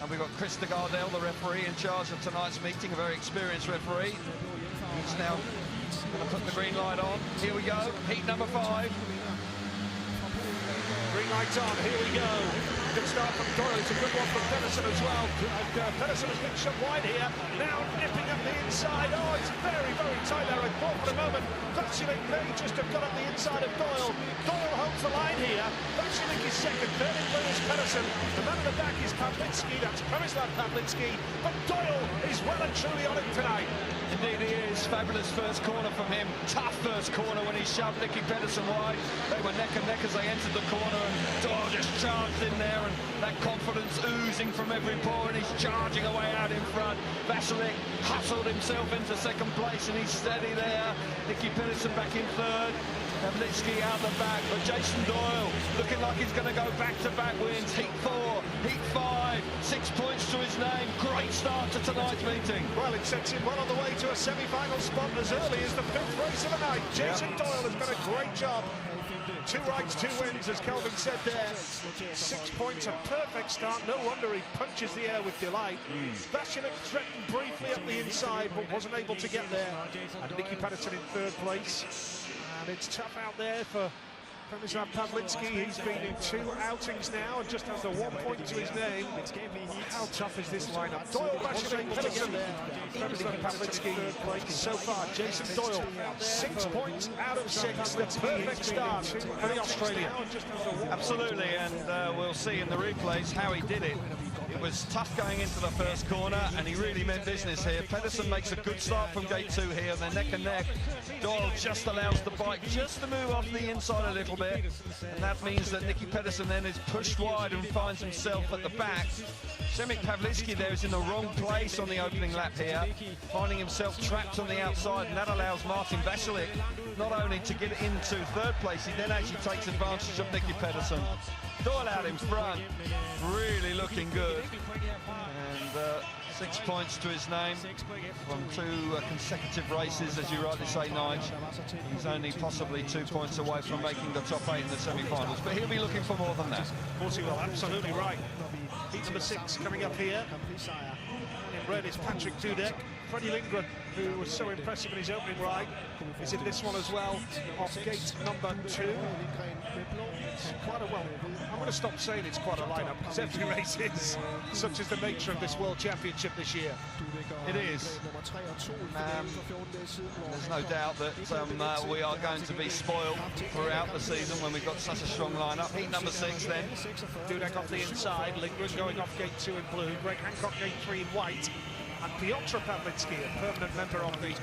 And we've got Chris de Gardel, the referee, in charge of tonight's meeting, a very experienced referee. He's now going to put the green light on. Here we go, heat number 5. Green light's on, here we go. Good start from Doyle, it's a good one from Pedersen as well. And Pedersen has been shot wide here, now nipping up the inside. Oh, it's very, very tight there. I thought for a moment Vasilek may just have got up the inside of Doyle. Doyle holds the line here. Vasilek is second, third in blue is Pedersen. The man at the back is Pavlitsky, that's Przemysław Pavlitsky. But Doyle is well and truly on it tonight. Indeed he is. Fabulous first corner from him. Tough first corner when he shoved Nicky Pedersen wide. They were neck and neck as they entered the corner, and Doyle just charged in there, and that confidence oozing from every pore, and he's charging away out in front. Vasilek hustled himself into second place, and he's steady there. Nicky Pedersen back in third. Pavlitsky out the back, but Jason Doyle looking like he's going to go back-to-back wins. Heat 4, Heat 5, 6 points to his name. Great start to tonight's meeting. Well, it sets him well on the way to a semi-final spot as early as the 5th race of the night. Jason Doyle has done a great job. 2 rides, 2 wins, as Kelvin said there. 6 points, a perfect start. No wonder he punches the air with delight. Vasilek threatened briefly up the inside, but wasn't able to get there. And Nicky Pedersen in 3rd place. And it's tough out there for Przemysław Pavlitsky. He's been in 2 outings now and just has a 1 point to his name. How tough is this lineup? Doyle, Vasilek, Pedersen, Przemysław Pavlitsky, 3rd place so far. Jason Doyle, 6 points out of 6. The perfect start for the Australian. Absolutely, and we'll see in the replays how he did it. It was tough going into the first corner, and he really meant business here. Pedersen makes a good start from gate 2 here, and they're neck and neck. Doyle just allows the bike just to move off the inside a little bit, and that means that Nicky Pedersen then is pushed wide and finds himself at the back. Przemysław Pavlitsky there is in the wrong place on the opening lap here, finding himself trapped on the outside, and that allows Martin Vasilek not only to get into 3rd place, he then actually takes advantage of Nicky Pedersen. Doyle out in front, really looking good, and 6 points to his name from 2 consecutive races, as you rightly say, Nige. He's only possibly 2 points away from making the top 8 in the semi-finals, but he'll be looking for more than that. Of course he will, absolutely right. Heat number 6 coming up here. In red is Patrick Dudek. Freddie Lindgren, who was so impressive in his opening ride, is in this one as well, off gate number 2. It's quite a, well, I'm going to stop saying it's quite a lineup, because every race is, such as the nature of this World Championship this year. It is. There's no doubt that we are going to be spoiled throughout the season when we've got such a strong lineup. Heat number 6 then. Dudek off the inside, Lindgren going off gate 2 in blue, Greg Hancock gate 3 in white, and Piotr Pavlitsky, a permanent member of the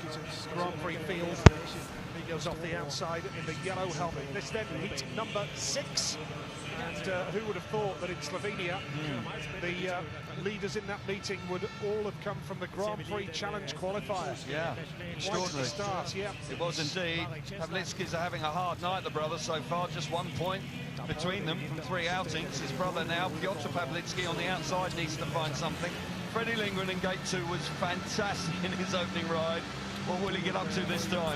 Grand Prix field. He goes off the outside in the yellow helmet. This then heat number 6. And who would have thought that in Slovenia, the leaders in that meeting would all have come from the Grand Prix Challenge qualifier. Yeah, extraordinary start, yeah. It was indeed. Pavlitskys are having a hard night, the brothers, so far. Just 1 point between them from 3 outings. His brother now, Piotr Pavlitsky, on the outside, needs to find something. Freddie Lindgren in gate 2 was fantastic in his opening ride. What will he get up to this time?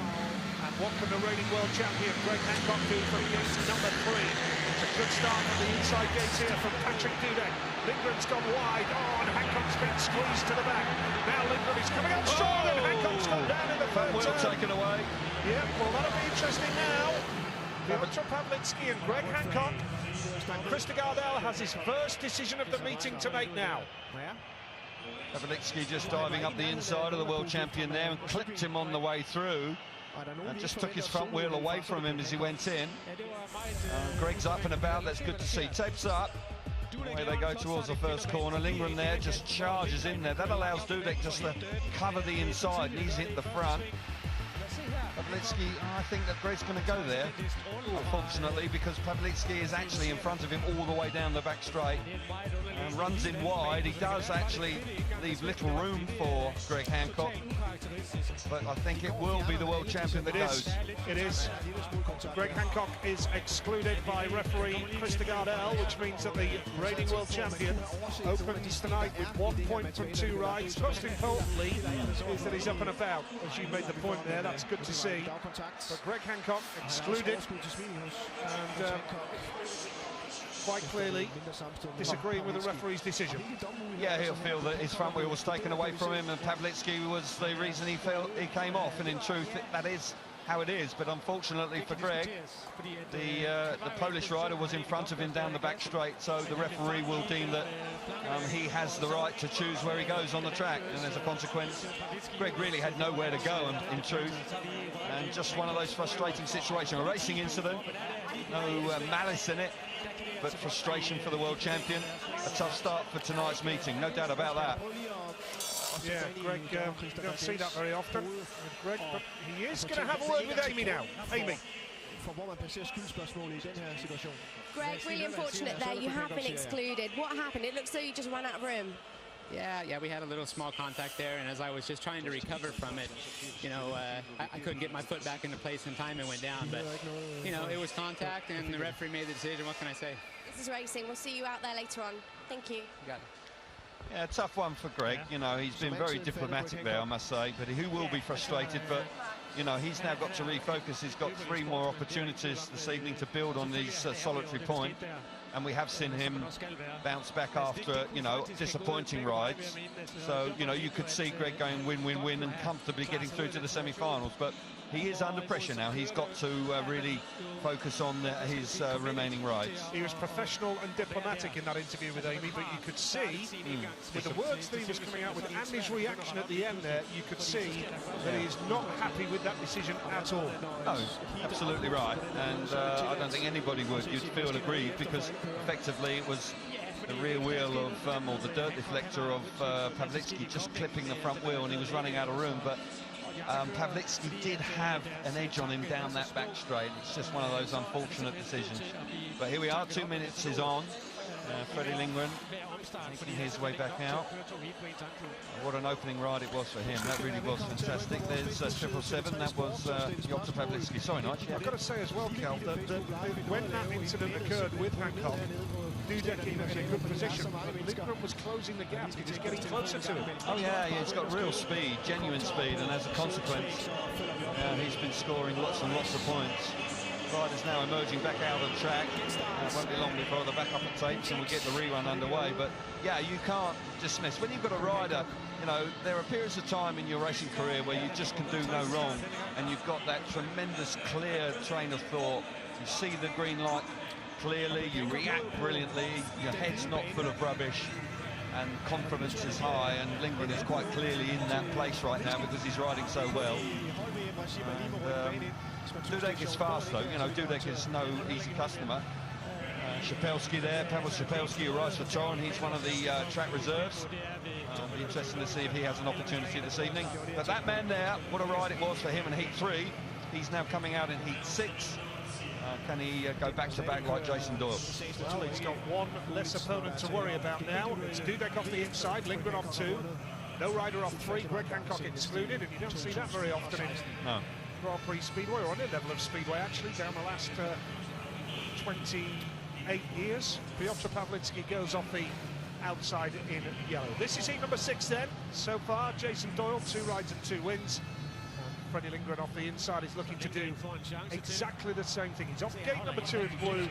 And what can the reigning world champion Greg Hancock do from gate number 3? It's a good start from the inside gates here from Patrick Dudek. Lindgren's gone wide. Oh, and Hancock's been squeezed to the back. Now Lindgren is coming up strong, and Hancock's gone down in the 3rd turn. Taken away. Yeah, well, that'll be interesting now. Piotr Pavlitsky and Greg Hancock. And Chris de Gardel has his first decision of the meeting to make now. Pavlitsky just diving up the inside of the world champion there and clipped him on the way through. And just took his front wheel away from him as he went in. Greg's up and about, that's good to see. Tapes up. Away they go towards the first corner. Lindgren there just charges in there. That allows Dudek just to cover the inside, and he's hit the front. Pavlitsky, I think that Greg's going to go there, unfortunately, because Pavlitsky is actually in front of him all the way down the back straight and runs in wide. He does actually leave little room for Greg Hancock, but I think it will be the world champion that goes. It is. Greg Hancock is excluded by referee Chris de Gardel, which means that the reigning world champion opens tonight with 1 point from 2 rides. Most importantly is that he's up and about. As you made the point there, that's good to see. But Greg Hancock excluded, and quite clearly disagreeing with the referee's decision. Yeah, he'll feel that his front wheel was taken away from him, and Pawlicki was the reason he came off, and in truth, that is how it is. But unfortunately for Greg, the Polish rider was in front of him down the back straight, so the referee will deem that he has the right to choose where he goes on the track, and as a consequence, Greg really had nowhere to go, in truth, and just one of those frustrating situations. A racing incident, no malice in it, but frustration for the world champion. A tough start for tonight's meeting, no doubt about that. Yeah, Greg, you don't see that very often, Greg, but he is going to have a word with Amy now. Amy. Greg, really unfortunate there. You have been excluded. What happened? It looks like you just ran out of room. Yeah, we had a little small contact there, and as I was just trying to recover from it, you know, I couldn't get my foot back into place in time and went down, but, you know, it was contact, and the referee made the decision. What can I say? This is racing. We'll see you out there later on. Thank you. You got it. Yeah, tough one for Greg. You know, he's been very diplomatic there, I must say, but he will be frustrated. But, you know, he's now got to refocus. He's got 3 more opportunities this evening to build on these solitary point. And we have seen him bounce back after, you know, disappointing rides. So, you know, you could see Greg going win, win, win and comfortably getting through to the semi-finals. But he is under pressure now. He's got to really focus on his remaining rides. He was professional and diplomatic in that interview with Amy, but you could see, with the words that he was coming out with and his reaction at the end there, you could see that he's not happy with that decision at all. No, absolutely right. And I don't think anybody would. You'd feel aggrieved because effectively it was the rear wheel of, or the dirt deflector of Pawlicki just clipping the front wheel, and he was running out of room. But Pawlicki did have an edge on him down that back straight. It's just one of those unfortunate decisions. But here we are, 2 minutes is on. Freddie Lindgren making his way back out. What an opening ride it was for him. That really was fantastic. There's 777. That was Jota Pawlicki. Sorry, Nigel. I've got to say as well, Kel, that when that incident occurred with Hancock, Dudek was in a good position. Lindgren was closing the gap. He was getting closer to him. Oh, yeah, he's got real speed, genuine speed, and as a consequence, he's been scoring lots and lots of points. Riders now emerging back out of the track. It won't be long before the backup at tapes and we'll get the rerun underway. But yeah, you can't dismiss. When you've got a rider, you know, there are periods of time in your racing career where you just can do no wrong, and you've got that tremendous clear train of thought. You see the green light clearly, you react brilliantly, your head's not full of rubbish, and confidence is high, and Lindgren is quite clearly in that place right now because he's riding so well. Dudek is fast though, you know, Dudek is no easy customer. Szapelski there, Paweł Szapelski, who rides for Toron. He's one of the track reserves. It'll be interesting to see if he has an opportunity this evening. But that man there, what a ride it was for him in Heat 3. He's now coming out in Heat 6. Can he go back-to-back like Jason Doyle? Well, he's got one less opponent to worry about now. It's Dudek off the inside, Lindgren off 2. No rider off 3, Greg Hancock excluded, and you don't see that very often in Grand Prix Speedway, or any level of Speedway actually, down the last 28 years. Piotr Pawlicki goes off the outside in yellow. This is heat number 6 then. So far, Jason Doyle, 2 rides and 2 wins. Freddie Lindgren off the inside is looking to do exactly the same thing. He's off gate number 2 in blue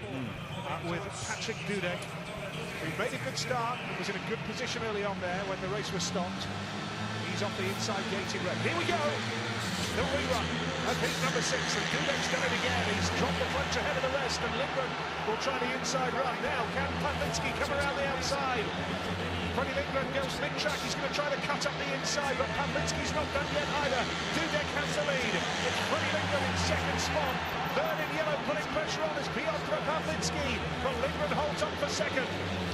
with Patrick Dudek. He made a good start and was in a good position early on there when the race was stopped. He's off the inside gate in red. Here we go. The rerun of heat number 6, and Dudek's done it again. He's dropped the clutch ahead of the rest, and Lindgren will try the inside run. Now, can Pawlicki come around the outside? Freddie Lindgren goes mid-track. He's going to try to cut up the inside, but Pawlicki's not done yet either. Dudek has the lead. It's Freddie Lindgren in second spot. Third in yellow, putting pressure on is Piotr Pawlicki, but Lindgren holds on for second.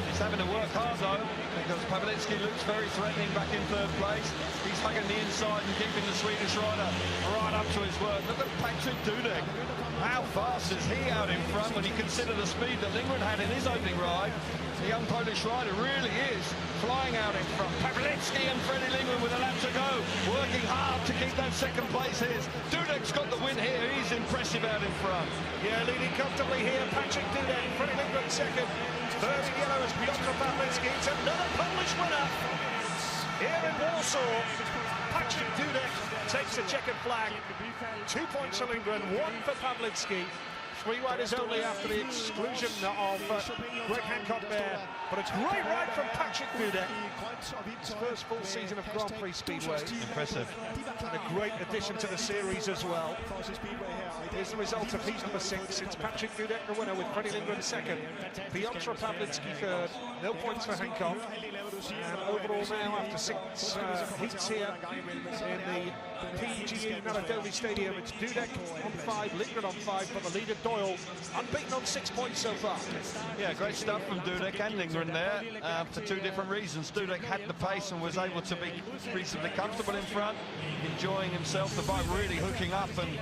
He's having to work hard though, because Pawlicki looks very threatening back in 3rd place. He's hugging the inside and keeping the Swedish rider right up to his work. Look at Patrick Dudek. How fast is he out in front when you consider the speed that Lindgren had in his opening ride? The young Polish rider really is flying out in front. Pawlicki and Freddie Lindgren with a lap to go, working hard to keep that second place his. Dudek's got the win here. He's impressive out in front. Yeah, leading comfortably here, Patrick Dudek. Freddie Lindgren second. Third in yellow is Piotr Pawlicki. It's another Polish winner here in Warsaw. Patrick Dudek takes a checkered flag. 2 points for Lindgren, 1 for Pawlicki. 3 riders only after the exclusion of Greg Hancock there. But a great ride from Patrick Dudek. His first full season of Grand Prix Speedway. Impressive. And a great addition to the series as well. Here's the result of heat number 6. It's Patrick Dudek the winner with Freddie Lindgren second. Piotr Pawlicki third. No points for Hancock. And overall now, after 6 heats here in the PGE National Stadium, it's Dudek on 5, Lindgren on 5, but the leader Doyle unbeaten on 6 points so far. Yeah, great stuff from Dudek and Lindgren there for 2 different reasons. Dudek had the pace and was able to be reasonably comfortable in front, enjoying himself, the bike really hooking up and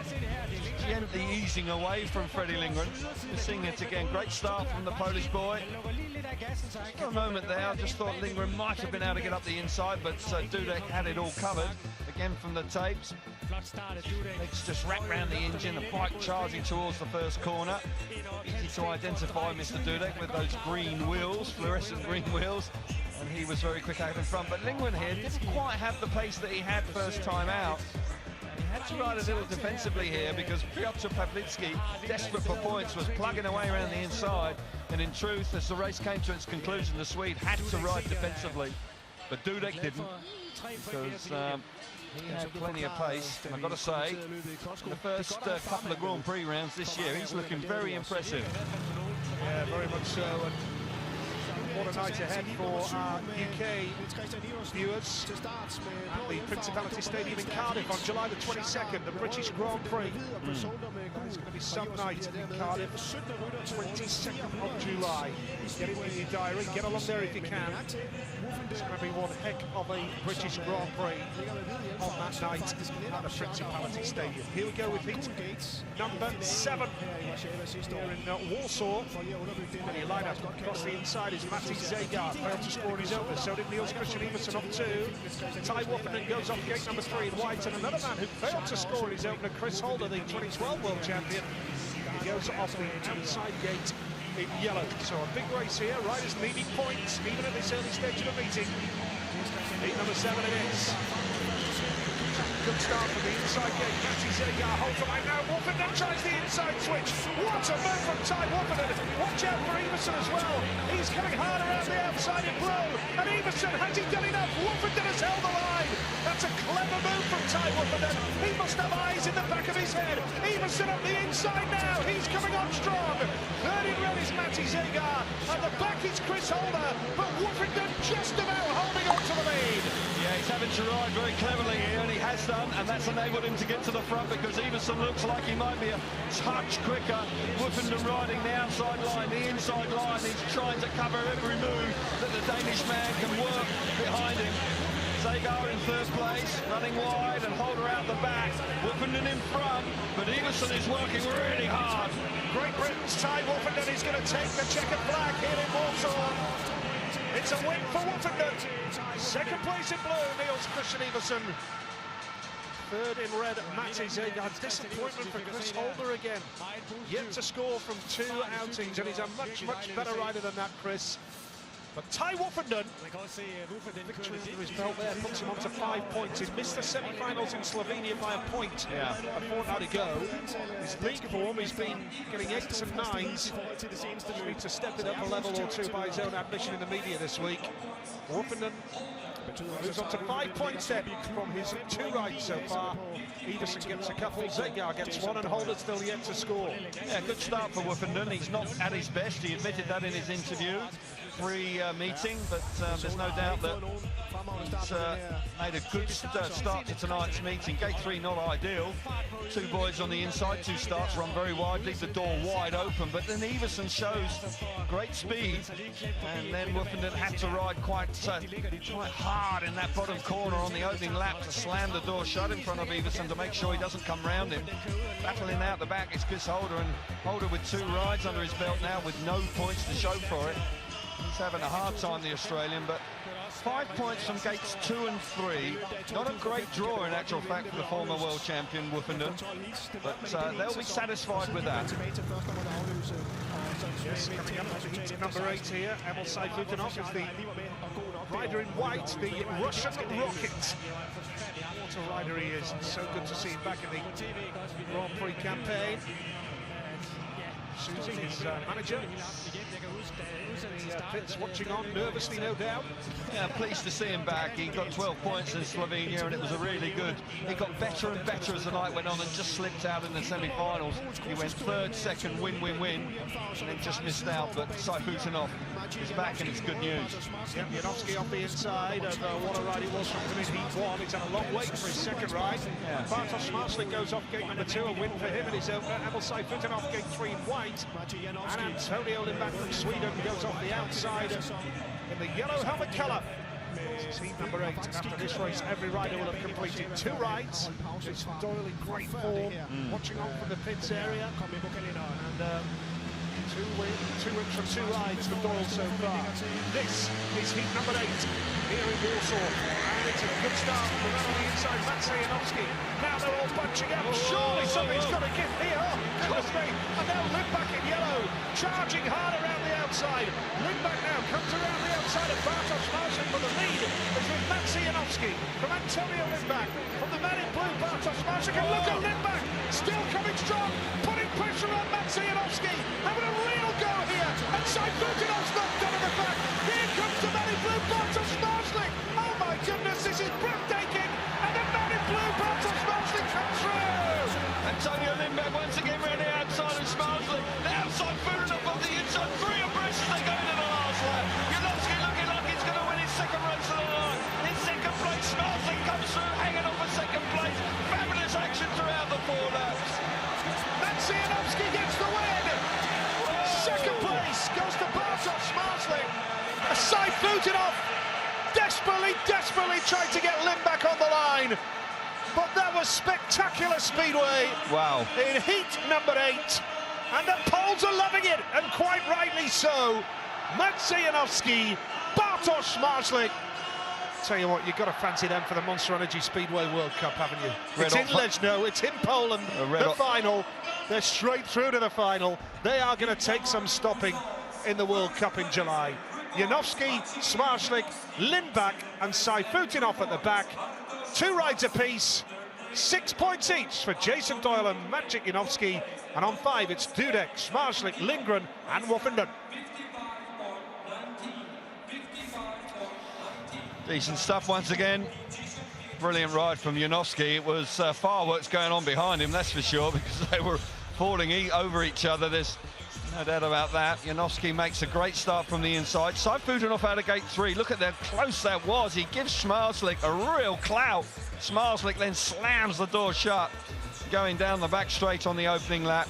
gently easing away from Freddie Lindgren. We're seeing it again. Great start from the Polish boy. For a moment there, I just thought Lindgren might have been able to get up the inside, but Dudek had it all covered. Again from the tapes. Legs just wrapped around the engine, the bike charging towards the first corner. Easy to identify Mr. Dudek with those green wheels, fluorescent green wheels. And he was very quick out in front. But Lindgren here didn't quite have the pace that he had first time out. He had to ride a little defensively here because Piotr Pawlicki, desperate for points, was plugging away around the inside. And in truth, as the race came to its conclusion, the Swede had to ride defensively. But Dudek didn't, because he had plenty of pace. And I've got to say, in the first couple of Grand Prix rounds this year, he's looking very impressive. Yeah, very much so. And what a night ahead for our UK viewers at the Principality Stadium in Cardiff on July the 22nd, the British Grand Prix. It's going to be some night in Cardiff, 22nd of July. Get it in your diary, get along there if you can. It's going to be one heck of a British Grand Prix on that night at the Principality Stadium. Here we go with heat number 7 here in Warsaw. The lineup across the inside is Matti Zegar, failed to score on his opener, so did Niels Christian Iversen off 2. Ty Woffenden goes off gate number 3 in white, and another man who failed to score on his opener, Chris Holder, the 2012 world champion. He goes off the outside gate in yellow. So a big race here, riders needing points, even at this early stage of the meeting. Heat number 7 it is. Good start from the inside gate. Matti Zegar holds the line now. Woffenden tries the inside switch. What a move from Ty Woffenden. Watch out for Iversen as well. He's coming hard around the outside in blue. And Iversen, has he done enough? Woffenden has held the line. That's a clever move from Ty Woffenden. He must have eyes in the back of his head. Iversen up the inside now. He's coming on strong. Third in red is Matti Zegar. At the back is Chris Holder. But Woffenden just about holding on to the lead. Yeah, he's having to ride very cleverly here, and he has done, and that's enabled him to get to the front because Iversen looks like he might be a touch quicker. Woffenden riding the outside line, the inside line. He's trying to cover every move that the Danish man can work behind him. Zegar in third place, running wide, and Holder out the back. Woffenden in front, but Iversen is working really hard. Great Britain's Ty Woffenden is going to take the checkered flag here in Warsaw. It's a win for Woffenden. Second place in blue, Niels Christian Iversen. Third in red, Matti Zegar. Disappointment for Chris Holder again. Yet to score from 2 outings, and he's a much, much better rider than that, Chris. But Ty Woffenden, victory under his belt there, puts him on to 5 points. He's missed the semi-finals in Slovenia by a point a fortnight ago. His league form, he's been getting 8s and 9s. He needs to step it up a level or 2 by his own admission in the media this week. Woffenden moves on to 5 points then from his 2 rides so far. Iversen gets a couple, Zegar gets 1, and Holder's still yet to score. Yeah, good start for Woffenden. He's not at his best. He admitted that in his interview pre-meeting, but there's no doubt that he's made a good start to tonight's meeting. Gate 3 not ideal. 2 boys on the inside, 2 starts run very wide, leave the door wide open, but then Iversen shows great speed, and then Woffenden had to ride quite hard in that bottom corner on the opening lap to slam the door shut in front of Iversen to make sure he doesn't come round him. Battling out the back is Chris Holder, and Holder with 2 rides under his belt now with no points to show for it. He's having a hard time, the Australian, but 5 points from gates 2 and 3. Not a great draw in actual fact for the former world champion Woffenden, but they'll be satisfied with that. Yes, coming up to heat number 8 here, Emil Sayfutdinov is the rider in white, the Russian Rocket. What a rider he is. It's so good to see him back in the Grand Prix campaign. Susie, his manager. The pits watching on nervously, no doubt. Yeah, pleased to see him back. He got 12 points in Slovenia, and it was a really good. He got better and better as the night went on, and just slipped out in the semi-finals. He went third, second, win, and then just missed out. But Saifutinov is back, and it's good news. Yeah, Janowski off the inside, and what a ride he was from him in Heat 1. He's had a long wait for his second ride. Yeah. Bartosz Marslik goes off gate number 2, a win for him in his opener. Emil Saifutinov gate 3 in white. And Antonio Lindback from Sweden goes off the outside in the yellow helmet colour. This is heat number 8, and after this race, every rider will have completed 2 rides. Jason Doyle in great form, watching on from the pits area. And two wins from 2 rides for Doyle so far. This is heat number 8 here in Warsaw. And it's a good start for on the inside, Maciej Janowski. Now they're all bunching up. Surely something's got to give here. Goodness me. And now Lindback in yellow, charging hard around the outside. Lindback now comes around the outside of Bartosz Marslik for the lead. It's with Maciej Janowski from Antonio Lindback. From the man in blue, Bartosz Marslik. And look at Lindback, still coming strong, putting pressure on Maciej Janowski. Having a real go here. And Saifutinov knocked out of the back. Here comes the man in blue, Bartosz Marslik. Oh my goodness, this is breathtaking. And the man in blue, Bartosz Marslik comes through. Antonio Lindback once again round the outside of Smarslik. The outside Furinov on the inside, 3 abreast as they go into the last lap. Janowski looking like he's going to win his second race of the night. In second place, Smarslik comes through, hanging on for second place. Fabulous action throughout the 4 laps. Maciej Janowski gets the win. Second place goes to Bartosz Marslik. Saifutinov desperately tried to get Lindback on the line. But that was spectacular speedway. Wow. In heat number 8. And the Poles are loving it, and quite rightly so. Maciej Janowski, Bartosz Marslik. Tell you what, you've got to fancy them for the Monster Energy Speedway World Cup, haven't you? It's in Leszno, it's in Poland, the final. They're straight through to the final. They are going to take some stopping in the World Cup in July. Janowski, Smarslik, Lindback and Saifutinov at the back. 2 rides apiece, 6 points each for Jason Doyle and Maciej Janowski. And on 5, it's Dudek, Smarslik, Lindgren and Woffenden. Decent stuff once again. Brilliant ride from Janowski. It was fireworks going on behind him, that's for sure, because they were falling over each other. There's no doubt about that. Janowski makes a great start from the inside. Saifutinov out of gate 3. Look at how close that was. He gives Smarslik a real clout. Smarslik then slams the door shut, going down the back straight on the opening lap.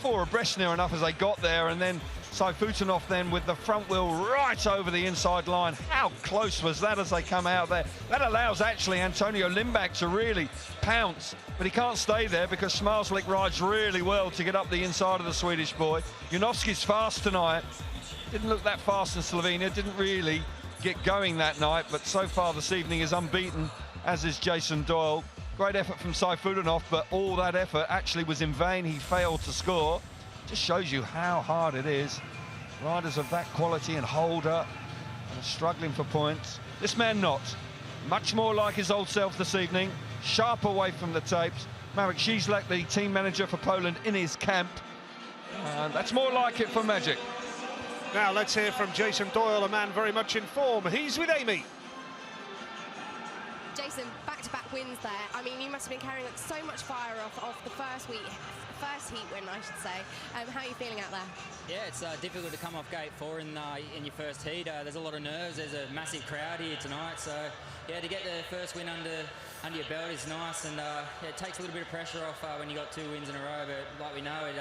4 abreast near enough as they got there, and then Saifutinov then with the front wheel right over the inside line. How close was that as they come out there? That allows actually Antonio Lindback to really pounce, but he can't stay there because Smarslik rides really well to get up the inside of the Swedish boy. Janowski's fast tonight. Didn't look that fast in Slovenia, didn't really get going that night, but so far this evening is unbeaten, as is Jason Doyle. Great effort from Saifutinov, but all that effort actually was in vain. He failed to score. Just shows you how hard it is. Riders of that quality and holder are struggling for points. This man not. Much more like his old self this evening. Sharp away from the tapes. Marek Cieślak, the team manager for Poland, in his camp. That's more like it for Magic. Now let's hear from Jason Doyle, a man very much in form. He's with Amy. Jason, back-to-back wins there. I mean, you must have been carrying so much fire off the first heat win, I should say. How are you feeling out there? Yeah, it's difficult to come off gate 4 in your first heat. There's a lot of nerves. There's a massive crowd here tonight. So, yeah, to get the first win under your belt is nice. And it takes a little bit of pressure off when you got 2 wins in a row. But like we know, it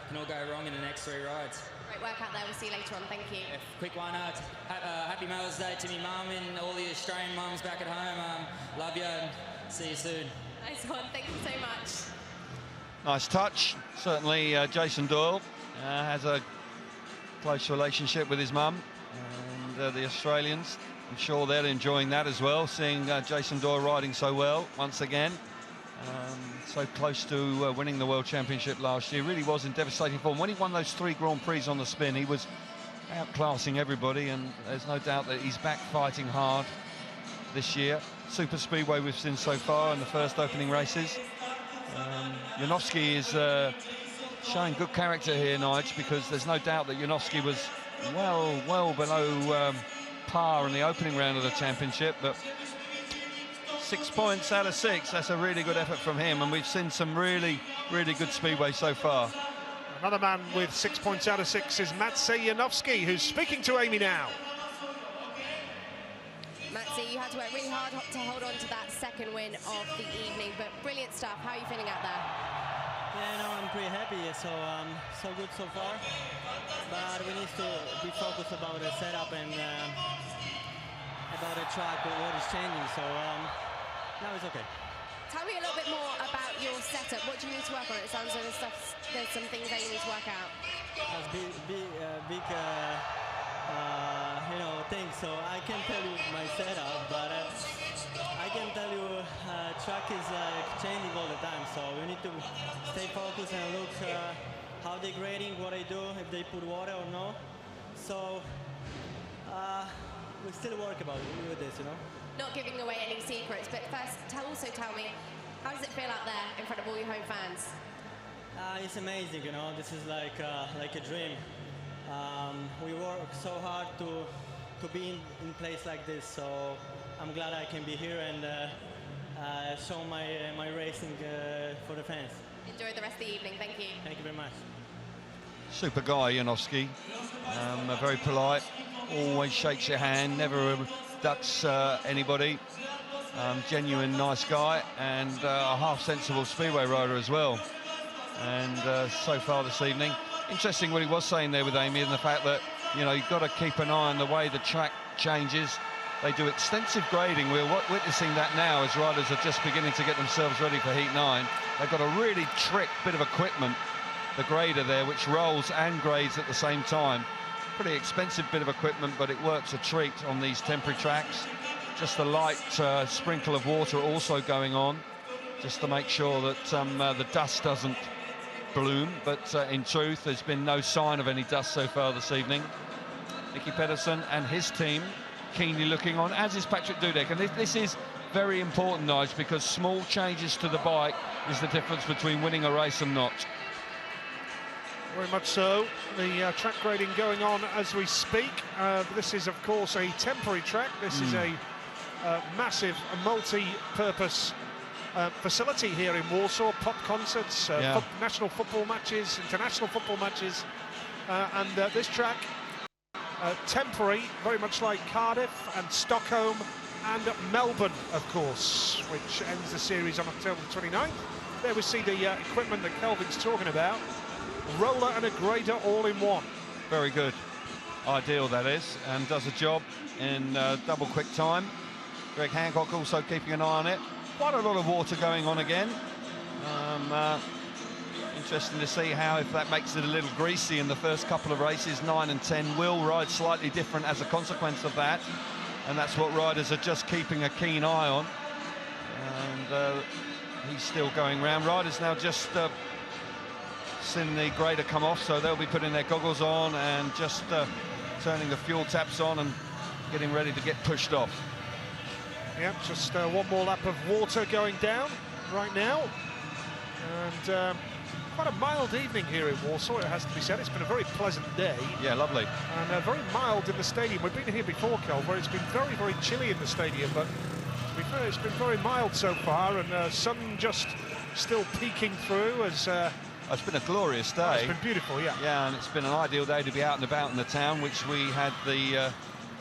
can all go wrong in the next 3 rides. Great work out there. We'll see you later on. Thank you. Yeah, quick one. Happy Mother's Day to me mum and all the Australian mums back at home. Love you and see you soon. Nice one. Thank you so much. Nice touch. Certainly Jason Doyle has a close relationship with his mum and the Australians. I'm sure they're enjoying that as well, seeing Jason Doyle riding so well once again. So close to winning the World Championship last year. Really was in devastating form. When he won those 3 Grand Prix on the spin, he was outclassing everybody, and there's no doubt that he's back fighting hard this year. Super Speedway we've seen so far in the first opening races. Janowski is showing good character here, Nige, because there's no doubt that Janowski was well below par in the opening round of the championship, but 6 points out of 6, that's a really good effort from him, and we've seen some really good Speedway so far. Another man with 6 points out of 6 is Maciej Janowski, who's speaking to Amy now. Maciej, you had to work really hard to hold on to that second win of the evening, but brilliant stuff. How are you feeling out there? Yeah, no, I'm pretty happy. So good so far, but we need to be focused about the setup and about the track, what is changing. So now it's okay. Tell me a little bit more about your setup. What do you need to work on? It sounds like there's some things that you need to work out. That's big things. So I can't tell you my setup, but I can tell you track is changing all the time. So we need to stay focused and look how they're grading, what they do, if they put water or no. So we still work about it with this, you know. Not giving away any secrets, but first, also tell me, how does it feel out there in front of all your home fans? It's amazing, you know. This is like a dream. We work so hard to be in place like this, so I'm glad I can be here and show my racing for the fans. Enjoy the rest of the evening. Thank you. Thank you very much. Super guy, Janowski. Very polite, always shakes your hand, never ducks anybody. Genuine nice guy, and a half sensible Speedway rider as well. And so far this evening, interesting what he was saying there with Amy, and the fact that, you know, you've got to keep an eye on the way the track changes. They do extensive grading. We're witnessing that now as riders are just beginning to get themselves ready for Heat 9. They've got a really trick bit of equipment, the grader there, which rolls and grades at the same time. Pretty expensive bit of equipment, but it works a treat on these temporary tracks. Just a light sprinkle of water also going on, just to make sure that the dust doesn't bloom, but in truth there's been no sign of any dust so far this evening. Nicky Pedersen and his team keenly looking on, as is Patrick Dudek, and this is very important, Nige, because small changes to the bike is the difference between winning a race and not. Very much so. The track grading going on as we speak. This is, of course, a temporary track. This is a massive multi-purpose facility here in Warsaw. Pop concerts, national football matches, international football matches, and this track, temporary, very much like Cardiff and Stockholm and Melbourne, of course, which ends the series on October the 29th. There we see the equipment that Kelvin's talking about. Roller and a grader all in one. Very good. Ideal, that is, and does a job in double quick time. Greg Hancock also keeping an eye on it. Quite a lot of water going on again. Interesting to see how, if that makes it a little greasy in the first couple of races. 9 and 10 will ride slightly different as a consequence of that, and that's what riders are just keeping a keen eye on. And he's still going round. Riders now just seen the grader come off, so they'll be putting their goggles on and just turning the fuel taps on and getting ready to get pushed off. Yeah, just one more lap of water going down right now, and quite a mild evening here in Warsaw, it has to be said. It's been a very pleasant day. Yeah, lovely. And very mild in the stadium. We've been here before, Kel, where it's been very chilly in the stadium, but to be fair, it's been very mild so far, and sun just still peeking through as it's been a glorious day. It's been beautiful, yeah. Yeah, and it's been an ideal day to be out and about in the town, which we had the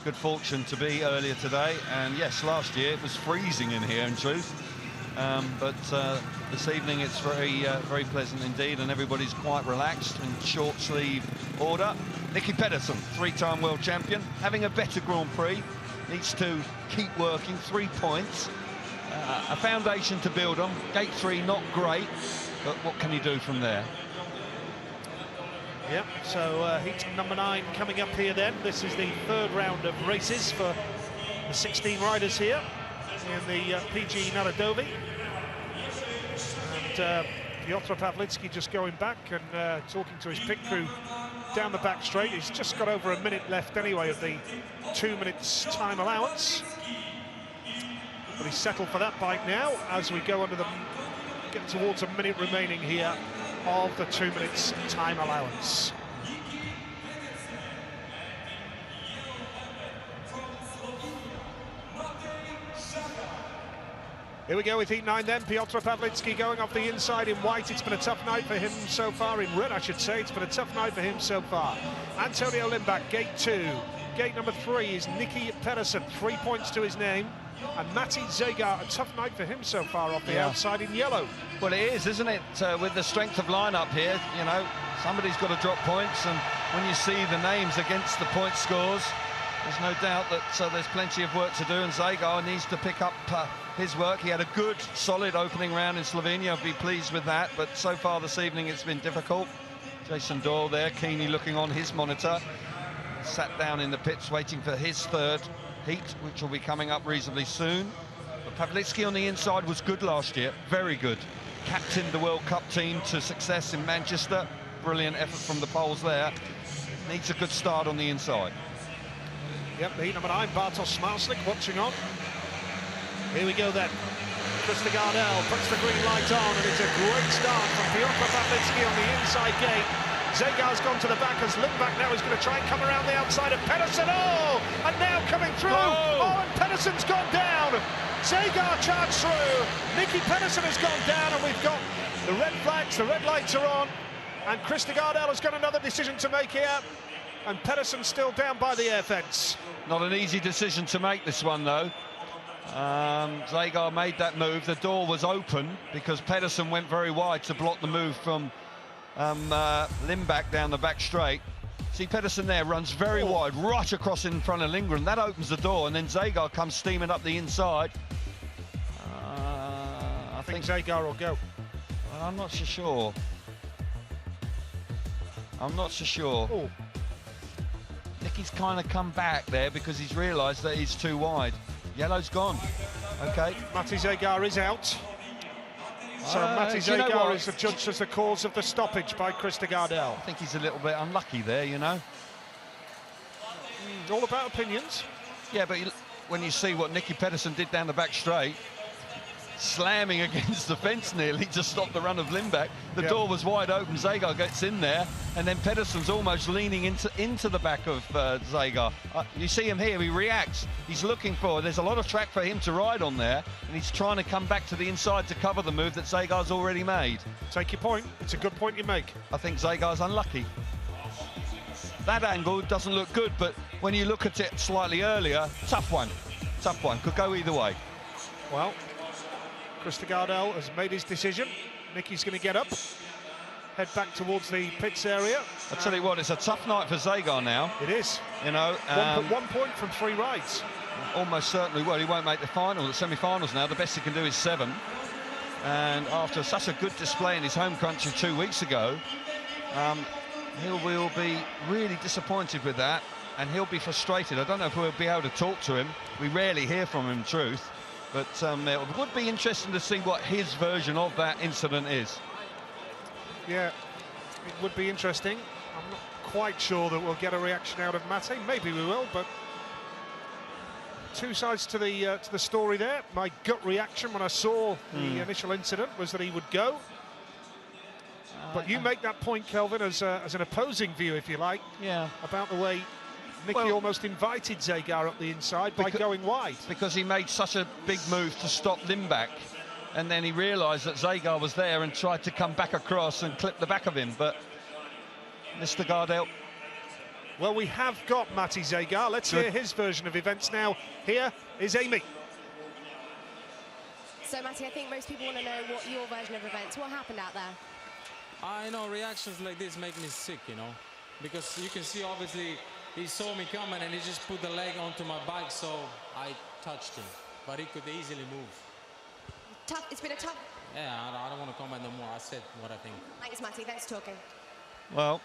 good fortune to be earlier today. And yes, last year it was freezing in here, in truth. But this evening it's very pleasant indeed, and everybody's quite relaxed in short sleeve order. Nicky Pedersen, 3-time world champion, having a better Grand Prix, needs to keep working. 3 points, a foundation to build on. Gate 3 not great, but what can he do from there? Yep, so heat number 9 coming up here then. This is the third round of races for the 16 riders here in the PGE National. And Piotr Pawlicki just going back and talking to his pit crew down the back straight. He's just got over a minute left anyway of the 2 minutes time allowance. But he's settled for that bike now as we go under the... get towards a minute remaining here of the 2 minutes time allowance. Here we go with Heat 9 then. Piotr Pawlicki going off the inside in white. It's been a tough night for him so far. In red, I should say. It's been a tough night for him so far. Antonio Limbach, gate 2. Gate number 3 is Nicky Pedersen, 3 points to his name. And Matti Zegar, a tough night for him so far off the outside in yellow. Well, it is, isn't it? With the strength of lineup here, you know, somebody's got to drop points. And when you see the names against the point scores, there's no doubt that there's plenty of work to do. And Zegar needs to pick up his work. He had a good, solid opening round in Slovenia. I'll be pleased with that. But so far this evening, it's been difficult. Jason Doyle there, keenly looking on his monitor. Sat down in the pits, waiting for his third heat, which will be coming up reasonably soon. But Pawlicki on the inside was good last year, very good. Captained the World Cup team to success in Manchester. Brilliant effort from the Poles there. Needs a good start on the inside. Yep, the heat number 9, Bartosz Smarslik watching on. Here we go then. Krista Gardell puts the green light on, and it's a great start from Piotr Pawlicki on the inside gate. Zegar's gone to the back as Lindback now is going to try and come around the outside of Pedersen. Oh, and now coming through. Oh, and Pedersen's gone down. Zegar charged through. Nicky Pedersen has gone down, and we've got the red flags, the red lights are on. And Krista Gardell has got another decision to make here. And Pedersen's still down by the air fence. Not an easy decision to make, this one, though. Zegar made that move. The door was open because Pedersen went very wide to block the move from Lindback down the back straight. See, Pedersen there runs very wide, right across in front of Lindgren. That opens the door, and then Zegar comes steaming up the inside. I think Zegar will go. Well, I'm not so sure. I'm not so sure. Oh. Nicky's kind of come back there because he's realised that he's too wide. Yellow's gone. Okay. Matti Zegar is out. So Matti Zegar is adjudged as the cause of the stoppage by Krista Gardell. I think he's a little bit unlucky there, you know. All about opinions. Yeah, but when you see what Nicky Pedersen did down the back straight, slamming against the fence nearly to stop the run of Lindback. The door was wide open, Zegar gets in there, and then Pedersen's almost leaning into the back of Zegar. You see him here, he reacts. He's looking for, there's a lot of track for him to ride on there, and he's trying to come back to the inside to cover the move that Zegar's already made. Take your point, it's a good point you make. I think Zegar's unlucky. That angle doesn't look good, but when you look at it slightly earlier, tough one, could go either way. Well, Krista Gardell has made his decision. Nicky's going to get up, head back towards the pits area. I tell you what, it's a tough night for Zegar now. It is. You know, 1 point from 3 rides. Almost certainly. Well, he won't make the final, the semi-finals now. The best he can do is 7. And after such a good display in his home country 2 weeks ago, he will be really disappointed with that, and he'll be frustrated. I don't know if we'll be able to talk to him. We rarely hear from him, in truth. But it would be interesting to see what his version of that incident is. Yeah, it would be interesting. I'm not quite sure that we'll get a reaction out of Mate. Maybe we will, but two sides to the story there. My gut reaction when I saw the initial incident was that he would go. But you make that point, Kelvin, as an opposing view, if you like, about the way Nicky almost invited Zegar up the inside by going wide. Because he made such a big move to stop Lindback, and then he realised that Zegar was there and tried to come back across and clip the back of him, but Mr. Gardell... Well, we have got Matti Zegar. Let's hear his version of events now. Here is Amy. So, Matti, I think most people want to know what your version of events. What happened out there? I know reactions like this make me sick, you know, because you can see obviously he saw me coming and he just put the leg onto my back, so I touched him, but he could easily move. Tough. It's been a tough... Yeah, I don't want to comment no more. I said what I think. Thanks, Matti. Thanks for talking. Well,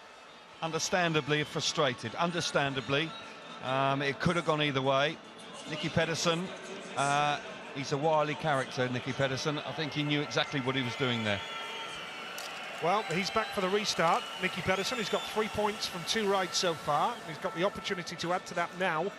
understandably frustrated. Understandably. It could have gone either way. Nicky Pedersen, he's a wily character, Nicky Pedersen. I think he knew exactly what he was doing there. Well, he's back for the restart. Nicky Pedersen, he's got 3 points from 2 rides so far. He's got the opportunity to add to that now.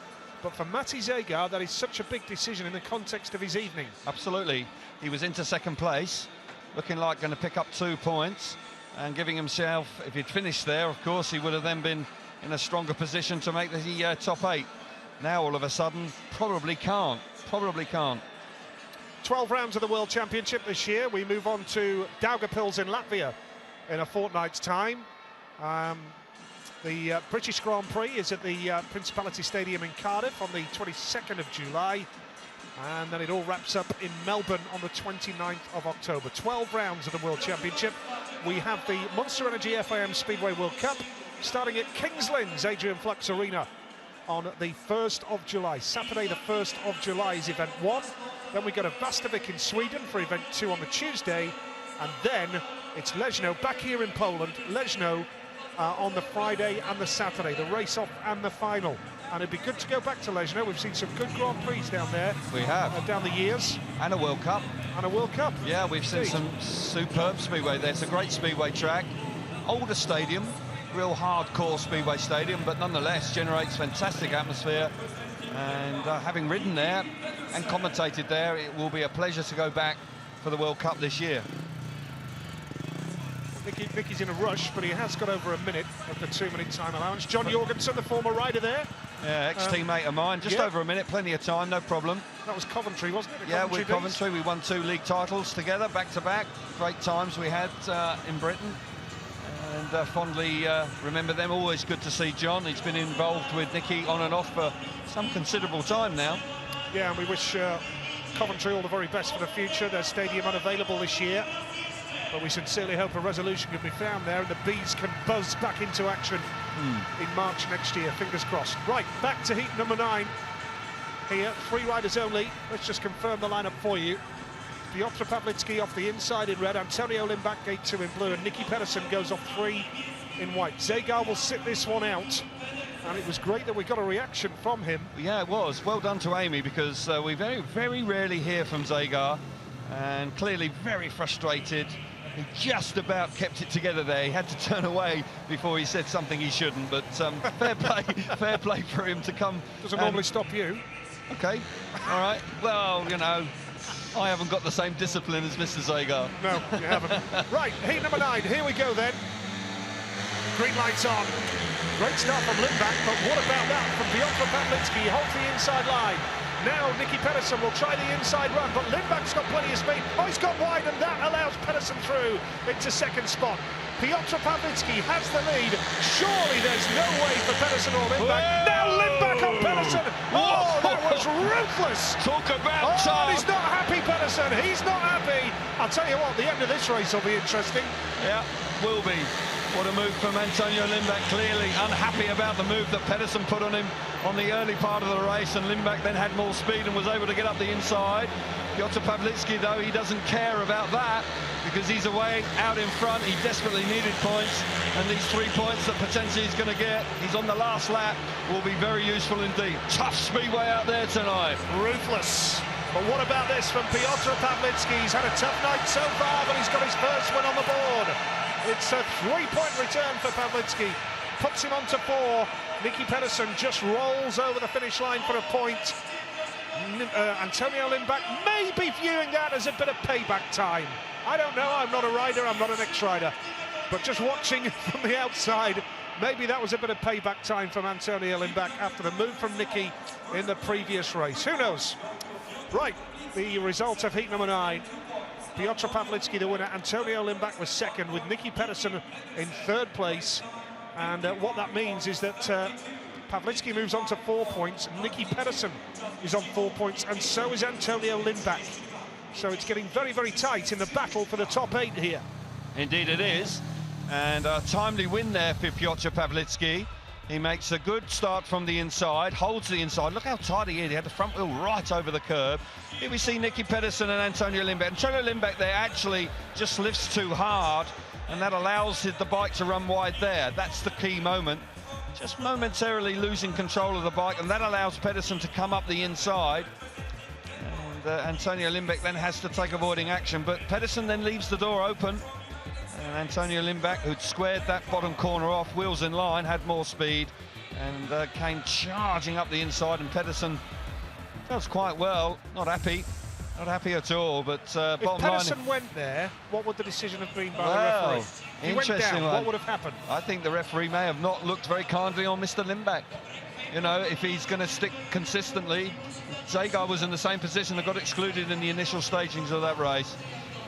But for Matti Zegar, that is such a big decision in the context of his evening. Absolutely. He was into second place, looking like going to pick up 2 points. and giving himself, if he'd finished there, of course, he would have then been in a stronger position to make the top 8. Now, all of a sudden, probably can't. 12 rounds of the World Championship this year. We move on to Daugavpils in Latvia in a fortnight's time. The British Grand Prix is at the Principality Stadium in Cardiff on the 22nd of July. And then it all wraps up in Melbourne on the 29th of October. 12 rounds of the World Championship. We have the Monster Energy FIM Speedway World Cup starting at Kings Lynn's Adrian Flux Arena on the 1st of July. Saturday the 1st of July is event 1. Then we go to Vastavik in Sweden for event 2 on the Tuesday. And then it's Leszno back here in Poland. Leszno on the Friday and the Saturday, the race-off and the final. And it'd be good to go back to Leszno. We've seen some good Grand Prix down there. We have. Down the years. And a World Cup. And a World Cup. Yeah, we've seen some superb speedway there. It's a great speedway track. Older stadium, real hardcore speedway stadium, but nonetheless generates fantastic atmosphere. And having ridden there and commentated there, it will be a pleasure to go back for the World Cup this year. Nicky's in a rush, but he has got over a minute of the 2-minute time allowance. John Jorgensen, the former rider there. Yeah, ex-teammate of mine. Just over a minute, plenty of time, no problem. That was Coventry, wasn't it? Yeah, with Coventry, we won 2 league titles together, back-to-back. Great times we had in Britain. And fondly remember them. Always good to see John. He's been involved with Nicky on and off for some considerable time now. Yeah, and we wish Coventry all the very best for the future. Their stadium unavailable this year. But we sincerely hope a resolution can be found there and the Bees can buzz back into action in March next year. Fingers crossed. Right, back to heat number 9 here. 3 riders only. Let's just confirm the lineup for you. Piotr Pawlicki off the inside in red. Antonio Limbach, gate 2 in blue. And Nicky Pedersen goes off 3 in white. Zagar will sit this one out. And it was great that we got a reaction from him. Yeah, it was. Well done to Amy, because we very, very rarely hear from Zagar. And clearly very frustrated. He just about kept it together there. He had to turn away before he said something he shouldn't, but fair play for him to come. Doesn't normally stop you. Okay, all right. Well, you know, I haven't got the same discipline as Mr. Zagar. No, you haven't. Right, heat number 9, here we go then. Green lights on. Great start from Limbach, but what about that from Piotr Pawlicki? Holds the inside line. Now Nicky Pedersen will try the inside run, but Limbach's got plenty of speed. Oh, he's got wide, and that allows Pedersen through into second spot. Piotr Pawlicki has the lead. Surely there's no way for Pedersen or Limbach. Whoa! Now Limbach on Pedersen. Oh, that was ruthless. Talk about time. He's not happy, Pedersen. He's not happy. I'll tell you what, the end of this race will be interesting. Yeah, will be. What a move from Antonio Limbach, clearly unhappy about the move that Pedersen put on him on the early part of the race, and Limbach then had more speed and was able to get up the inside. Piotr Pawlicki, though, he doesn't care about that because he's away out in front. He desperately needed points, and these 3 points that potentially he's going to get, he's on the last lap, will be very useful indeed. Tough speedway out there tonight. Ruthless. But what about this from Piotr Pawlicki? He's had a tough night so far, but he's got his first win on the board. It's a 3-point return for Pawlicki. Puts him on to 4. Nicky Pedersen just rolls over the finish line for a point. Antonio Limbach may be viewing that as a bit of payback time. I don't know, I'm not a rider, I'm not an ex-rider. But just watching from the outside, maybe that was a bit of payback time from Antonio Limbach after the move from Nicky in the previous race. Who knows? Right, the result of heat number 9. Piotr Pawlicki the winner, Antonio Limbach was second, with Nicky Pedersen in 3rd place. And what that means is that Pawlicki moves on to 4 points, Nicky Pedersen is on 4 points, and so is Antonio Limbach. So it's getting very, very tight in the battle for the top 8 here. Indeed it is, and a timely win there for Piotr Pawlicki. He makes a good start from the inside, holds the inside. Look how tight he is. He had the front wheel right over the curb. Here we see Nicky Pedersen and Antonio Limbach. Antonio Limbach there actually just lifts too hard, and that allows the bike to run wide there. That's the key moment. Just momentarily losing control of the bike, and that allows Pedersen to come up the inside. And Antonio Limbach then has to take avoiding action, but Pedersen then leaves the door open. And Antonio Limbach, who'd squared that bottom corner off, wheels in line, had more speed and came charging up the inside, and Pedersen does quite well, not happy. Not happy at all, but if bottom line... Pedersen went there, what would the decision have been by the Well, referee? If he went interesting down, one. what would have happened? I think the referee may have not looked very kindly on Mr. Lindback. You know, if he's going to stick consistently, Zagar was in the same position that got excluded in the initial stagings of that race.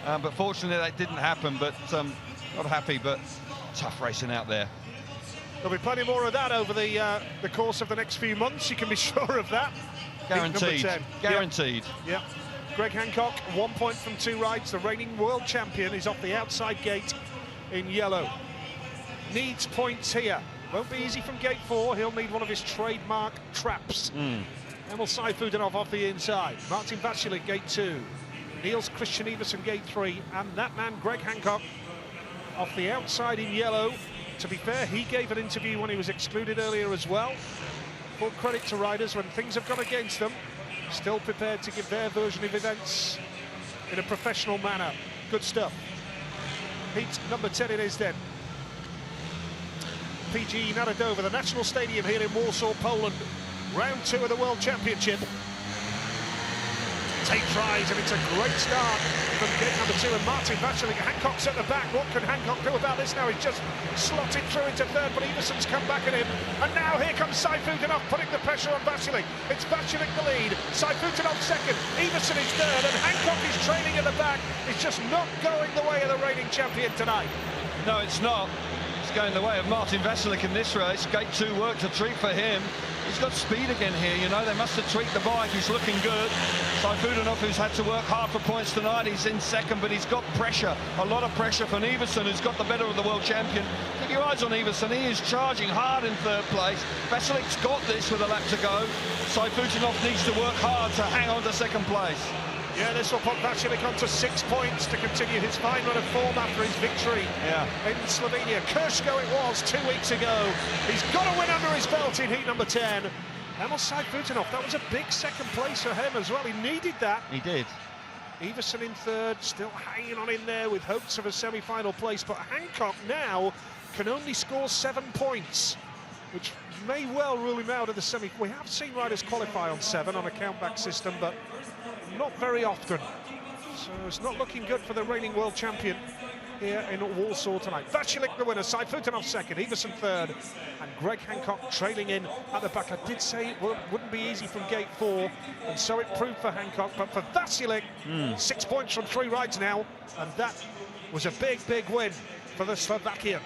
But fortunately, that didn't happen. But not happy, but tough racing out there. There'll be plenty more of that over the course of the next few months. You can be sure of that. Guaranteed. Number 10. Guaranteed. Yep. Greg Hancock, 1 point from 2 rides. The reigning world champion is off the outside gate in yellow. Needs points here. Won't be easy from gate 4. He'll need one of his trademark traps. Emil Saifutinov off the inside. Martin Vacilik, gate 2. Niels Christian Iversen, gate 3. And that man, Greg Hancock, off the outside in yellow. To be fair, he gave an interview when he was excluded earlier as well. Full credit to riders when things have gone against them. Still prepared to give their version of events in a professional manner. Good stuff. Heat number 10 it is then. PGE National the National Stadium here in Warsaw, Poland. Round 2 of the World Championship. 8 tries, and it's a great start from gate number 2. And Martin Vacilik, Hancock's at the back. What can Hancock do about this now? He's just slotted through into third, but Iversen's come back at him. And now here comes Saifutinov putting the pressure on Vacilik. It's Vacilik the lead, Saifutinov second, Iversen is third, and Hancock is trailing at the back. It's just not going the way of the reigning champion tonight. No, it's not. It's going the way of Martin Vacilik in this race. Gate 2 worked a treat for him. He's got speed again here, you know. They must have tweaked the bike. He's looking good. Saifutinov, who's had to work hard for points tonight, he's in second, but he's got pressure, a lot of pressure from Iversen, who's got the better of the world champion. Keep your eyes on Iversen. He is charging hard in third place. Vacilik's got this with a lap to go. Saifutinov needs to work hard to hang on to second place. Yeah, this will put Vacilik on to 6 points to continue his fine run of form after his victory in Slovenia. Krško it was 2 weeks ago. He's got a win under his belt in heat number 10. Emil Saifutinov, that was a big second place for him as well. He needed that. He did. Iversen in third, still hanging on in there with hopes of a semi-final place. But Hancock now can only score 7 points, which may well rule him out of the semi. We have seen riders qualify on 7 on a countback system, but not very often. So it's not looking good for the reigning world champion here in Warsaw tonight. Vacilik the winner, Saifutinov second, Iversen third, and Greg Hancock trailing in at the back. I did say it wouldn't be easy from gate 4, and so it proved for Hancock. But for Vacilik, 6 points from 3 rides now, and that was a big, big win for the Slovakian.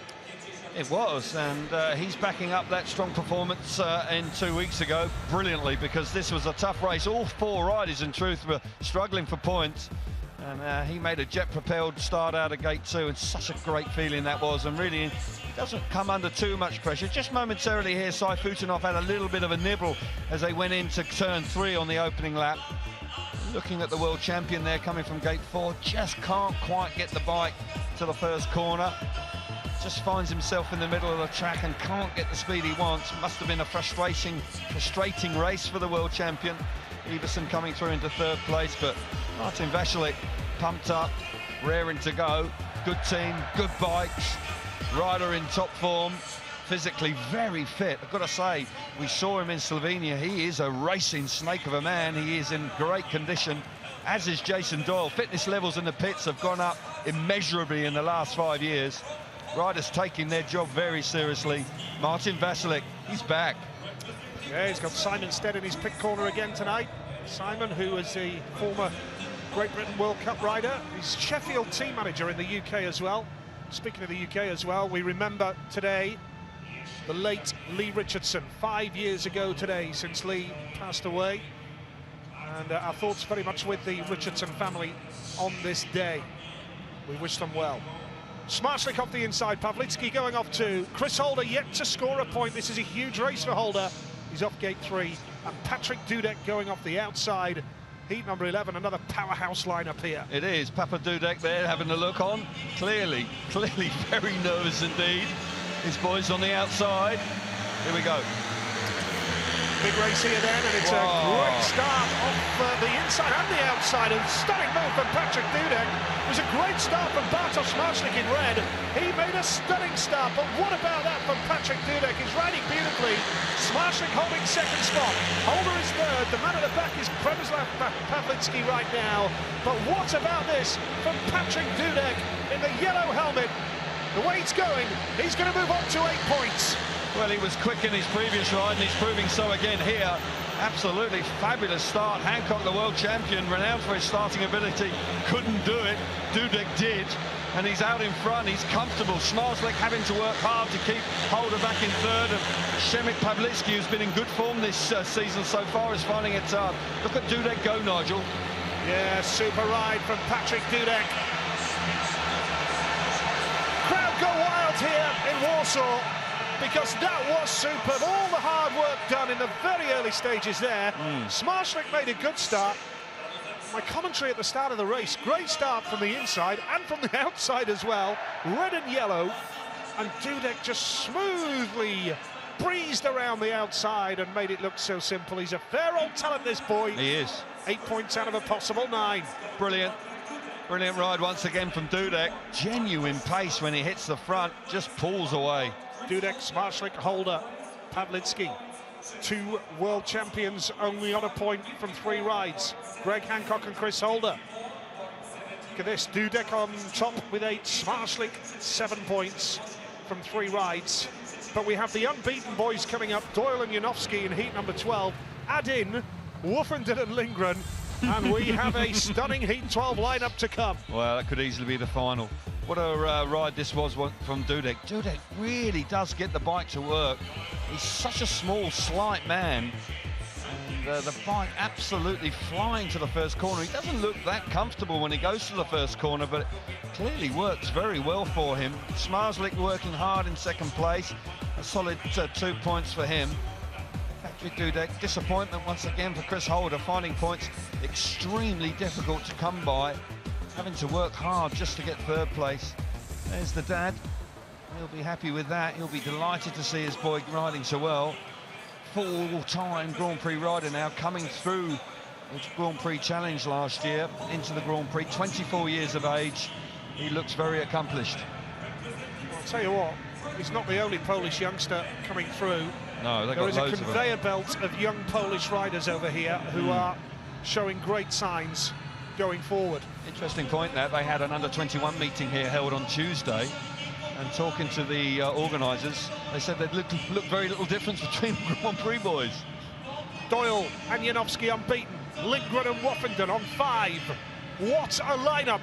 It was, and he's backing up that strong performance in 2 weeks ago brilliantly, because this was a tough race. All 4 riders, in truth, were struggling for points, and he made a jet-propelled start out of gate 2, and such a great feeling that was. And really, he doesn't come under too much pressure. Just momentarily here, Saifutinov had a little bit of a nibble as they went into turn 3 on the opening lap. Looking at the world champion there coming from gate 4, just can't quite get the bike to the first corner. Just finds himself in the middle of the track and can't get the speed he wants. Must have been a frustrating race for the world champion. Iversen coming through into third place, but Martin Vacilik pumped up, raring to go. Good team, good bikes, rider in top form, physically very fit. I've got to say, we saw him in Slovenia. He is a racing snake of a man. He is in great condition, as is Jason Doyle. Fitness levels in the pits have gone up immeasurably in the last 5 years. Riders taking their job very seriously. Martin Vacilik, he's back. Yeah, he's got Simon Stead in his pit corner again tonight. Simon, who is the former Great Britain World Cup rider. He's Sheffield team manager in the UK as well. Speaking of the UK as well, we remember today the late Lee Richardson. 5 years ago today since Lee passed away. And our thoughts very much with the Richardson family on this day. We wish them well. Smarslik off the inside, Pawlicki going off 2. Chris Holder yet to score a point. This is a huge race for Holder. He's off gate 3. And Patrick Dudek going off the outside. Heat number 11, another powerhouse lineup here. It is. Papa Dudek there having a look on. Clearly very nervous indeed. His boys on the outside. Here we go. Big race here then, and it's a great start off the inside and the outside. outside. A stunning move from Patrick Dudek. It was a great start from Bartosz Smarslik in red. He made a stunning start, but what about that from Patrick Dudek? He's riding beautifully. Smarslik holding second spot. Holder is third. The man at the back is Przemysław Pawlicki right now. But what about this from Patrick Dudek in the yellow helmet? The way it's going, he's going to move on to 8 points. Well, he was quick in his previous ride, and he's proving so again here. Absolutely fabulous start. Hancock, the world champion, renowned for his starting ability, couldn't do it. Dudek did, and he's out in front. He's comfortable. Smarslik having to work hard to keep Holder back in third. And Przemysław Pawlicki, who's been in good form this season so far, is finding it hard. Look at Dudek go, Nigel. Yeah, super ride from Patrick Dudek. Crowd go wild here in Warsaw, because that was superb. All the hard work done in the very early stages there. Smarslik made a good start. My commentary at the start of the race, great start from the inside and from the outside as well. Red and yellow, and Dudek just smoothly breezed around the outside and made it look so simple. He's a fair old talent, this boy. He is. 8 points out of a possible 9. Brilliant. Brilliant ride once again from Dudek. Genuine pace when he hits the front, just pulls away. Dudek, Smarslik, Holder, Pawlicki. 2 world champions only on a point from 3 rides. Greg Hancock and Chris Holder. Look at this, Dudek on top with 8, Smarslik 7 points from 3 rides. But we have the unbeaten boys coming up, Doyle and Janowski in heat number 12. Add in Woofenden and Lindgren, and we have a stunning heat 12 lineup to come. Well, that could easily be the final. What a ride this was from Dudek. Dudek really does get the bike to work. He's such a small, slight man. And the bike absolutely flying to the first corner. He doesn't look that comfortable when he goes to the first corner, but it clearly works very well for him. Smarslik working hard in second place. A solid 2 points for him. Patrick Dudek, disappointment once again for Chris Holder, finding points extremely difficult to come by, having to work hard just to get third place. There's the dad. He'll be happy with that. He'll be delighted to see his boy riding so well. Full-time Grand Prix rider now, coming through the Grand Prix Challenge last year into the Grand Prix, 24 years of age. He looks very accomplished. I'll tell you what, he's not the only Polish youngster coming through. No, they've got there is a loads of them. conveyor belt of young Polish riders over here who are showing great signs going forward. Interesting point that they had an under-21 meeting here held on Tuesday, and talking to the organisers, they said there'd look very little difference between the Grand Prix boys. Doyle and Janowski unbeaten, Lindgren and Woofenden on 5. What a lineup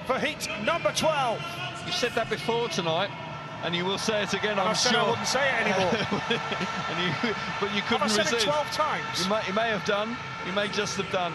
for heat number 12. You said that before tonight, and you will say it again, I'm sure. I wouldn't say it anymore. But you couldn't Have I said resist. it 12 times? You may have done. You may just have done.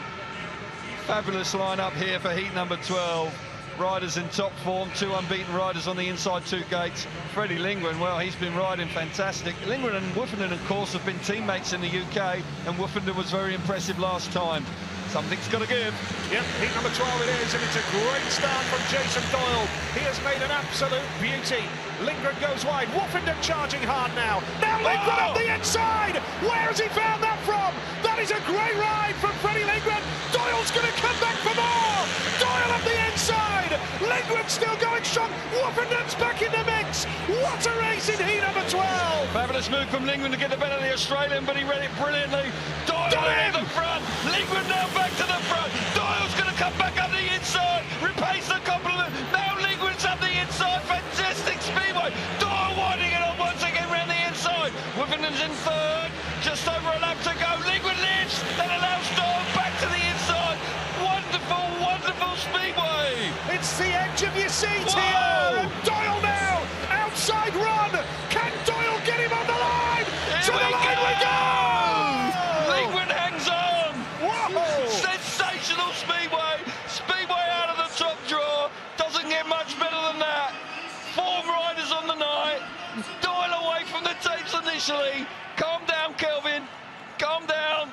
Fabulous lineup here for heat number 12. Riders in top form, 2 unbeaten riders on the inside 2 gates. Freddie Lindgren, well, he's been riding fantastic. Lindgren and Woofenden, of course, have been teammates in the UK, and Woofenden was very impressive last time. Something's got to give. Yep, heat number 12 it is, and it's a great start from Jason Doyle. He has made an absolute beauty. Lindgren goes wide, Woofenden charging hard now. Now Lindgren up the inside! Where has he found that from? That is a great ride from Freddie Lindgren. Doyle's going to come back for more! Doyle up the inside! Lindgren still going strong. Woofenden's back in the mix. What a race in heat number 12! Fabulous move from Lindgren to get the better of the Australian, but he read it brilliantly. Doyle in the front. Lindgren now back to the front. Doyle's going to come back up the inside. Repays the compliment. Now Lindgren's up the inside. Fantastic Speedway. Doyle winding it on once again round the inside. Woofenden's in third. Just over a lap to go. Lindgren lifts. That allows Doyle back to the inside. Wonderful, wonderful Speedway. It's the edge of your seat here. And Doyle now. Outside run. Can Doyle get him on the line? To the line we go! Lindgren hangs on. Whoa! Sensational Speedway. Speedway out of the top draw. Doesn't get much better than that. 4 riders on the night. Doyle away from the tapes initially. Calm down, Kelvin. Calm down.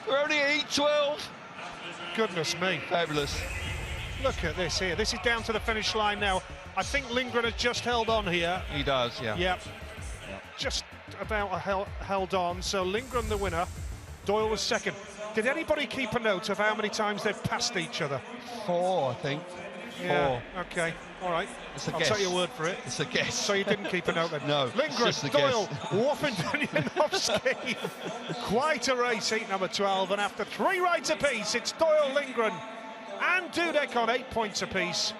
We're only at heat 12. Goodness me. Fabulous. Look at this here. This is down to the finish line now. I think Lindgren has just held on here. He does, yeah. Yep. Just about held on. So Lindgren the winner. Doyle was second. Did anybody keep a note of how many times they've passed each other? 4, I think. Yeah, 4. okay, all right. It's a I'll guess. take your word for it. It's a guess. So you didn't keep a note then? No, it's just a Lindgren, Doyle, guess. Woffington, Janowski. Quite a race, heat number 12, and after 3 rides apiece, it's Doyle, Lindgren and Dudek on 8 points apiece.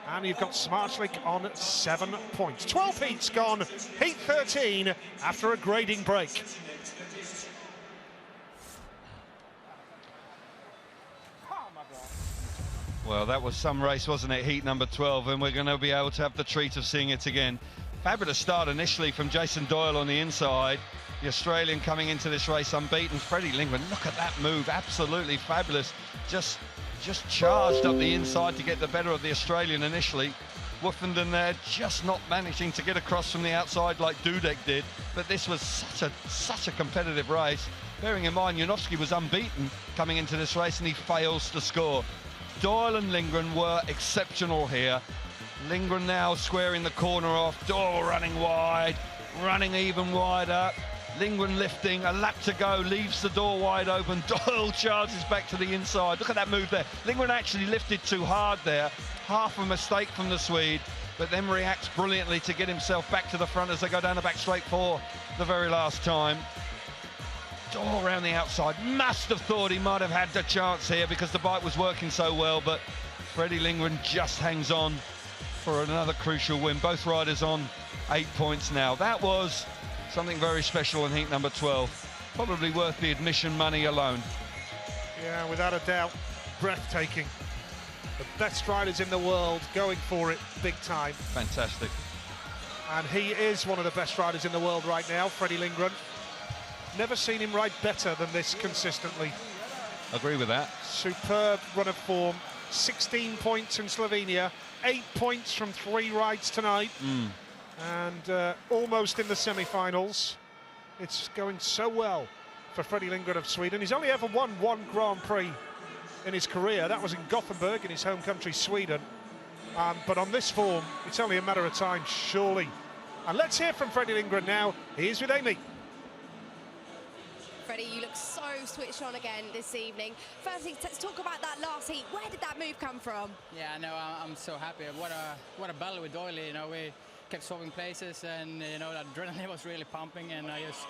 And you've got Smartlik on 7 points. 12 heats gone, heat 13 after a grading break. Well, that was some race, wasn't it? Heat number 12, and we're going to be able to have the treat of seeing it again. Fabulous start initially from Jason Doyle on the inside. The Australian coming into this race unbeaten. Freddie Lindgren, look at that move, absolutely fabulous. Just charged up the inside to get the better of the Australian initially. Woffington there just not managing to get across from the outside like Dudek did. But this was such a competitive race. Bearing in mind, Janowski was unbeaten coming into this race and he fails to score. Doyle and Lindgren were exceptional here. Lindgren now squaring the corner off. Doyle running wide, running even wider. Lindgren lifting, a lap to go, leaves the door wide open. Doyle charges back to the inside. Look at that move there. Lindgren actually lifted too hard there. Half a mistake from the Swede, but then reacts brilliantly to get himself back to the front as they go down the back straight for the very last time. Doyle around the outside, must have thought he might have had the chance here because the bike was working so well, but Freddie Lindgren just hangs on for another crucial win. Both riders on 8 points now. That was something very special in heat number 12. Probably worth the admission money alone. Yeah, without a doubt, breathtaking. The best riders in the world going for it big time. Fantastic. And he is one of the best riders in the world right now, Freddie Lindgren. Never seen him ride better than this consistently. Agree with that. Superb run of form. 16 points in Slovenia, 8 points from 3 rides tonight. And almost in the semi-finals. It's going so well for Freddie Lindgren of Sweden. He's only ever won 1 Grand Prix in his career. That was in Gothenburg in his home country, Sweden. But on this form, it's only a matter of time, surely. And let's hear from Freddie Lindgren now. He's with Amy. Freddie, you look so switched on again this evening. Firstly, let's talk about that last heat. Where did that move come from? Yeah, no, I'm so happy. What a battle with Doyle. You know, we kept swapping places, and you know, that adrenaline was really pumping, and I just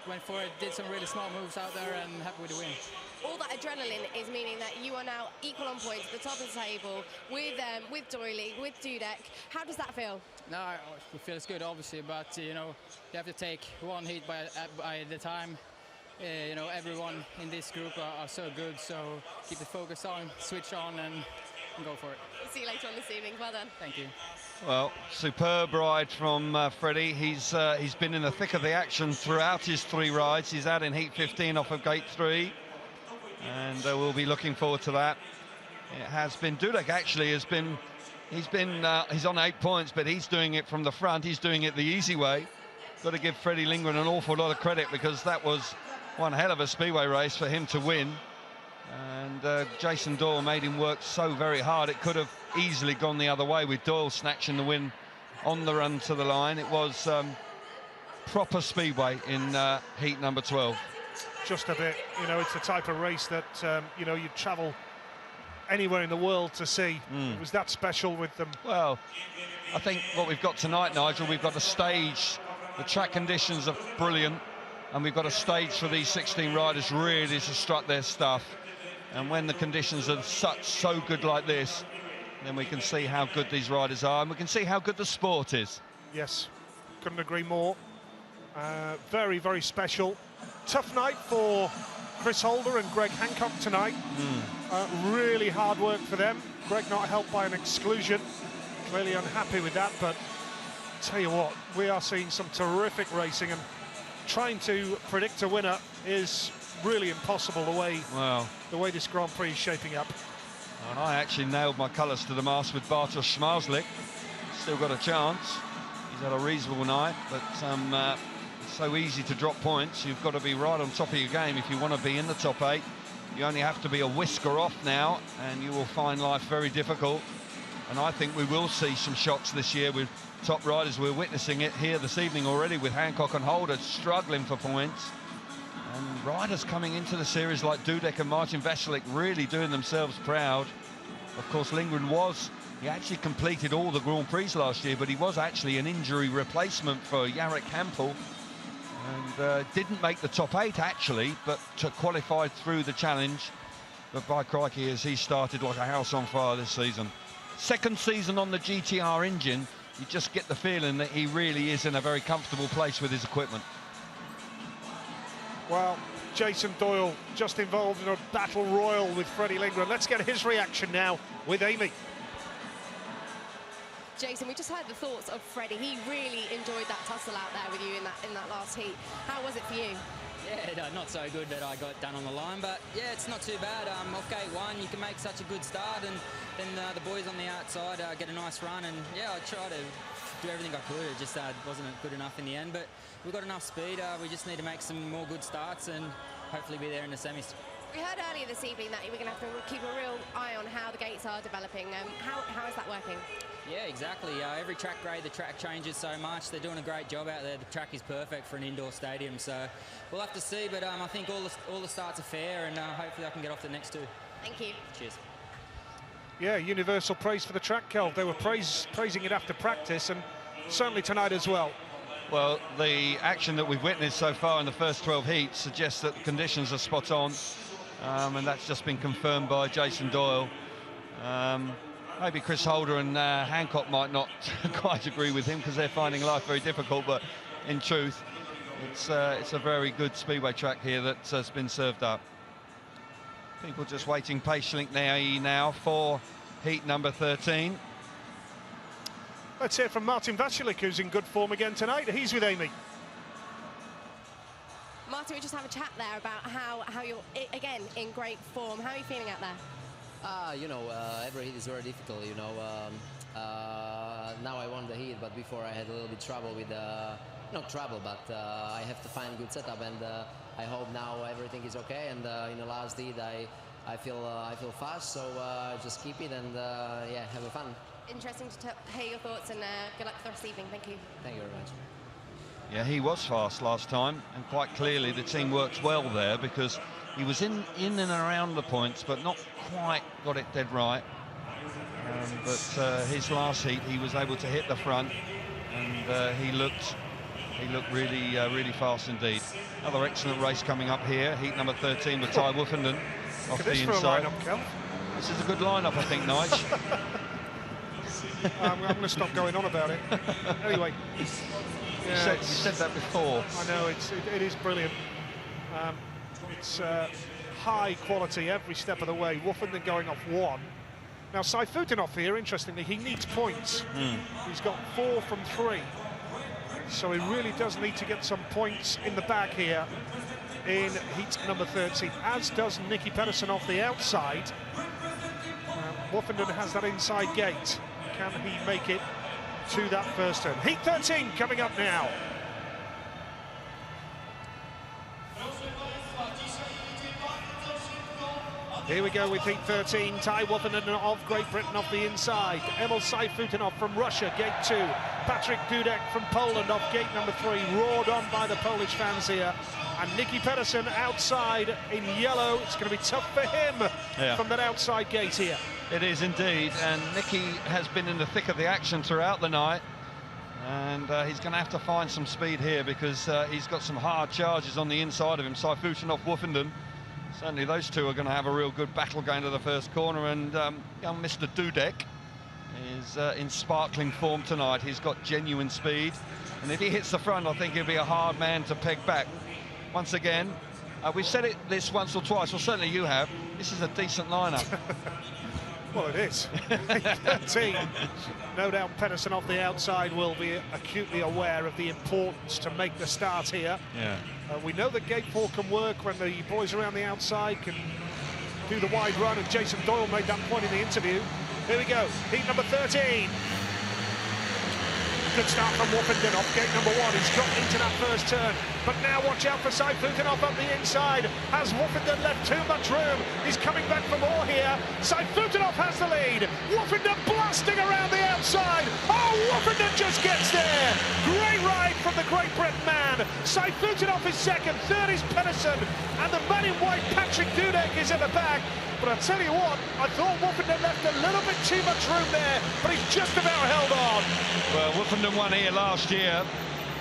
went for it, did some really smart moves out there, and happy with the win. All that adrenaline is meaning that you are now equal on points at the top of the table with Doyle, with Dudek. How does that feel? No, it feels good, obviously, but you know, you have to take one heat by the time. You know, everyone in this group are so good, so keep the focus on, switch on, and go for it. See you later on this evening. Well done. Thank you. Well, Superb ride from Freddie. He's been in the thick of the action throughout his 3 rides. He's out in heat 15 off of gate 3, and we'll be looking forward to that. It has been Dudek actually he's on 8 points, but he's doing it from the front. He's doing it the easy way. Got to give Freddie Lindgren an awful lot of credit because that was one hell of a speedway race for him to win. And Jason Doyle made him work so very hard. It could have easily gone the other way with Doyle snatching the win on the run to the line. It was proper speedway in heat number 12. Just a bit, you know, it's the type of race that, you know, you'd travel anywhere in the world to see. It was that special with them. Well, I think what we've got tonight, Nigel, we've got a stage. The track conditions are brilliant, and we've got a stage for these 16 riders really to strut their stuff. And when the conditions are so good like this, then we can see how good these riders are, and we can see how good the sport is. Yes, couldn't agree more. Very, very special. Tough night for Chris Holder and Greg Hancock tonight. Really hard work for them. Greg not helped by an exclusion. Clearly unhappy with that, but tell you what, we are seeing some terrific racing, and trying to predict a winner is really impossible the way this Grand Prix is shaping up. And I actually nailed my colours to the mast with Bartosz Smarslik. Still got a chance. He's had a reasonable night, but it's so easy to drop points. You've got to be right on top of your game if you want to be in the top 8. You only have to be a whisker off now, and you will find life very difficult. And I think we will see some shots this year with top riders. We're witnessing it here this evening already with Hancock and Holder struggling for points. And riders coming into the series like Dudek and Martin Veselik really doing themselves proud. Of course, Lindgren he actually completed all the Grand Prix last year, but he was actually an injury replacement for Jarek Hampel. And didn't make the top 8 actually, but qualified through the challenge. But by crikey, as he started like a house on fire this season. Second season on the GTR engine, you just get the feeling that he really is in a very comfortable place with his equipment. Well, Jason Doyle just involved in a battle royal with Freddie Lindgren. Let's get his reaction now with Amy. Jason, we just heard the thoughts of Freddie. He really enjoyed that tussle out there with you in that last heat. How was it for you? Yeah, not so good that I got done on the line, but yeah, it's not too bad. Off gate 1, you can make such a good start, and then the boys on the outside get a nice run, and yeah, I tried to do everything I could. It just wasn't good enough in the end, but we've got enough speed. We just need to make some more good starts and hopefully be there in the semis. We heard earlier this evening that we're going to have to keep a real eye on how the gates are developing. How is that working? Yeah, exactly. Every track grade, the track changes so much. They're doing a great job out there. The track is perfect for an indoor stadium, so we'll have to see. But I think all the starts are fair, and hopefully I can get off the next 2. Thank you. Cheers. Yeah, universal praise for the track, Kelv. They were praising it after practice, and certainly tonight as well. Well, the action that we've witnessed so far in the first 12 heats suggests that the conditions are spot on, and that's just been confirmed by Jason Doyle. Maybe Chris Holder and Hancock might not quite agree with him because they're finding life very difficult, but in truth, it's a very good speedway track here that has been served up. People just waiting patiently now for heat number 13. Let's hear from Martin Veselik, who's in good form again tonight. He's with Amy. Martin, we just have a chat there about how you're, again, in great form. How are you feeling out there? You know, every heat is very difficult, you know. Now I won the heat, but before I had a little bit trouble with, not trouble, but I have to find good setup, and I hope now everything is okay. And in the last heat, I feel fast, so just keep it and yeah, have fun. Interesting to hear your thoughts, and good luck for the rest of the evening. Thank you. Thank you very much. Yeah, he was fast last time, and quite clearly the team works well there because he was in and around the points, but not quite got it dead right. But his last heat, he was able to hit the front, and he looked really fast indeed. Another excellent race coming up here, heat number 13 with Ty Woofenden off the inside. This is a good lineup, I think, Nige. I'm going to stop going on about it. Anyway. Yeah, you said that before. I know, it is brilliant. It's high quality every step of the way. Woofenden going off 1. Now, Saifutinov here, interestingly, he needs points. He's got 4 from 3. So he really does need to get some points in the bag here in heat number 13, as does Nicky Pedersen off the outside. Woofenden has that inside gate. Can he make it to that first turn? Heat 13 coming up now. Here we go with heat 13. Ty Woofenden of Great Britain off the inside. Emil Saifutinov from Russia, gate 2. Patrick Dudek from Poland off gate number 3. Roared on by the Polish fans here. And Nicky Pedersen outside in yellow. It's going to be tough for him from that outside gate here. It is indeed, and Nicky has been in the thick of the action throughout the night, and he's going to have to find some speed here because he's got some hard charges on the inside of him. Saifutinov, Woofenden, certainly those two are going to have a real good battle going to the first corner, and young Mr. Dudek is in sparkling form tonight. He's got genuine speed, and if he hits the front, I think he'll be a hard man to peg back. Once again, we've said this once or twice, well certainly you have, this is a decent lineup. Well, it is. 13. No doubt Pedersen off the outside will be acutely aware of the importance to make the start here. Yeah. We know that gate 4 can work when the boys around the outside can do the wide run, and Jason Doyle made that point in the interview. Here we go, heat number 13. Good start from Woofenden off gate number 1. He's got into that first turn, but now watch out for Saifutinov up the inside. Has Woofenden left too much room? He's coming back for more here. Saifutinov has the lead. Woofenden blasting around the outside. Oh, Woofenden just gets there. Great ride from the Great Britain man. Saifutinov is second, third is Pedersen, and the man in white, Patrick Dudek, is at the back. But I tell you what, I thought Woffenden left a little bit too much room there, but he's just about held on. Well, Woffenden won here last year,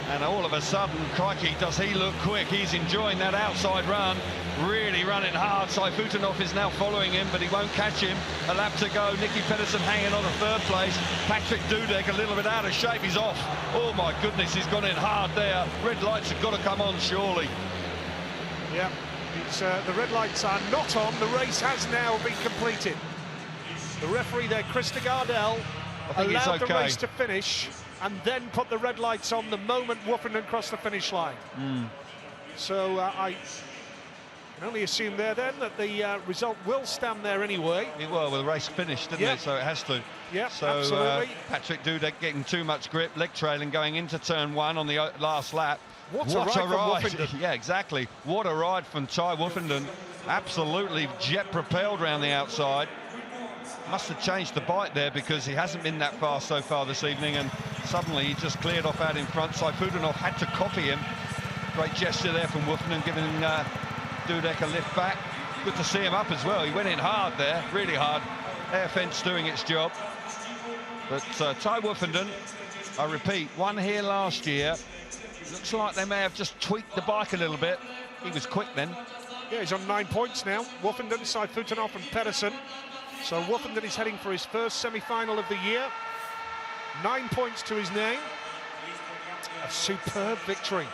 and all of a sudden, crikey, does he look quick. He's enjoying that outside run, really running hard. Saifutinov is now following him, but he won't catch him. A lap to go. Nicky Pedersen hanging on a third place. Patrick Dudek a little bit out of shape. He's off. Oh, my goodness, he's gone in hard there. Red lights have got to come on, surely. Yeah. The red lights are not on. The race has now been completed. The referee there, Krista Gardell, allowed the race to finish and then put the red lights on the moment Woffenden crossed the finish line. So I can only assume there then that the result will stand there anyway. It will, well, the race finished, didn't it? So it has to. Yeah, so, absolutely. Patrick Dudek getting too much grip, leg trailing, going into turn one on the last lap. What a ride from Woffenden. Yeah, exactly. What a ride from Ty Woffenden. Absolutely jet propelled around the outside. Must have changed the bike there because he hasn't been that fast so far this evening, and suddenly he just cleared off out in front. Saifutinov had to copy him. Great gesture there from Woffenden, giving Dudek a lift back. Good to see him up as well. He went in hard there, really hard. Air fence doing its job. But Ty Woffenden, I repeat, won here last year. Looks like they may have just tweaked the bike a little bit. He was quick then. Yeah, he's on 9 points now. Woffenden, Saifutinov and Pedersen. So Woffenden is heading for his first semi-final of the year. 9 points to his name. A superb victory.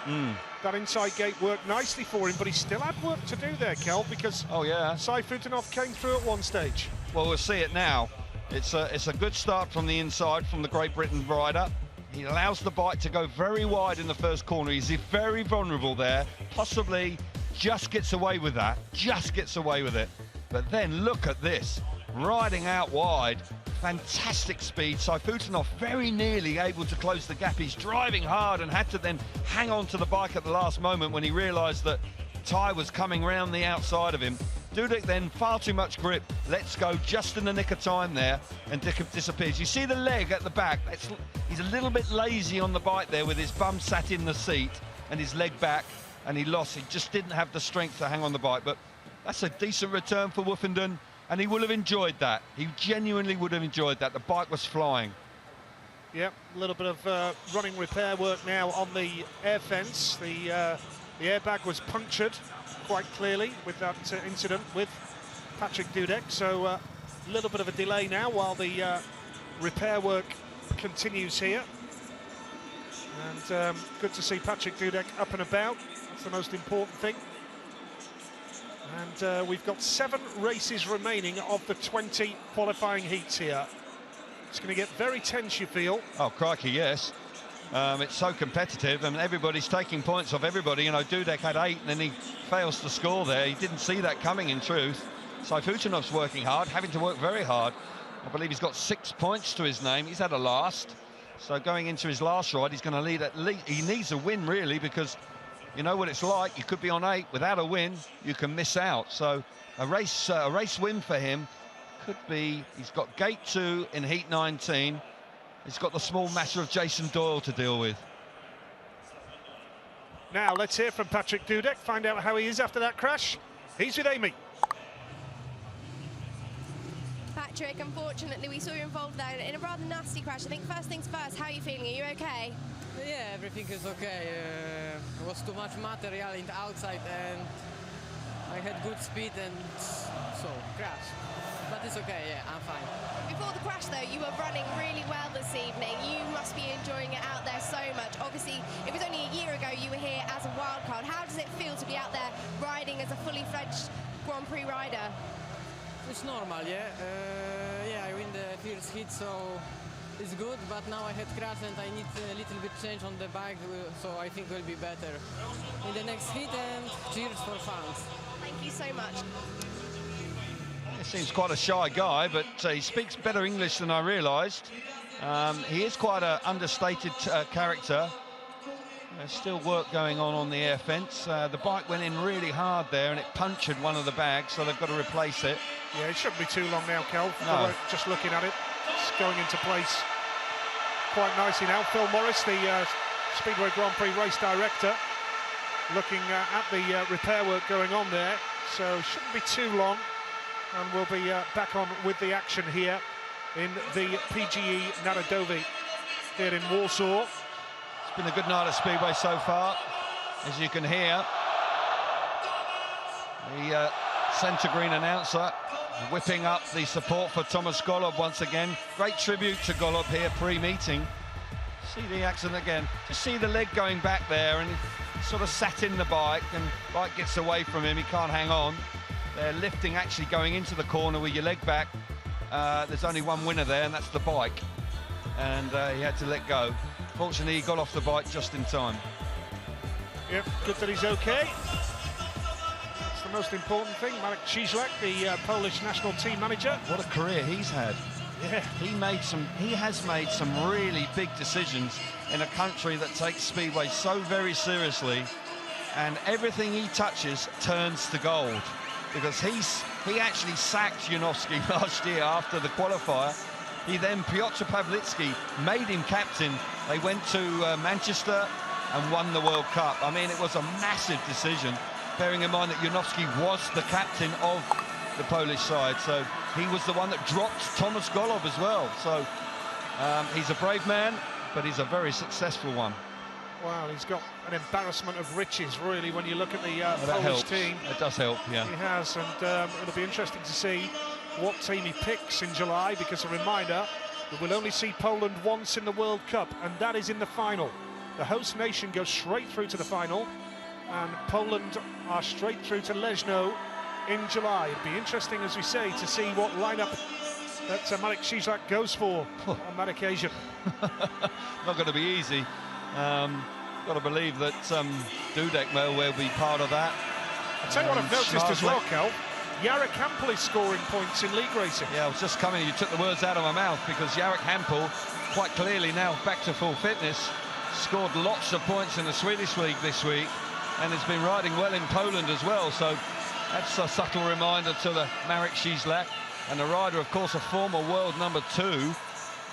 That inside gate worked nicely for him, but he still had work to do there, Kel, because Saifutinov came through at one stage. Well, we'll see it now. It's a good start from the inside from the Great Britain rider. He allows the bike to go very wide in the first corner. He's very vulnerable there. Possibly just gets away with that. Just gets away with it. But then look at this. Riding out wide. Fantastic speed. Saifutinov very nearly able to close the gap. He's driving hard and had to then hang on to the bike at the last moment when he realised that Ty was coming round the outside of him. Dudek then far too much grip, lets go just in the nick of time there and disappears. You see the leg at the back, he's a little bit lazy on the bike there with his bum sat in the seat and his leg back, and he just didn't have the strength to hang on the bike. But that's a decent return for Woffenden, and he would have enjoyed that. He genuinely would have enjoyed that. The bike was flying. Yep, a little bit of running repair work now on the air fence. The airbag was punctured quite clearly with that incident with Patrick Dudek, so a little bit of a delay now while the repair work continues here. And good to see Patrick Dudek up and about. That's the most important thing. And we've got 7 races remaining of the 20 qualifying heats here. It's going to get very tense, you feel. Oh, crikey, yes. It's so competitive, and everybody's taking points off everybody. You know, Dudek had 8 and then he fails to score there. He didn't see that coming, in truth. Saifutinov's working hard, having to work very hard. I believe he's got 6 points to his name. He's had a last, so going into his last ride, he's going to lead at least. He needs a win, really, because you know what it's like. You could be on 8 without a win, you can miss out. So a race win for him could be. He's got gate 2 in heat 19. He's got the small matter of Jason Doyle to deal with. Now let's hear from Patrick Dudek, find out how he is after that crash. He's with Amy. Patrick, unfortunately we saw you involved there in a rather nasty crash. I think first things first, how are you feeling? Are you okay? Yeah, everything is okay. There was too much material in the outside and I had good speed and so crash. But it's okay, yeah, I'm fine. Before the crash though, you were running really well this evening. You must be enjoying it out there so much. Obviously, it was only a year ago you were here as a wild card. How does it feel to be out there riding as a fully fledged Grand Prix rider? It's normal, yeah. Yeah, I win the first hit, so it's good. But now I had crash and I need a little bit change on the bike, so I think will be better in the next hit. And cheers for fans. Thank you so much. He seems quite a shy guy, but he speaks better English than I realised. He is quite an understated character. There's still work going on the air fence. The bike went in really hard there and it punctured one of the bags, so they've got to replace it. Yeah, it shouldn't be too long now, Kel. No. Just looking at it, it's going into place quite nicely now. Phil Morris, the Speedway Grand Prix race director, looking at the repair work going on there, so shouldn't be too long, and we'll be back on with the action here in the PGE National here in Warsaw. It's been a good night at Speedway so far, as you can hear. The centre green announcer whipping up the support for Tomasz Golob once again. Great tribute to Golob here pre-meeting. See the accident again. Just see the leg going back there, and he sort of sat in the bike, and bike gets away from him. He can't hang on. They're lifting, actually going into the corner with your leg back. There's only one winner there, and that's the bike. And he had to let go. Fortunately, he got off the bike just in time. Yep, good that he's okay. That's the most important thing. Marek Cieślak, the Polish national team manager. What a career he's had. Yeah. He has made some really big decisions in a country that takes Speedway so very seriously, and everything he touches turns to gold, because he actually sacked Janowski last year after the qualifier. He then, Piotr Pawlicki, made him captain. They went to Manchester and won the World Cup. I mean, it was a massive decision, bearing in mind that Janowski was the captain of the Polish side, so he was the one that dropped Tomasz Golob as well. So he's a brave man, but he's a very successful one. Well, he's got an embarrassment of riches, really, when you look at the Polish helps. team. It does help, yeah. He has, and it'll be interesting to see what team he picks in July, because a reminder that we'll only see Poland once in the World Cup, and that is in the final. The host nation goes straight through to the final, and Poland are straight through to Leszno in July. It'd be interesting, as we say, to see what lineup that Marek Cieślak goes for on that occasion. Not going to be easy. Got to believe that Dudek will be part of that. I'll tell you what I've noticed as well, Cal. Jarek Hampel is scoring points in league racing. Yeah, I was just coming, you took the words out of my mouth, because Jarek Hampel, quite clearly now back to full fitness, scored lots of points in the Swedish league this week, and has been riding well in Poland as well. So that's a subtle reminder to the Marek Cieślak, and the rider, of course, a former world #2,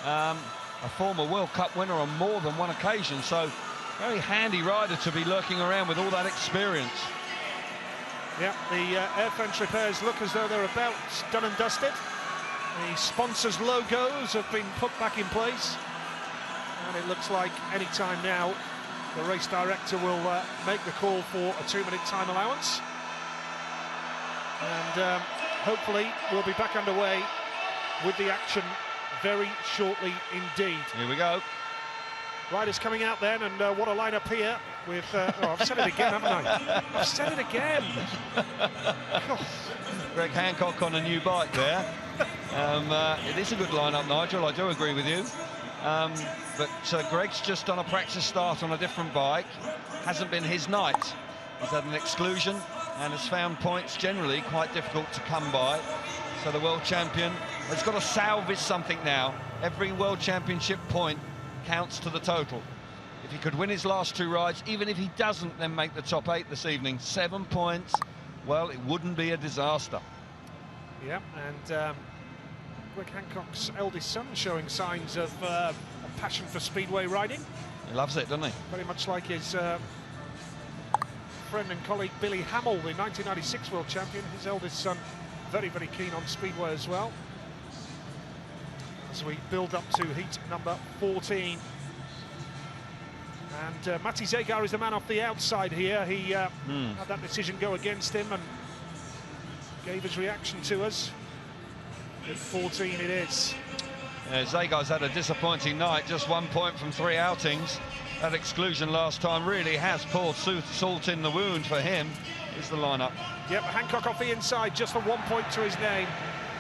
a former World Cup winner on more than one occasion. So very handy rider to be lurking around with all that experience. Yeah, the air French repairs look as though they're about done and dusted. The sponsors' logos have been put back in place, and it looks like any time now the race director will make the call for a 2-minute time allowance, and hopefully we'll be back underway with the action very shortly indeed. Here we go. Riders coming out then, and what a lineup here with... oh, I've said it again, haven't I? I've said it again. Greg Hancock on a new bike there. It is a good lineup, Nigel, I do agree with you. But Greg's just done a practice start on a different bike. Hasn't been his night. He's had an exclusion and has found points generally quite difficult to come by. So the world champion has got to salvage something now. Every world championship point counts to the total. If he could win his last 2 rides, even if he doesn't then make the top 8 this evening, 7 points, well, it wouldn't be a disaster. Yeah, and Greg Hancock's eldest son showing signs of a passion for speedway riding. He loves it, doesn't he? Very much like his friend and colleague Billy Hamill, the 1996 world champion. His eldest son, very, very keen on speedway as well. As we build up to heat number 14. And Mati Zegar is the man off the outside here. He had that decision go against him and gave his reaction to us. At 14 it is. Yeah, Zegar's had a disappointing night, just 1 point from 3 outings. That exclusion last time really has poured salt in the wound for him. Here's the lineup. Yep, Hancock off the inside, just for 1 point to his name.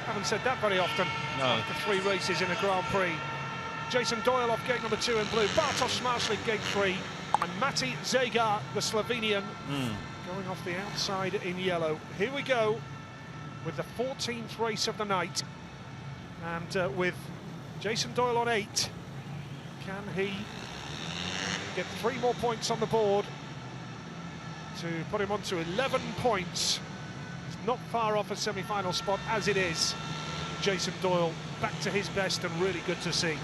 Haven't said that very often. No. After 3 races in a Grand Prix. Jason Doyle off gate number 2 in blue. Bartosz Smarslik gate 3. And Mati Zegar, the Slovenian, going off the outside in yellow. Here we go with the 14th race of the night. And with Jason Doyle on 8, can he get 3 more points on the board to put him on to 11 points? He's not far off a semi-final spot as it is. Jason Doyle back to his best and really good to see.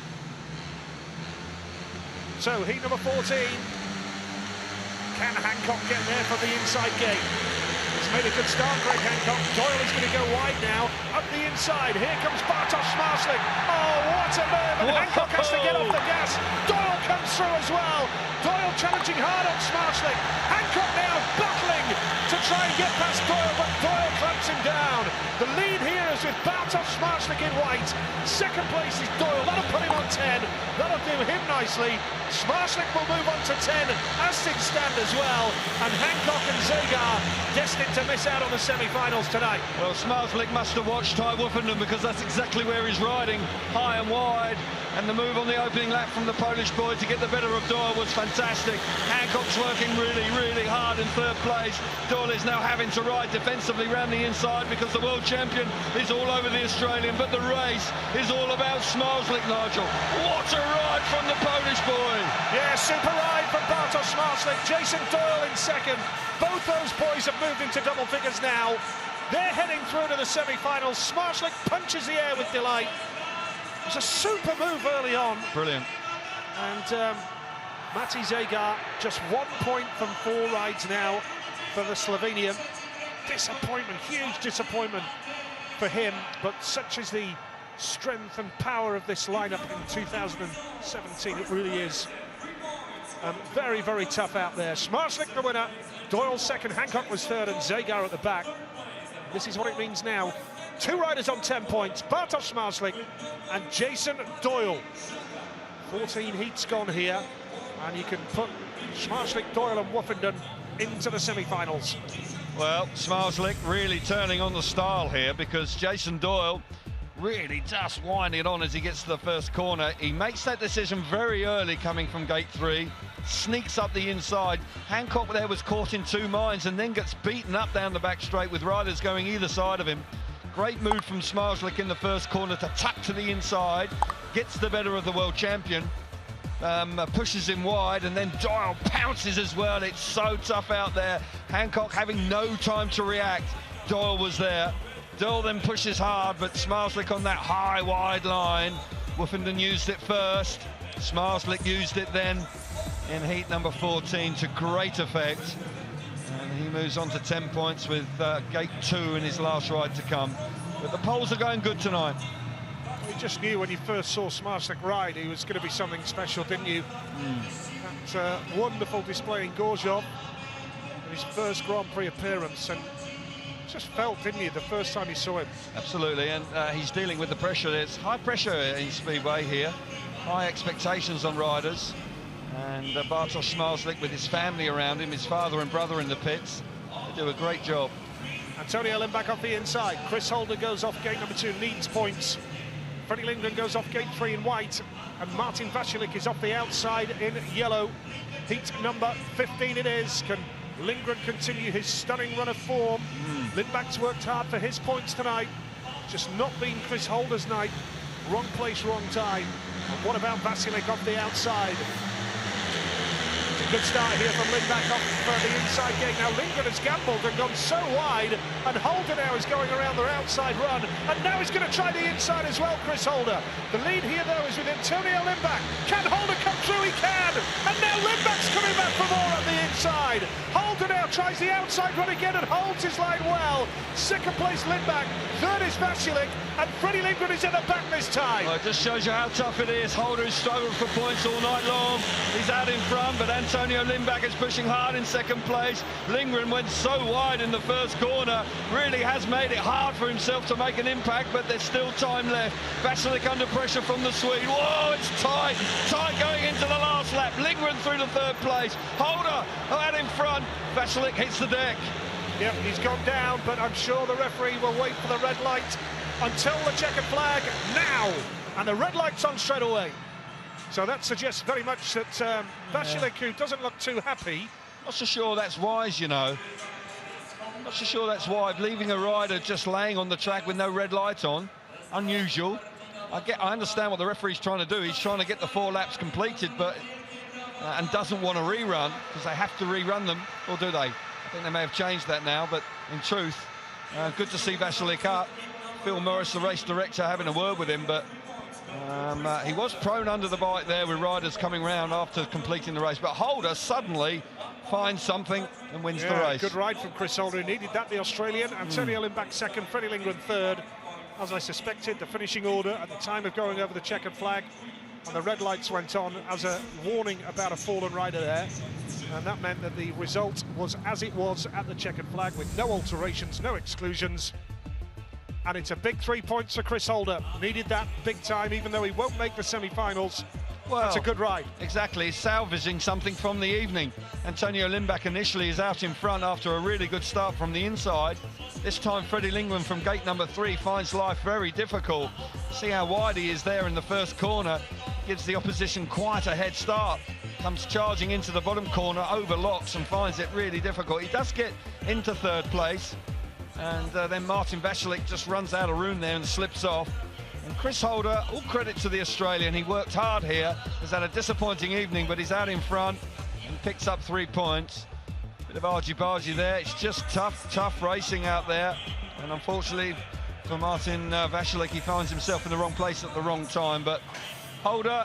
So heat number 14 Can Hancock get there from the inside gate? He's made a good start, Greg Hancock. Doyle is going to go wide now, up the inside. Here comes Bartosz Smarslik. Oh, what a move! And Hancock has to get off the gas. Doyle comes through as well. Doyle challenging hard on Smarslik. Hancock now battling to try and get past Doyle, but Doyle clamps him down. The lead here is with Bartosz Smarslik in white. Second place is Doyle. That'll put him on 10. That'll do him nicely. Smarslik will move on to 10, as things stand as well. And Hancock and Zagar destined to miss out on the semi-finals tonight. Well, Smarslik must have watched Ty Woffenden, because that's exactly where he's riding, high and wide. And the move on the opening lap from the Polish boy to get the better of Doyle was fantastic. Hancock's working really, really hard in third place. Doyle is now having to ride defensively round the inside because the world champion is all over the Australian. But the race is all about Smarslik, Nigel. What a ride from the Polish boy. Yeah, super ride from Bartosz Smarslik. Jason Doyle in second. Both those boys have moved into double figures now. They're heading through to the semi-finals. Smarslik punches the air with delight. It was a super move early on. Brilliant. And Mati Zagar just 1 point from 4 rides now for the Slovenian. Disappointment, huge disappointment for him, but such is the strength and power of this lineup in 2017. It really is. Very, very tough out there. Smarslik the winner, Doyle second, Hancock was third, and Zagar at the back. This is what it means now. 2 riders on 10 points, Bartosz Smarslik and Jason Doyle. 14 heats gone here, and you can put Smarslik, Doyle and Woffenden into the semi-finals. Well, Smarslik really turning on the style here, because Jason Doyle really does wind it on as he gets to the first corner. He makes that decision very early coming from gate 3, sneaks up the inside. Hancock there was caught in 2 minds and then gets beaten up down the back straight with riders going either side of him. Great move from Smarslik in the first corner to tuck to the inside, gets the better of the world champion, pushes him wide, and then Doyle pounces as well. It's so tough out there. Hancock having no time to react. Doyle was there. Doyle then pushes hard, but Smarslik on that high, wide line. Woffenden used it first. Smarslik used it then in heat number 14 to great effect. And he moves on to 10 points with gate 2 in his last ride to come. But the poles are going good tonight. You just knew when you first saw Smarslik ride he was going to be something special, didn't you? That wonderful display in Gorzhov in his first Grand Prix appearance, and just felt, didn't you, the first time you saw him? Absolutely, and he's dealing with the pressure. There's high pressure in Speedway here, high expectations on riders. And Bartosz Smarslik with his family around him, his father and brother in the pits, they do a great job. Antonio Lindback off the inside. Chris Holder goes off gate number 2, needs points. Freddie Lindgren goes off gate 3 in white, and Martin Vasilik is off the outside in yellow. Heat number 15 it is. Can Lindgren continue his stunning run of form? Lindback's worked hard for his points tonight. Just not been Chris Holder's night. Wrong place, wrong time. And what about Vasilik off the outside? Good start here from Lindback off the inside gate. Now Lindgren has gambled and gone so wide, and Holder now is going around their outside run, and now he's going to try the inside as well, Chris Holder. The lead here though is with Antonio Lindback. Can Holder come through? He can, and now Lindback's coming back for more on the inside. Holder now tries the outside run again and holds his line well. Second place Lindback, third is Vasilik, and Freddie Lindgren is at the back this time. Well, it just shows you how tough it is. Holder has struggled for points all night long. He's out in front, but Antonio Lindback is pushing hard in second place. Lindgren went so wide in the first corner, really has made it hard for himself to make an impact, but there's still time left. Vasilik under pressure from the Swede. Whoa, it's tight going into the last lap. Lindgren through to third place. Holder out in front. Vasilik hits the deck. Yep, he's gone down, but I'm sure the referee will wait for the red light until the checkered flag now, and the red light's on straight away. So that suggests very much that Vasilik, who doesn't look too happy. Not so sure that's wise, you know. Not so sure that's wise, leaving a rider just laying on the track with no red light on. Unusual. I understand what the referee's trying to do. He's trying to get the 4 laps completed, but and doesn't want to rerun, because they have to rerun them, or do they? I think they may have changed that now, but in truth, good to see Vasilik up. Phil Morris, the race director, having a word with him, but He was prone under the bike there with riders coming round after completing the race, but Holder suddenly finds something and wins the race. Good ride from Chris Holder. He needed that, the Australian. Antonio Lindback second, Freddie Lindgren third. As I suspected, the finishing order at the time of going over the checkered flag, and the red lights went on as a warning about a fallen rider there, and that meant that the result was as it was at the checkered flag, with no alterations, no exclusions. And it's a big 3 points for Chris Holder. Needed that big time, even though he won't make the semi-finals. Well, that's a good ride. Exactly, he's salvaging something from the evening. Antonio Lindback initially is out in front after a really good start from the inside. This time Freddie Lindgren from gate number 3 finds life very difficult. See how wide he is there in the first corner. Gives the opposition quite a head start. Comes charging into the bottom corner, overlocks and finds it really difficult. He does get into third place. And then Martin Vasilek just runs out of room there and slips off. And Chris Holder, all credit to the Australian, he worked hard here, has had a disappointing evening, but he's out in front and picks up 3 points. Bit of argy-bargy there, it's just tough racing out there. And unfortunately for Martin Vasilek, he finds himself in the wrong place at the wrong time. But Holder,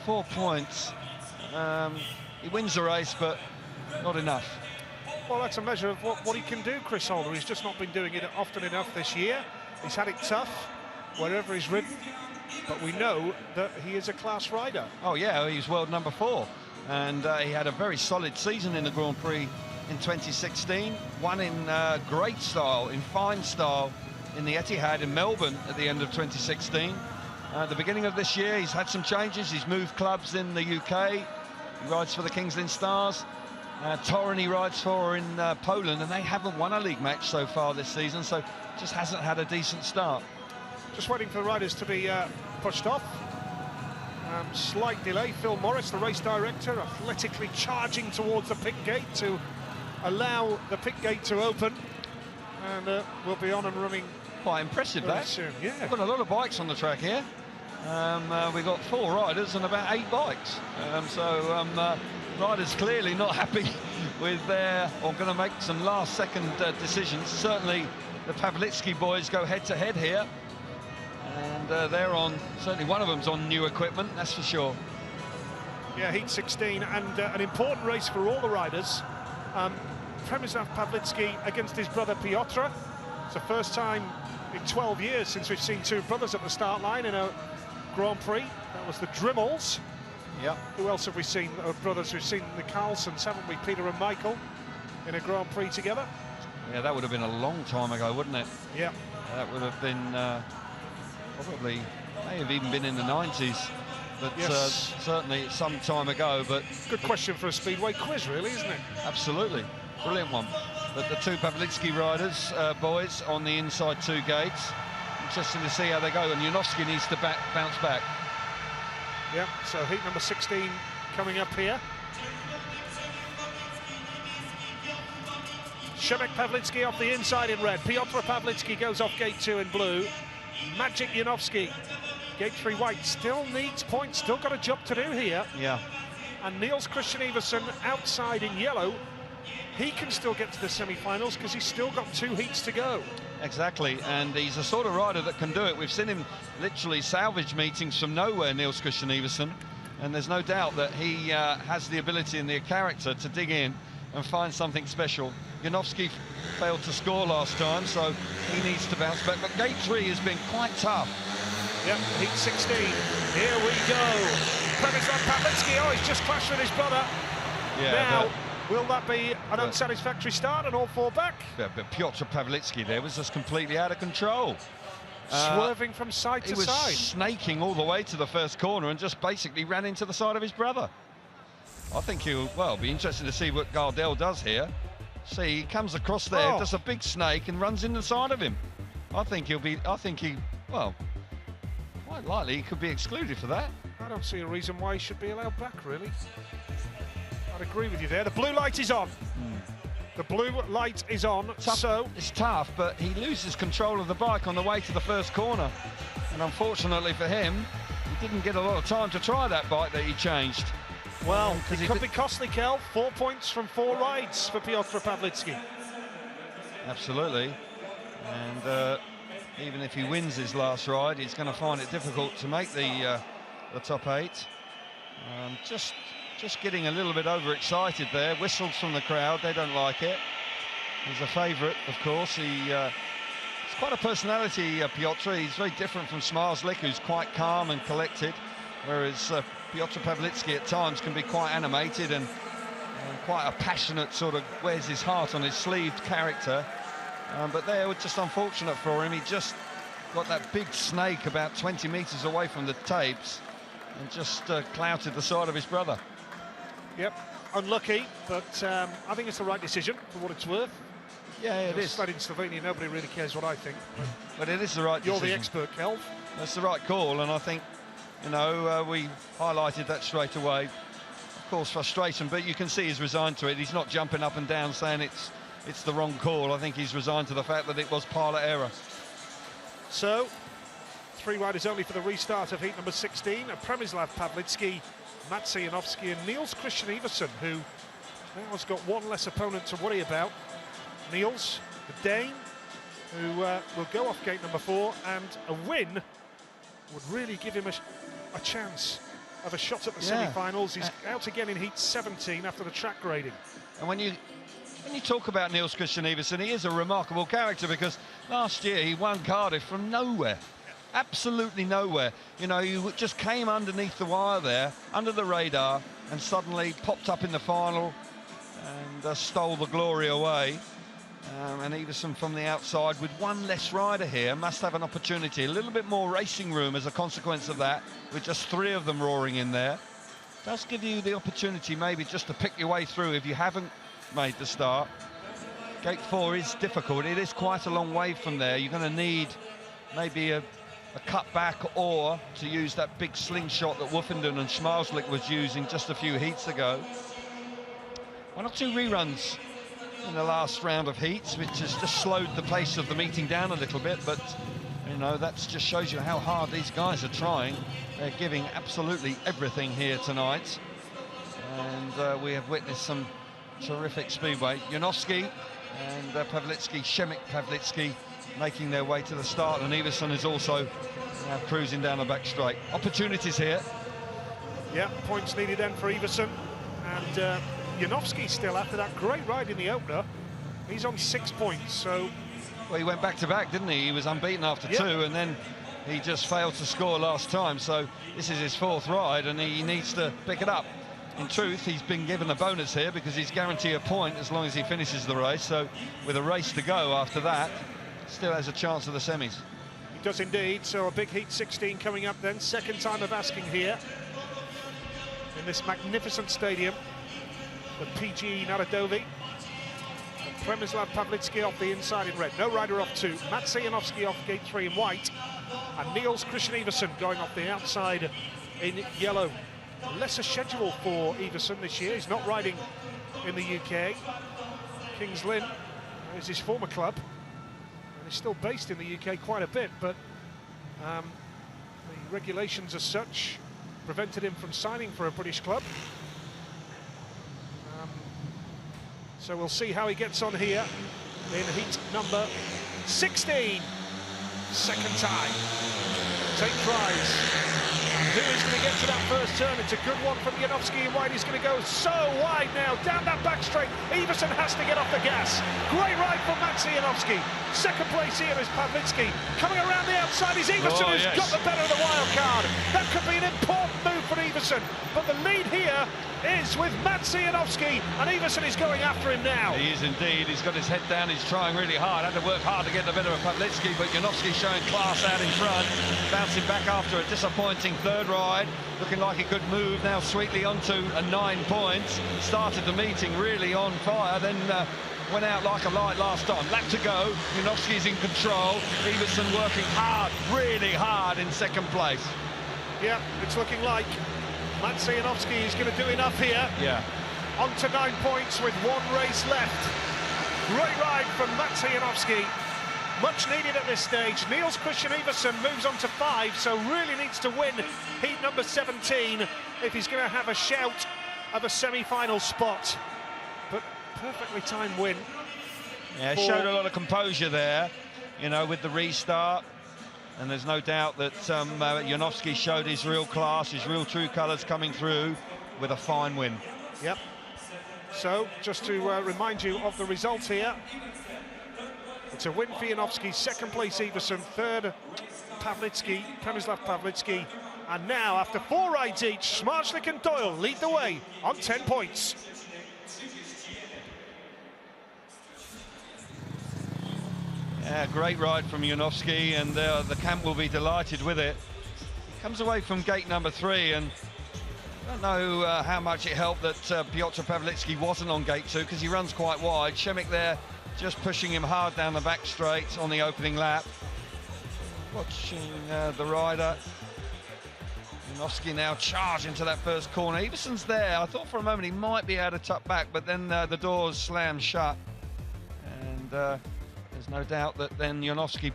4 points. He wins the race, but not enough. Well, that's a measure of what he can do, Chris Holder. He's just not been doing it often enough this year. He's had it tough wherever he's ridden, but we know that he is a class rider. Oh yeah, he's world number 4, and he had a very solid season in the Grand Prix in 2016. Won in great style, in fine style, in the Etihad in Melbourne at the end of 2016. At the beginning of this year, he's had some changes. He's moved clubs in the UK. He rides for the King's Lynn Stars. Torren he rides for in Poland, and they haven't won a league match so far this season, so just hasn't had a decent start. Just waiting for the riders to be pushed off. Slight delay. Phil Morris, the race director, athletically charging towards the pit gate to allow the pit gate to open, and we'll be on and running. Quite impressive that. Soon. Yeah. We've got a lot of bikes on the track here. We've got 4 riders and about 8 bikes. Riders clearly not happy with their, or going to make some last-second decisions. Certainly the Pawlicki boys go head-to-head here. And they're on, certainly one of them's on new equipment, that's for sure. Yeah, Heat 16, and an important race for all the riders. Przemysław Pawlicki against his brother Piotr. It's the first time in 12 years since we've seen 2 brothers at the start line in a Grand Prix. That was the Drimmels. Yeah. Who else have we seen? Brothers, we've seen the Carlsons, haven't we? Peter and Michael in a Grand Prix together. Yeah, that would have been a long time ago, wouldn't it? Yeah. That would have been probably, may have even been in the 90s. But yes. Certainly some time ago. But good question for a Speedway quiz, really, isn't it? Absolutely. Brilliant one. But the 2 Pawlicki riders, boys, on the inside 2 gates. Interesting to see how they go. And Janowski needs to bounce back. Yeah, so heat number 16 coming up here. Przemek Pawlicki off the inside in red. Piotr Pawlicki goes off gate 2 in blue. Magic Janowski, gate 3 white, still needs points, still got a job to do here. Yeah. And Niels Christian Iversen outside in yellow. He can still get to the semi-finals because he's still got 2 heats to go. Exactly, and he's a sort of rider that can do it. We've seen him literally salvage meetings from nowhere, Niels Christian Iversen, and there's no doubt that he has the ability and the character to dig in and find something special. Janowski failed to score last time, so he needs to bounce back. But gate 3 has been quite tough. Yep, heat 16. Here we go. Przemysław Pawlicki, oh, he's just clashed with his brother. Yeah, now, will that be an unsatisfactory start and all 4 back? But Piotr Pawlicki there was just completely out of control. Swerving from side to side. He was snaking all the way to the first corner and just basically ran into the side of his brother. I think he'll, well, be interesting to see what Gardel does here. See, he comes across there, does a big snake and runs in the side of him. I think he, well, quite likely he could be excluded for that. I don't see a reason why he should be allowed back, really. I'd agree with you there. The blue light is on. The blue light is on, so... It's tough, but he loses control of the bike on the way to the first corner. And unfortunately for him, he didn't get a lot of time to try that bike that he changed. Well, it could be costly, Kel. 4 points from 4 rides for Piotr Pawlicki. Absolutely. And even if he wins his last ride, he's going to find it difficult to make the top 8. Just getting a little bit overexcited there. Whistles from the crowd, they don't like it. He's a favourite, of course. He's quite a personality, Piotr. He's very different from Zmarzlik, who's quite calm and collected, whereas Piotr Pawlicki at times can be quite animated and quite a passionate sort of wears his heart on his sleeve character. But there was just unfortunate for him. He just got that big snake about 20 metres away from the tapes and just clouted the side of his brother. Yep, unlucky, but I think it's the right decision for what it's worth. Yeah, it is. In Slovenia, nobody really cares what I think. But it is the right decision. You're the expert, Kelv. That's the right call, and I think, you know, we highlighted that straight away. Of course, frustration, but you can see he's resigned to it. He's not jumping up and down saying it's the wrong call. I think he's resigned to the fact that it was pilot error. So, 3 riders only for the restart of heat number 16. Przemysław Pawlicki, Maciej Janowski and Niels Christian Iversen, who now has got one less opponent to worry about. Niels, the Dane, who will go off gate number 4, and a win would really give him a chance of a shot at the semi-finals. He's out again in heat 17 after the track grading. And when you talk about Niels Christian Iversen, he is a remarkable character, because last year he won Cardiff from nowhere. Absolutely nowhere. You know, you just came underneath the wire there, under the radar, and suddenly popped up in the final and stole the glory away. And Iversen from the outside with one less rider here must have an opportunity, a little bit more racing room as a consequence of that, with just 3 of them roaring in there. Does give you the opportunity maybe just to pick your way through if you haven't made the start. Gate 4 is difficult. It is quite a long way from there. You're going to need maybe a cut back, or to use that big slingshot that Woofenden and Zmarzlik was using just a few heats ago. 1 or 2 reruns in the last round of heats, which has just slowed the pace of the meeting down a little bit, but you know, that just shows you how hard these guys are trying. They're giving absolutely everything here tonight, and we have witnessed some terrific speedway. Janowski and Pawlicki, Przemysław Pawlicki, making their way to the start, and Iversen is also cruising down the back straight. Opportunities here. Yeah, points needed then for Iversen, and Janowski still, after that great ride in the opener, he's on 6 points. So, well, he went back to back, didn't he? He was unbeaten after 2, and then he just failed to score last time. So this is his 4th ride, and he needs to pick it up. In truth, he's been given a bonus here because he's guaranteed a point as long as he finishes the race. So with a race to go after that, still has a chance of the semis. He does indeed. So a big heat 16 coming up then. Second time of asking here in this magnificent stadium. The PGE Narodowy. Przemysław Pawlicki off the inside in red. No rider off 2. Maciej Janowski off gate 3 in white. And Niels Christian Iversen going off the outside in yellow. Lesser schedule for Iversen this year. He's not riding in the UK. Kings Lynn is his former club. And he's still based in the UK quite a bit, but the regulations as such prevented him from signing for a British club. So we'll see how he gets on here in heat number 16. Second time. Take tries. And who is going to get to that first turn? It's a good one from Janowski in white. He's going to go so wide now, down that back straight. Iversen has to get off the gas. Great ride from Maciej Janowski. Second place here is Pawlicki. Coming around the outside is Iversen, who's got the better of the wild card. That could be an important move for Iversen. But the lead here is with Maciej Janowski, and Iversen is going after him now. He is indeed. He's got his head down. He's trying really hard. Had to work hard to get the better of Pawlicki, but Janowski showing class out in front, bouncing back after a disappointing 3rd ride, looking like he could move now sweetly onto a 9 points. Started the meeting really on fire, then went out like a light last time. Lap to go. Janowski's in control. Iversen working hard, really hard in 2nd place. Yeah, it's looking like Maciej Janowski is going to do enough here. Yeah. On to 9 points with 1 race left. Great ride from Maciej Janowski. Much needed at this stage. Niels Christian Iversen moves on to 5, so really needs to win heat number 17 if he's going to have a shout of a semi-final spot. But perfectly timed win. Yeah, showed a lot of composure there. you know, with the restart. And there's no doubt that Janowski showed his real class, his real true colours coming through with a fine win. Yep. So, just to remind you of the results here. It's a win for Janowski, second place Iversen, third Przemysław Pawlicki. And now, after 4 rides each, Smarslik and Doyle lead the way on 10 points. Yeah, great ride from Janowski, and the camp will be delighted with it. He comes away from gate number 3, and I don't know how much it helped that Piotr Pawlicki wasn't on gate 2, because he runs quite wide. Szemik there just pushing him hard down the back straight on the opening lap. Watching the rider. Janowski now charge into that first corner. Iversen's there. I thought for a moment he might be able to tuck back, but then the doors slammed shut. And there's no doubt that then Janowski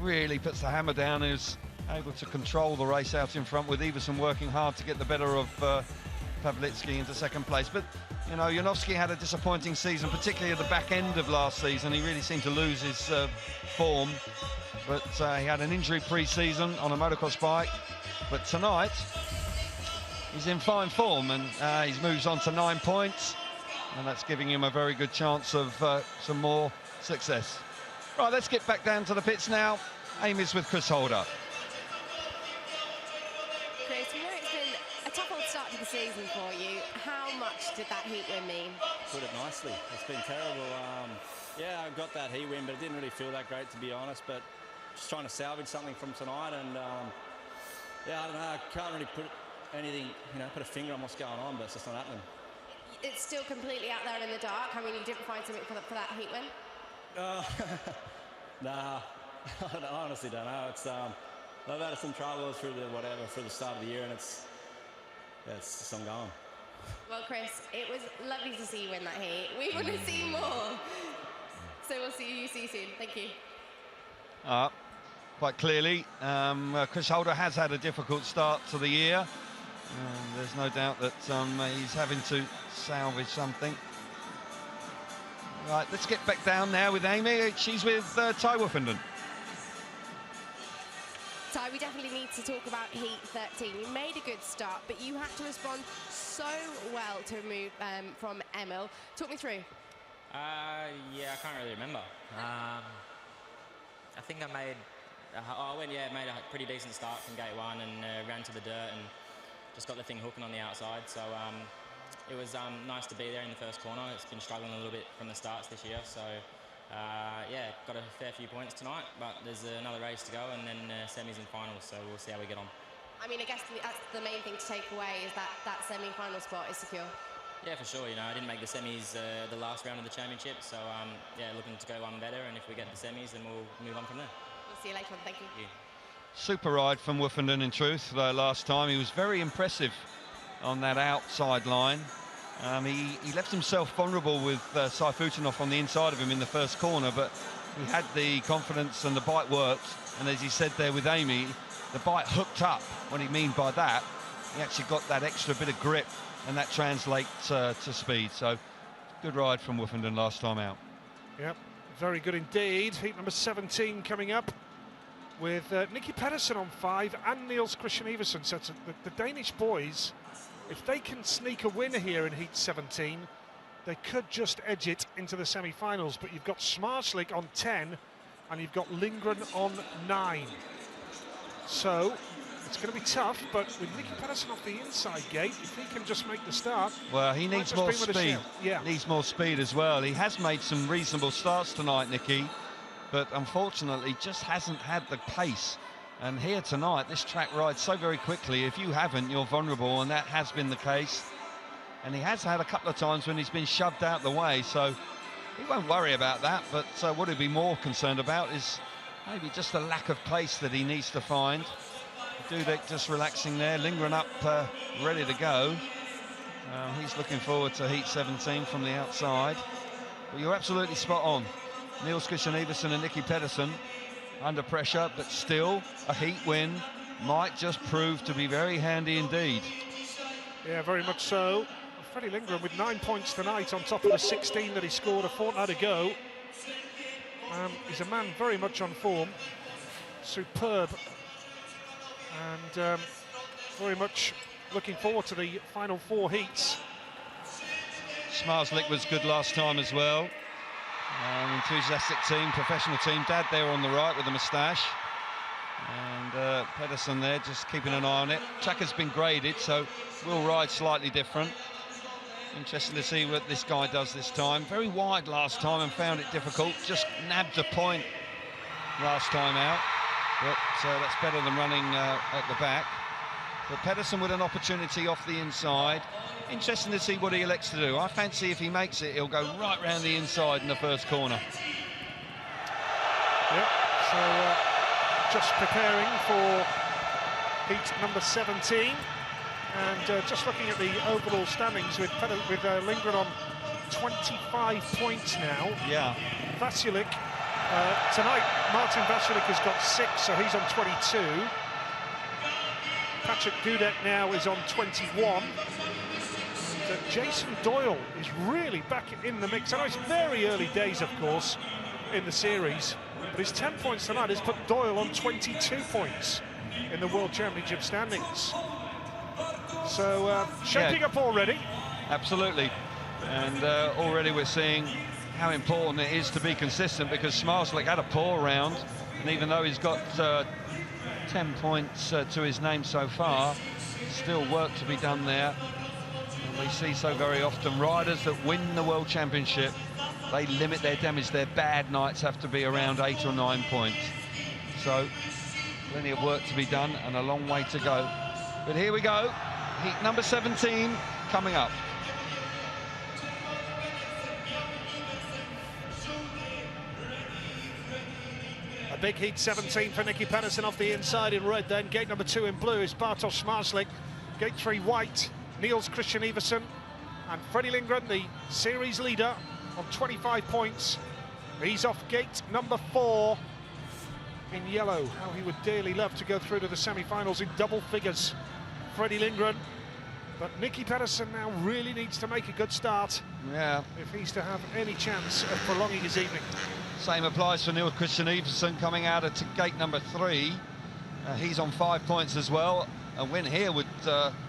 really puts the hammer down and is able to control the race out in front, with Iversen working hard to get the better of Pawlicki into second place. But, you know, Janowski had a disappointing season, particularly at the back end of last season. He really seemed to lose his form. But he had an injury pre-season on a motocross bike. But tonight, he's in fine form, and he moves on to 9 points. And that's giving him a very good chance of some more success. Right, let's get back down to the pits now. Amy's with Chris Holder. Chris, we know it's been a tough old start to the season for you. How much did that heat win mean? Put it nicely. It's been terrible. Yeah, I got that heat win, but it didn't really feel that great, to be honest. But just trying to salvage something from tonight, and yeah, I don't know. I can't really put anything, you know, put a finger on what's going on, but it's just not happening. It's still completely out there in the dark. I mean, you didn't find something for that heat win? Nah, I honestly don't know. It's I've had some trouble through the start of the year, and it's just ongoing. Well, Chris, it was lovely to see you win that heat. We want to see more. So we'll see you soon. Thank you. Quite clearly, Chris Holder has had a difficult start to the year. There's no doubt that he's having to salvage something. Right, let's get back down now with Amy. She's with Ty Woofenden. Ty, we definitely need to talk about Heat 13. You made a good start, but you had to respond so well to remove from Emil. Talk me through. Yeah, I can't really remember. I think I made made a pretty decent start from gate 1 and ran to the dirt and just got the thing hooking on the outside. So it was nice to be there in the first corner. It's been struggling a little bit from the starts this year. So yeah, got a fair few points tonight, but there's another race to go and then semis and finals. So we'll see how we get on. I mean, I guess that's the main thing to take away, is that semi-final spot is secure. Yeah, for sure. You know, I didn't make the semis the last round of the championship, so yeah, looking to go one better. And if we get the semis, then we'll move on from there. We'll see you later on. Thank you. Super ride from Woofenden, in truth, last time. He was very impressive on that outside line. He left himself vulnerable with Saifutinov on the inside of him in the first corner, but he had the confidence and the bike worked. And as he said there with Amy, the bike hooked up. What do you mean by that? He actually got that extra bit of grip, and that translates to speed. So good ride from Woofenden last time out. Yep, very good indeed. Heat number 17 coming up with Nicky Pedersen on 5 and Niels Christian Iversen. So the Danish boys, if they can sneak a winner here in Heat 17, they could just edge it into the semi-finals. But you've got Smarslik on 10 and you've got Lindgren on 9. So it's going to be tough, but with Nicky Pedersen off the inside gate, if he can just make the start... Well, he needs more speed. Yeah. Needs more speed as well. He has made some reasonable starts tonight, Nicky, but unfortunately just hasn't had the pace. And here tonight, this track rides so very quickly. If you haven't, you're vulnerable, and that has been the case. And he has had a couple of times when he's been shoved out the way, so he won't worry about that. But what he'll be more concerned about is maybe just the lack of pace that he needs to find. Dudek just relaxing there, Lindgren up, ready to go. He's looking forward to Heat 17 from the outside. But you're absolutely spot on. Niels Christian Iversen and Nicky Pedersen under pressure, but still a heat win might just prove to be very handy indeed. Yeah, very much so. Freddie Lindgren with 9 points tonight on top of the 16 that he scored a fortnight ago. He's a man very much on form, superb, and very much looking forward to the final 4 heats. Smarslik was good last time as well. Enthusiastic team, professional team. Dad there on the right with the moustache. And Pedersen there just keeping an eye on it. Chaka's been graded, so will ride slightly different. Interesting to see what this guy does this time. Very wide last time and found it difficult. Just nabbed a point last time out. But that's better than running at the back. But Pedersen with an opportunity off the inside. Interesting to see what he elects to do. I fancy if he makes it, he'll go right round the inside in the first corner. Yep, so just preparing for heat number 17. And just looking at the overall standings with Lindgren on 25 points now. Yeah. Vasilik, tonight, Martin Vasilik has got 6, so he's on 22. Patrick Dudek now is on 21. Jason Doyle is really back in the mix. I know it's very early days, of course, in the series, but his 10 points tonight has put Doyle on 22 points in the World Championship standings. So shaping up already. Absolutely. And already we're seeing how important it is to be consistent, because Smarslik had a poor round, and even though he's got 10 points to his name so far, still work to be done there. And we see so very often riders that win the World Championship, they limit their damage. Their bad nights have to be around 8 or 9 points. So plenty of work to be done and a long way to go. But here we go, heat number 17 coming up. A big heat 17 for Nicky Pedersen off the inside in red then. Gate number 2 in blue is Bartosz Smarslik. Gate 3 white, Niels Christian Iversen. And Freddie Lindgren, the series leader, on 25 points. He's off gate number 4 in yellow. How he would dearly love to go through to the semi-finals in double figures. Freddie Lindgren. But Nicky Pedersen now really needs to make a good start. Yeah. If he's to have any chance of prolonging his evening. Same applies for Niels Christian Iversen coming out at gate number 3. He's on 5 points as well. A win here would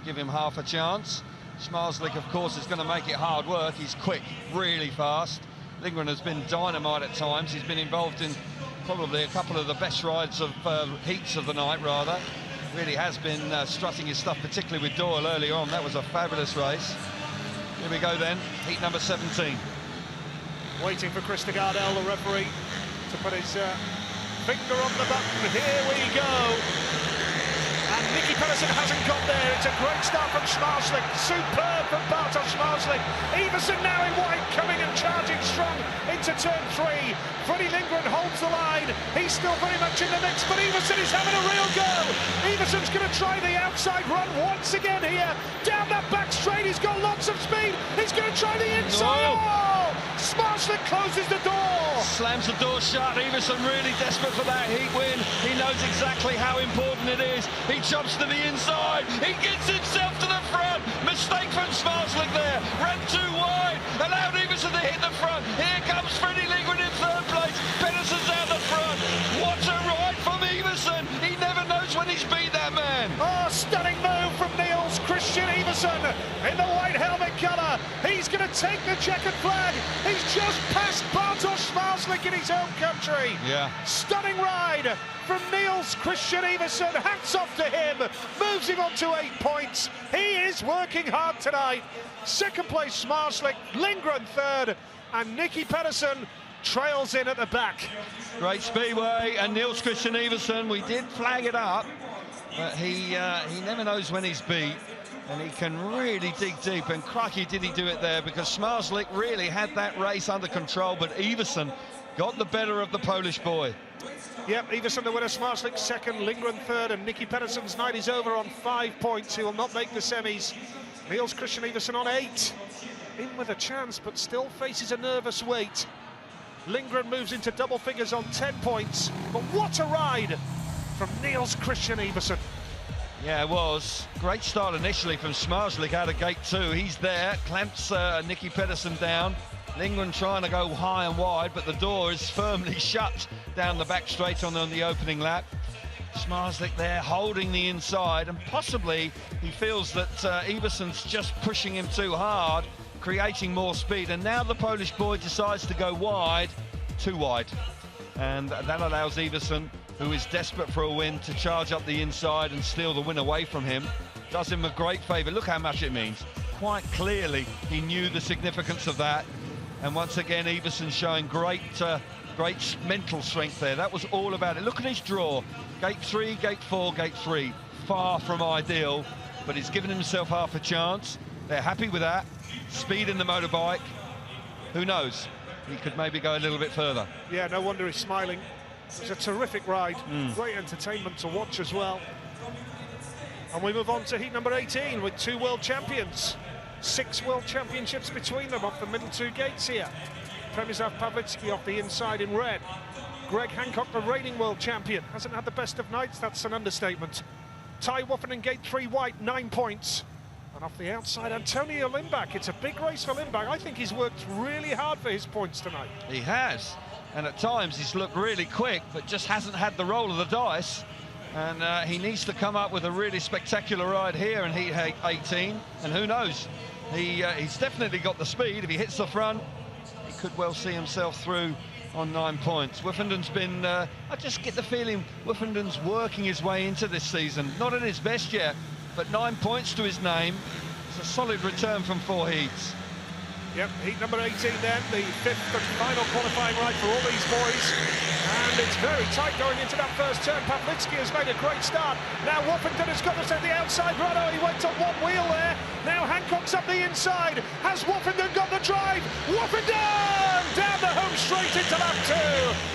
give him half a chance. Smarslik, of course, is going to make it hard work. He's quick, really fast. Lindgren has been dynamite at times. He's been involved in probably a couple of the best rides of heats of the night, rather. Really has been strutting his stuff, particularly with Doyle early on. That was a fabulous race. Here we go then, heat number 17. Waiting for Chris de Gardel, the referee, to put his finger on the button. Here we go. And Nicky Pedersen hasn't got there. It's a great start from Smarslik. Superb from Bartosz Smarslik. Iversen now in white, coming and charging strong into turn 3. Freddie Lindgren holds the line. He's still very much in the mix, but Iversen is having a real go. Iversen's going to try the outside run once again here. Down that back straight, he's got lots of speed. He's going to try the inside. No. Oh! Smarslik closes the door. Slams the door shut. Iversen really desperate for that heat win. He knows exactly how important it is. He jumps to the inside. He gets himself to the front. Mistake from Smarslik there. Ran too wide. Allowed Iversen to hit the front. Here comes Freddie Lindgren in 3rd place. Pedersen's out the front. What a ride from Iversen. He never knows when he's beat that man. Oh, stunning move from Niels Christian Iversen in the white helmet colour. He's going to take the checkered flag. He's just passed Bartosz Smarslik in his home country. Yeah. Stunning ride from Niels Christian Iversen. Hats off to him. Moves him on to 8 points. He is working hard tonight. 2nd place Smarslik, Lindgren 3rd, and Nicky Pedersen trails in at the back. Great Speedway, and Niels Christian Iversen, we did flag it up, but he never knows when he's beat, and he can really dig deep, and crikey did he do it there, because Smarslik really had that race under control, but Iversen got the better of the Polish boy. Yep, Iversen the winner, Smarslik 2nd, Lindgren 3rd, and Nicky Pedersen's night is over on 5 points. He will not make the semis. Niels Christian Iversen on 8. In with a chance, but still faces a nervous wait. Lindgren moves into double figures on 10 points. But what a ride from Niels Christian Iversen. Yeah, it was. Great start initially from Smarslik out of gate 2. He's there, clamps Nicky Pedersen down. Lindgren trying to go high and wide, but the door is firmly shut down the back straight on the opening lap. Zmarzlik there holding the inside, and possibly he feels that Iverson's just pushing him too hard, creating more speed, and now the Polish boy decides to go wide, too wide, and that allows Iverson, who is desperate for a win, to charge up the inside and steal the win away from him. Does him a great favour. Look how much it means. Quite clearly he knew the significance of that, and once again Iverson showing great mental strength there. That was all about it. Look at his draw. Gate 3, Gate 4, Gate 3. Far from ideal, but he's given himself half a chance. They're happy with that. Speed in the motorbike. Who knows? He could maybe go a little bit further. Yeah, no wonder he's smiling. It was a terrific ride. Great entertainment to watch as well. And we move on to heat number 18 with 2 world champions. 6 world championships between them off the middle 2 gates here. Przemysław Pawlicki off the inside in red. Greg Hancock, the reigning world champion, hasn't had the best of nights, that's an understatement. Ty Woffinden, gate 3 white, 9 points. And off the outside, Antonio Lindback. It's a big race for Lindback. I think he's worked really hard for his points tonight. He has, and at times he's looked really quick, but just hasn't had the roll of the dice. And he needs to come up with a really spectacular ride here in heat 18, and who knows, he's definitely got the speed. If he hits the front, he could well see himself through on 9 points. Woffenden's been, I just get the feeling Woffenden's working his way into this season. Not at his best yet, but 9 points to his name. It's a solid return from 4 heats. Yep, heat number 18 then, the 5th and final qualifying ride for all these boys. And it's very tight going into that first turn. Pawlicki has made a great start. Now Woffenden has got us at the outside. Right, he went on one wheel there. Now Hancock's up the inside. Has Woffenden got the drive? Woffenden! Down the home straight into lap 2.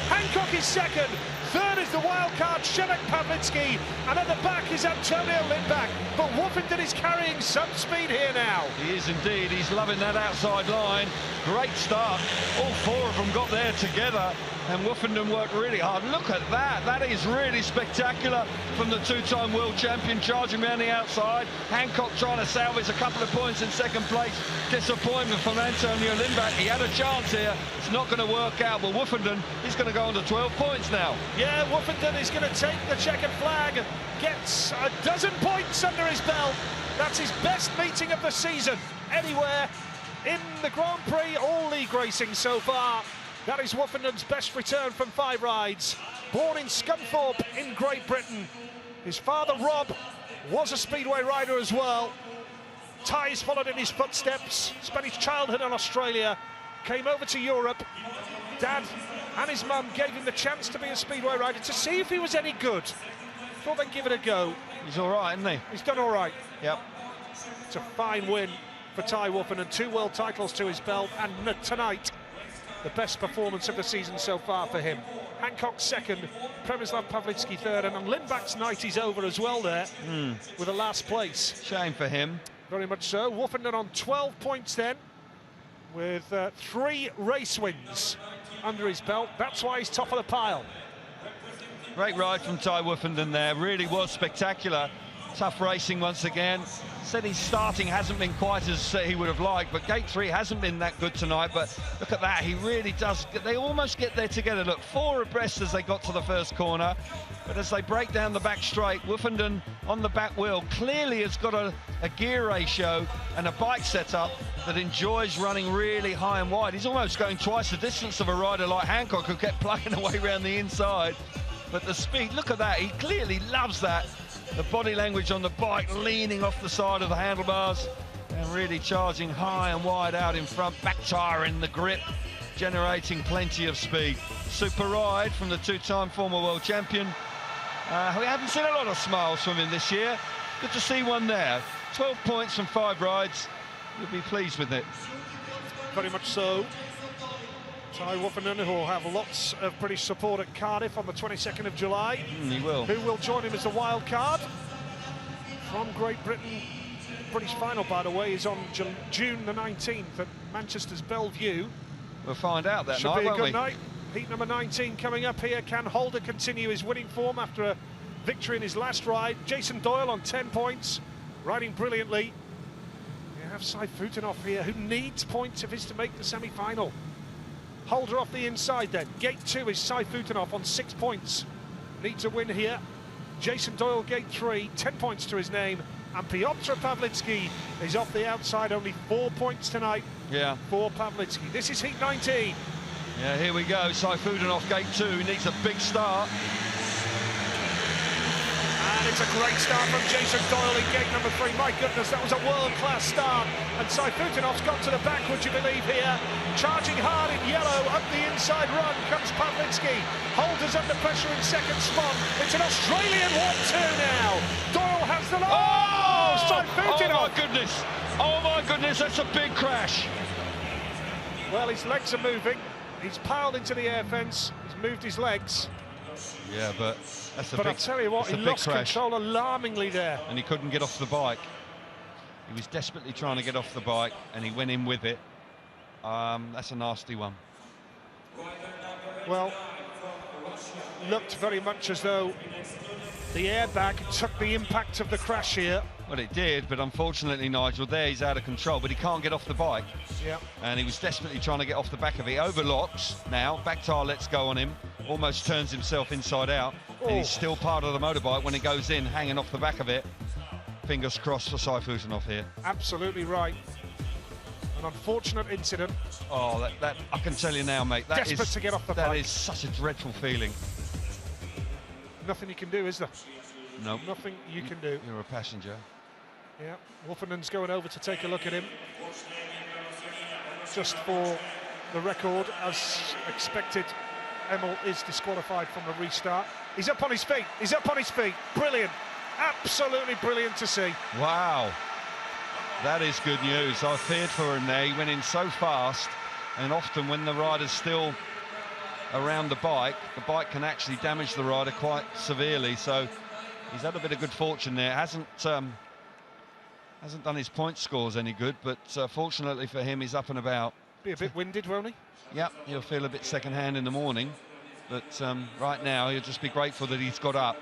Hancock is second. Third is the wild card, Przemek Pawlicki, and at the back is Antonio Lindback. But Woffenden is carrying some speed here now. He is indeed. He's loving that outside line. Great start. All 4 of them got there together, and Woffenden worked really hard. Look at that. That is really spectacular from the 2-time world champion, charging around the outside. Hancock trying to salvage a couple of points in second place. Disappointment from Antonio Lindback. He had a chance here. It's not going to work out, but Woffenden is going to go on to 12 points now. Yeah, Woffenden is going to take the checkered flag, gets a dozen points under his belt. That's his best meeting of the season anywhere in the Grand Prix, all league racing so far. That is Woffenden's best return from 5 rides. Born in Scunthorpe in Great Britain. His father, Rob, was a Speedway rider as well. Ty's followed in his footsteps, spent his childhood in Australia, came over to Europe. Dad and his mum gave him the chance to be a Speedway rider to see if he was any good. Thought they'd give it a go. He's all right, isn't he? He's done all right. Yep. It's a fine win for Ty Woffinden, 2 world titles to his belt, and tonight, the best performance of the season so far for him. Hancock second, Przemysław Pawlicki third, and Lindback's night is over as well there, with a last place. Shame for him. Very much so. Woffinden on 12 points then, with 3 race wins under his belt. That's why he's top of the pile. Great ride from Ty Woffinden there. Really was spectacular. Tough racing once again. Said his starting hasn't been quite as he would have liked, but Gate 3 hasn't been that good tonight. But look at that, he really does. They almost get there together. Look, 4 abreast as they got to the first corner. But as they break down the back straight, Woffinden on the back wheel clearly has got a gear ratio and a bike setup that enjoys running really high and wide. He's almost going twice the distance of a rider like Hancock, who kept plugging away around the inside. But the speed, look at that, he clearly loves that. The body language on the bike, leaning off the side of the handlebars and really charging high and wide out in front, back tyre in the grip, generating plenty of speed. Super ride from the 2-time former world champion. We haven't seen a lot of smiles from him this year. Good to see one there. 12 points from 5 rides. You'll be pleased with it. Very much so. Ty Woffinden, who will have lots of British support at Cardiff on the 22nd of July. He will. Who will join him as the wild card from Great Britain. British final, by the way, is on June the 19th at Manchester's Bellevue. We'll find out that night, won't we? Should be a good night. Heat number 19 coming up here. Can Holder continue his winning form after a victory in his last ride? Jason Doyle on 10 points, riding brilliantly. have Saifutinov here, who needs points if he's to make the semi-final. Holder off the inside then. Gate 2 is Saifutinov on 6 points. Needs a win here. Jason Doyle, Gate 3, 10 points to his name. And Piotr Pawlicki is off the outside, only 4 points tonight for Pawlicki. This is Heat 19. Yeah, here we go. Saifutinov, Gate 2, needs a big start. And it's a great start from Jason Doyle in gate number 3. My goodness, that was a world-class start. And Saifutinov's got to the back, would you believe, here. Charging hard in yellow, up the inside run comes Pawlicki. Holders under pressure in second spot. It's an Australian 1-2 now. Doyle has the... Oh, Saifutinov! Oh, my goodness. Oh, my goodness, that's a big crash. Well, his legs are moving. He's piled into the air fence. He's moved his legs. Yeah, but that's a but big, I'll tell you what, he lost control alarmingly there. And he couldn't get off the bike. He was desperately trying to get off the bike, and he went in with it. That's a nasty one. Well, looked very much as though the airbag took the impact of the crash here. Well, it did, but unfortunately, Nigel, there he's out of control, but he can't get off the bike. Yeah. And he was desperately trying to get off the back of it. He overlocks now, back tire lets go on him, almost turns himself inside out, and he's still part of the motorbike when it goes in, hanging off the back of it. Fingers crossed for Saifutinov here. Absolutely right. An unfortunate incident. Oh, that I can tell you now, mate. Desperate to get off the bike. That is such a dreadful feeling. Nothing you can do, is there? No. Nope. Nothing you can do. You're a passenger. Yeah, Wolfenen's going over to take a look at him. Just for the record, as expected, Emil is disqualified from the restart. He's up on his feet. He's up on his feet. Brilliant. Absolutely brilliant to see. Wow. That is good news. I feared for him there. He went in so fast, and often when the rider's still around the bike can actually damage the rider quite severely. So he's had a bit of good fortune there. Hasn't done his point scores any good, but fortunately for him, he's up and about. Be a bit winded, won't he? Yep, he'll feel a bit second-hand in the morning, but right now he'll just be grateful that he's got up.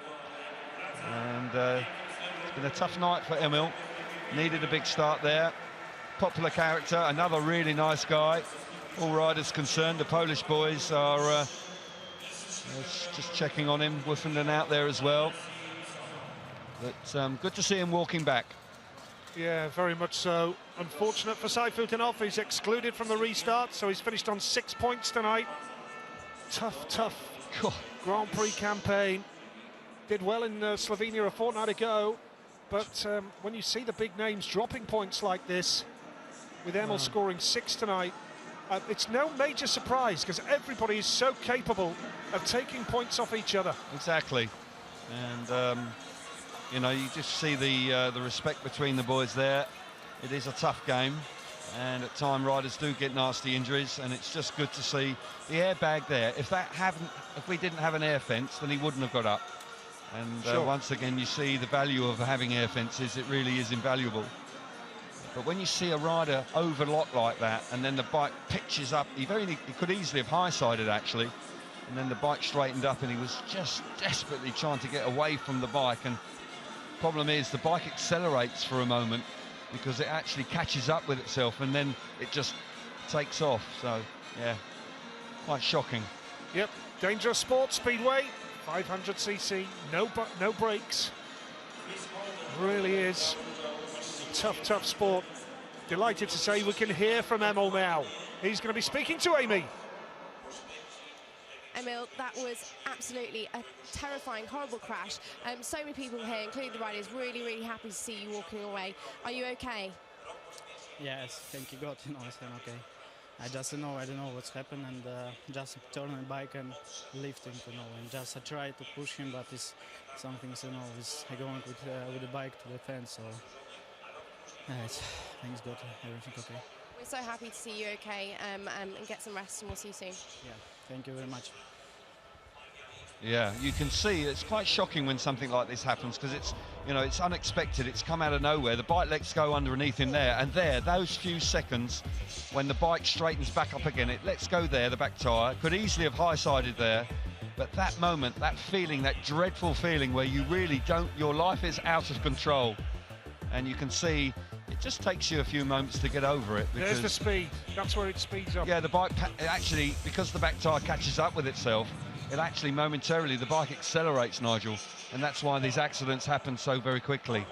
And it's been a tough night for Emil. Needed a big start there. Popular character, another really nice guy. All riders concerned. The Polish boys are just checking on him. Wolfenden out there as well. But good to see him walking back. Yeah, very much so. Unfortunate for Saifutinov, he's excluded from the restart, so he's finished on 6 points tonight. Tough Grand Prix campaign. Did well in Slovenia a fortnight ago, but when you see the big names dropping points like this, with Emil scoring 6 tonight, it's no major surprise, because everybody is so capable of taking points off each other. Exactly. And you know, you just see the respect between the boys there. It is a tough game, and at times riders do get nasty injuries, and it's just good to see the airbag there. If we didn't have an air fence, then he wouldn't have got up. And once again, you see the value of having air fences. It really is invaluable. But when you see a rider overlock like that, and then the bike pitches up, he could easily have high-sided actually, and then the bike straightened up, and he was just desperately trying to get away from the bike. And problem is, the bike accelerates for a moment because it actually catches up with itself, and then it just takes off. So yeah, quite shocking. Yep, dangerous sport, Speedway. 500cc, no brakes. Really is tough sport. Delighted to say we can hear from Emil now. He's going to be speaking to Amy. Emil, that was absolutely a terrifying, horrible crash. So many people here, including the riders, really happy to see you walking away. Are you okay? Yes, thank you God, I'm okay. I don't know what's happened, and just turn the bike and lifting, and just I try to push him, but it's something, I going with the bike to the fence, so thanks God, everything okay. We're so happy to see you okay, and get some rest, and we'll see you soon. Yeah, thank you very much. Yeah, you can see it's quite shocking when something like this happens, because it's, it's unexpected. It's come out of nowhere. The bike lets go underneath him there, and those few seconds when the bike straightens back up again, it lets go there, the back tyre. Could easily have high-sided there, but that moment, that feeling, that dreadful feeling where you really don't, your life is out of control, and you can see it it just takes you a few moments to get over it. There's the speed. That's where it speeds up. Yeah, the bike actually, because the back tyre catches up with itself, it actually momentarily, the bike accelerates, Nigel, and that's why these accidents happen so very quickly.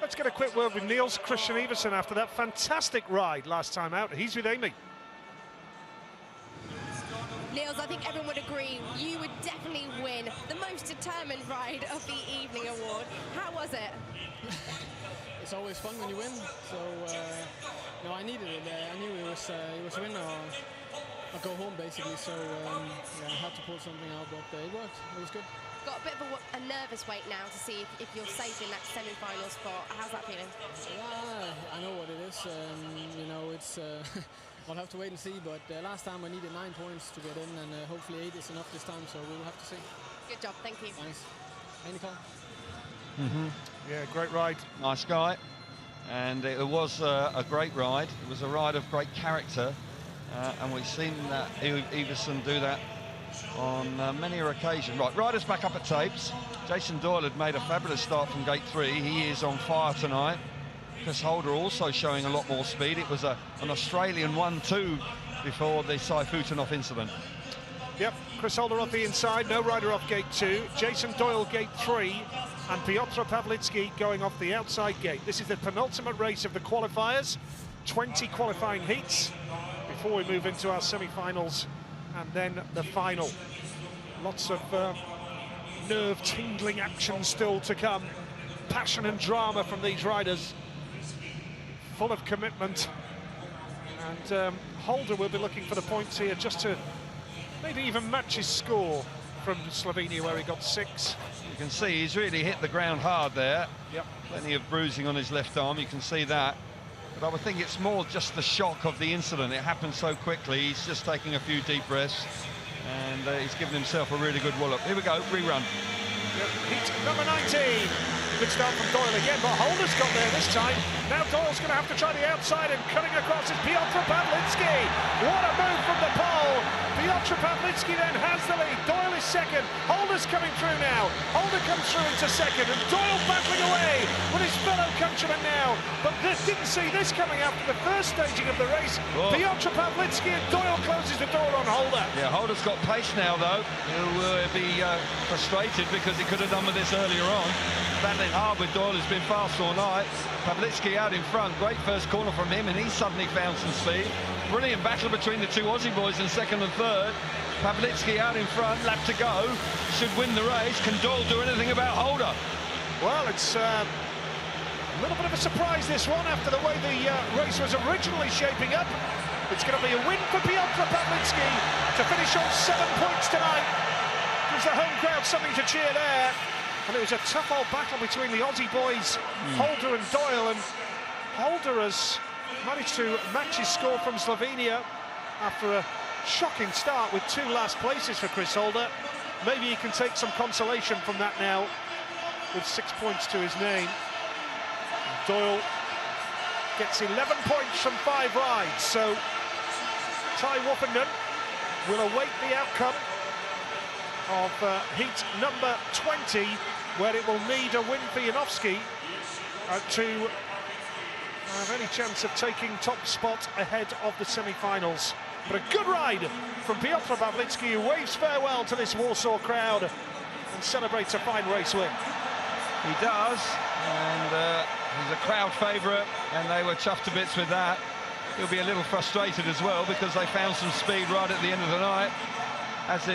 Let's get a quick word with Niels Christian Iversen after that fantastic ride last time out. He's with Amy. Niels, I think everyone would agree you would definitely win the most determined ride of the evening award. How was it? It's always fun when you win, so no, I needed it. I knew it was a win or go home basically, so yeah, I had to pull something out, but it worked. It was good. Got a bit of a nervous wait now to see if you're safe in that semi-final spot. How's that feeling? Yeah, I know what it is. You know, it's I'll have to wait and see, but last time I needed 9 points to get in, and hopefully 8 is enough this time, so we'll have to see. Good job, thank you. Thanks. Hey, Nicole. Yeah, great ride. Nice guy, and it was a great ride. It was a ride of great character, and we've seen that Iversen do that on many occasions. Right, riders back up at tapes. Jason Doyle had made a fabulous start from gate 3. He is on fire tonight. Chris Holder also showing a lot more speed. It was an Australian 1-2 before the Saifutinov incident. Yep, Chris Holder off the inside, no rider off gate 2. Jason Doyle gate 3, and Piotr Pawlicki going off the outside gate. This is the penultimate race of the qualifiers. 20 qualifying heats before we move into our semi-finals and then the final. Lots of nerve-tingling action still to come. Passion and drama from these riders. Full of commitment. And Holder will be looking for the points here just to maybe even match his score from Slovenia, where he got 6. You can see he's really hit the ground hard there. Yep. Plenty of bruising on his left arm, you can see that. But I would think it's more just the shock of the incident. It happened so quickly. He's just taking a few deep breaths, and he's given himself a really good wallop. Here we go, rerun. Yep. Heat number 19. Good start from Doyle again, but Holder's got there this time. Now Doyle's going to have to try the outside, and cutting across is Piotr Pawlicki. What a move from the pole. Piotr Pawlicki then has the lead. Doyle is second. Holder's coming through now. Holder comes through into second, and Doyle battling away with his fellow countryman now. But didn't see this coming after the first staging of the race. Whoa. Piotr Pawlicki, and Doyle closes the door on Holder. Yeah, Holder's got pace now, though. He'll be frustrated because he could have done with this earlier on. Battling hard with Doyle, has been fast all night. Pawlicki out in front, great first corner from him, and he suddenly found some speed. Brilliant battle between the two Aussie boys in second and third. Pawlicki out in front, lap to go, should win the race. Can Doyle do anything about Holder? Well, it's a little bit of a surprise, this one, after the way the race was originally shaping up. It's going to be a win for Piotr Pawlicki to finish on 7 points tonight. Gives the home crowd something to cheer there. And it was a tough old battle between the Aussie boys, Holder and Doyle, and Holder has managed to match his score from Slovenia after a shocking start with 2 last places for Chris Holder. Maybe he can take some consolation from that now with 6 points to his name. Doyle gets 11 points from 5 rides, so Ty Woffenden will await the outcome of heat number 20, where it will need a win for Janowski to have any chance of taking top spot ahead of the semi-finals. But a good ride from Piotr Pawlicki, who waves farewell to this Warsaw crowd and celebrates a fine race win. He does, and he's a crowd favourite, and they were chuffed to bits with that. He'll be a little frustrated as well because they found some speed right at the end of the night, as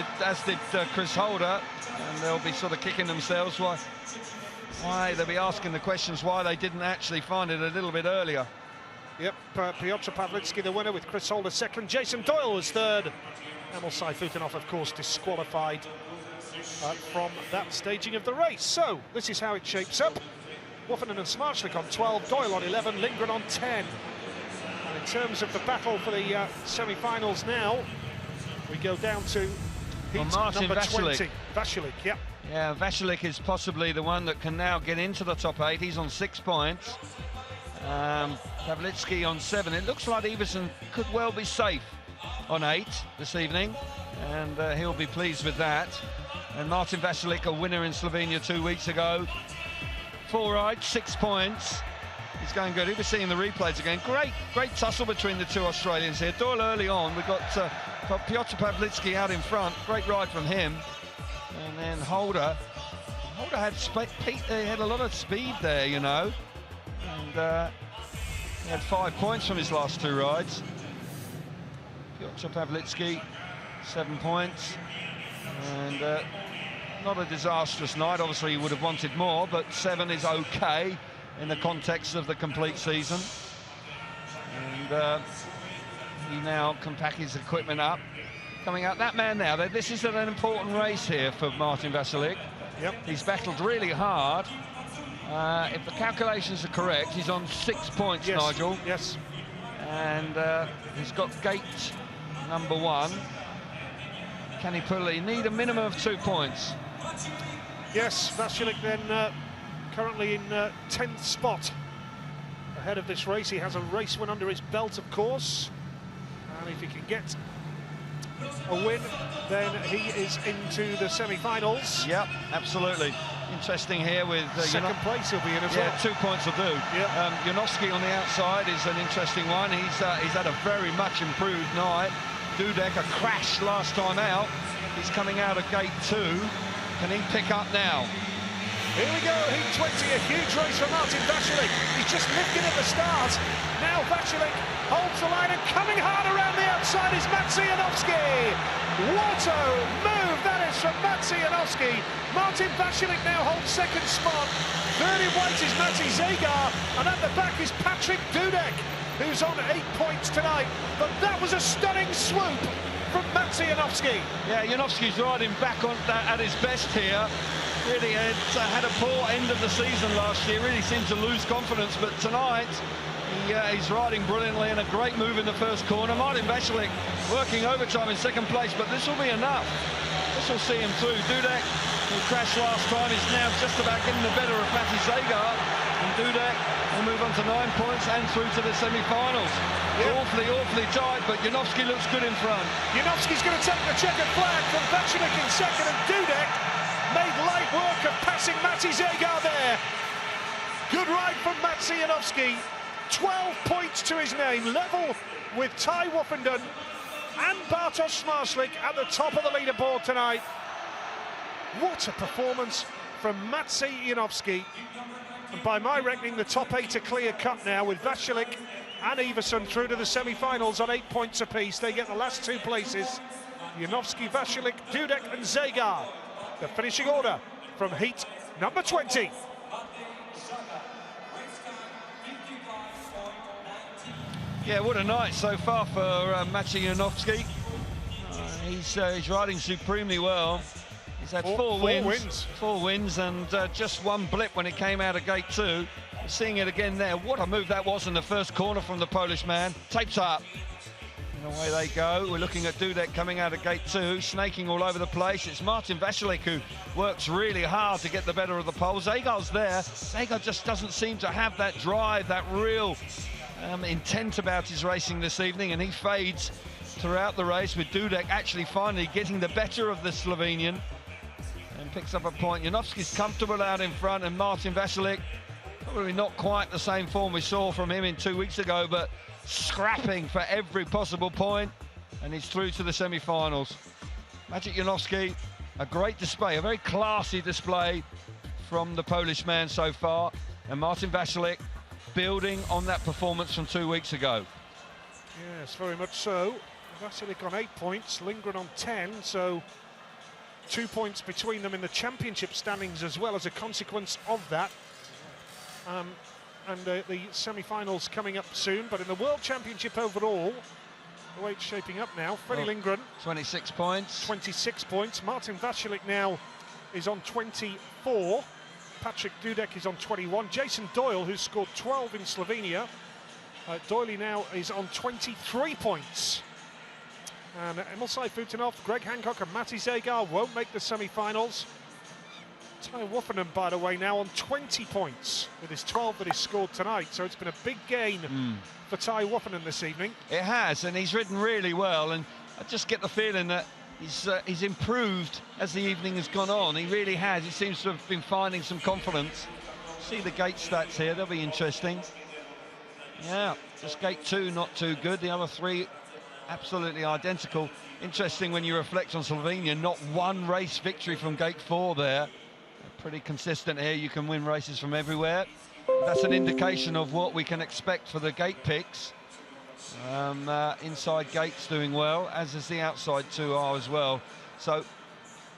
did Chris Holder, and they'll be sort of kicking themselves why they'll be asking the questions why they didn't actually find it a little bit earlier. Yep, Piotr Pawlicki the winner, with Chris Holder second. Jason Doyle was third. Emil Saifutinov, of course, disqualified from that staging of the race. So this is how it shapes up. Woffenden and Smartschlik on 12, Doyle on 11, Lindgren on 10. And in terms of the battle for the semi-finals now, we go down to heat number 20. Vasilik, yep. Yeah, Vasilik is possibly the one that can now get into the top 8. He's on 6 points. Pawlicki on 7. It looks like Iversen could well be safe on 8 this evening, and he'll be pleased with that. And Martin Vasilik, a winner in Slovenia 2 weeks ago. 4 rides, 6 points. He's going good. He'll be seeing the replays again. Great tussle between the two Australians here. Doyle early on. We've got Piotr Pawlicki out in front. Great ride from him. And then Holder. Holder had a lot of speed there, you know. And he had 5 points from his last 2 rides. Piotr Pawlicki, 7 points. And not a disastrous night. Obviously, he would have wanted more, but 7 is okay in the context of the complete season. And he now can pack his equipment up. Coming out, that man now, this is an important race here for Martin Vasilek. Yep. He's battled really hard. If the calculations are correct, he's on 6 points, yes. Nigel. Yes. And he's got gate number 1. Can he pull it? He need a minimum of 2 points. Yes, Vasilek then currently in 10th spot ahead of this race. He has a race win under his belt, of course. And if he can get a win, then he is into the semi-finals. Yep, absolutely. Interesting here with second place he'll be in as well. 2 points will do. Yep. Janowski on the outside is an interesting one. He's had a very much improved night. Dudek, a crash last time out. He's coming out of gate 2. Can he pick up now? Here we go, heat 20, a huge race for Martin Vasilek. He's just lifting at the start. Now Vasilek holds the line, and coming hard around the outside is Maciejowski. What a move that is from Maciejowski. Martin Vasilek now holds second spot. Third in white is Mati Zagar, and at the back is Patrick Dudek, who's on 8 points tonight. But that was a stunning swoop from Maciejowski. Yeah, Janowski's riding back on at his best here. Really had a poor end of the season last year, really seemed to lose confidence, but tonight he's riding brilliantly, and a great move in the first corner. Martin Vasilek working overtime in second place, but this will be enough. This will see him through. Dudek, who crashed last time, is now just about getting the better of Mati Zagar, and Dudek will move on to 9 points and through to the semi-finals. Yep. Awfully tight, but Janowski looks good in front. Janowski's going to take the checkered flag from Vasilek in second, and Dudek made light work of passing Mati Zagar there. Good ride from Maciejowski. 12 points to his name, level with Ty Woffenden and Bartosz Smarslik at the top of the leaderboard tonight. What a performance from Maciejowski. And by my reckoning, the top 8 are clear-cut now, with Vasilek and Iversen through to the semi-finals on 8 points apiece. They get the last 2 places. Janowski, Vasilek, Dudek and Zagar. The finishing order from heat number 20. Yeah, what a night so far for Maciejowski. He's riding supremely well. He's had four wins, and just one blip when it came out of gate 2. Seeing it again there. What a move that was in the first corner from the Polish man. Tapes up. And away they go. We're looking at Dudek coming out of gate 2, snaking all over the place. It's Martin Vasilek who works really hard to get the better of the pole. Zagar's there. Zagar just doesn't seem to have that drive, that real intent about his racing this evening, and he fades throughout the race, with Dudek actually finally getting the better of the Slovenian and picks up a point. Janowski's comfortable out in front, and Martin Vasilek, probably not quite the same form we saw from him in 2 weeks ago, but scrapping for every possible point, and he's through to the semi-finals. Maciejowski, a great display, a very classy display from the Polish man so far, and Martin Vasilek building on that performance from 2 weeks ago. Yes, very much so. Vasilek on 8 points, Lindgren on 10, so 2 points between them in the championship standings as well as a consequence of that. And the semi-finals coming up soon, but in the World Championship overall, the way it's shaping up now, Freddie Lindgren 26 points. 26 points. Martin Vasilek now is on 24. Patrick Dudek is on 21. Jason Doyle, who's scored 12 in Slovenia, Doyle now is on 23 points. And Emil Sayfutinov, Greg Hancock and Mati Zagar won't make the semi-finals. Ty Woffenden, by the way, now on 20 points with his 12 that he's scored tonight. So it's been a big gain for Ty Woffenden this evening. It has, and he's ridden really well. And I just get the feeling that he's improved as the evening has gone on. He really has. He seems to have been finding some confidence. See the gate stats here, they'll be interesting. Yeah, just gate 2 not too good. The other 3 absolutely identical. Interesting when you reflect on Slovenia, not one race victory from gate 4 there. They're pretty consistent here. You can win races from everywhere. That's an indication of what we can expect for the gate picks. Inside gates doing well, as is the outside 2 are as well. So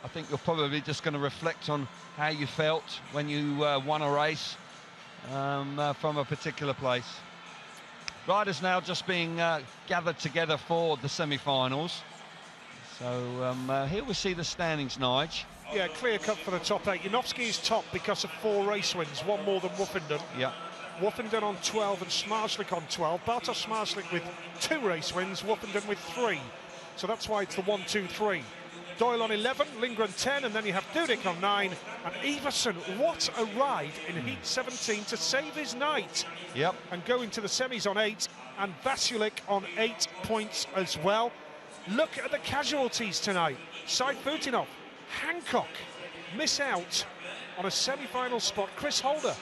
I think you're probably just going to reflect on how you felt when you won a race from a particular place. Riders now just being gathered together for the semi-finals. So here we see the standings, Nige. Yeah, clear cut for the top 8. Janowski's top because of 4 race wins, 1 more than Woofenden. Yeah. Woofenden on 12 and Smarslik on 12. Bartosz Smarslik with 2 race wins, Woofenden with 3. So that's why it's the 1, 2, 3. Doyle on 11, Lindgren 10, and then you have Dudek on 9. And Iversen, what a ride in heat 17 to save his night. Yep. And go into the semis on 8, and Vasilik on 8 points as well. Look at the casualties tonight. Saifutinov, Hancock miss out on a semi-final spot. Chris Holder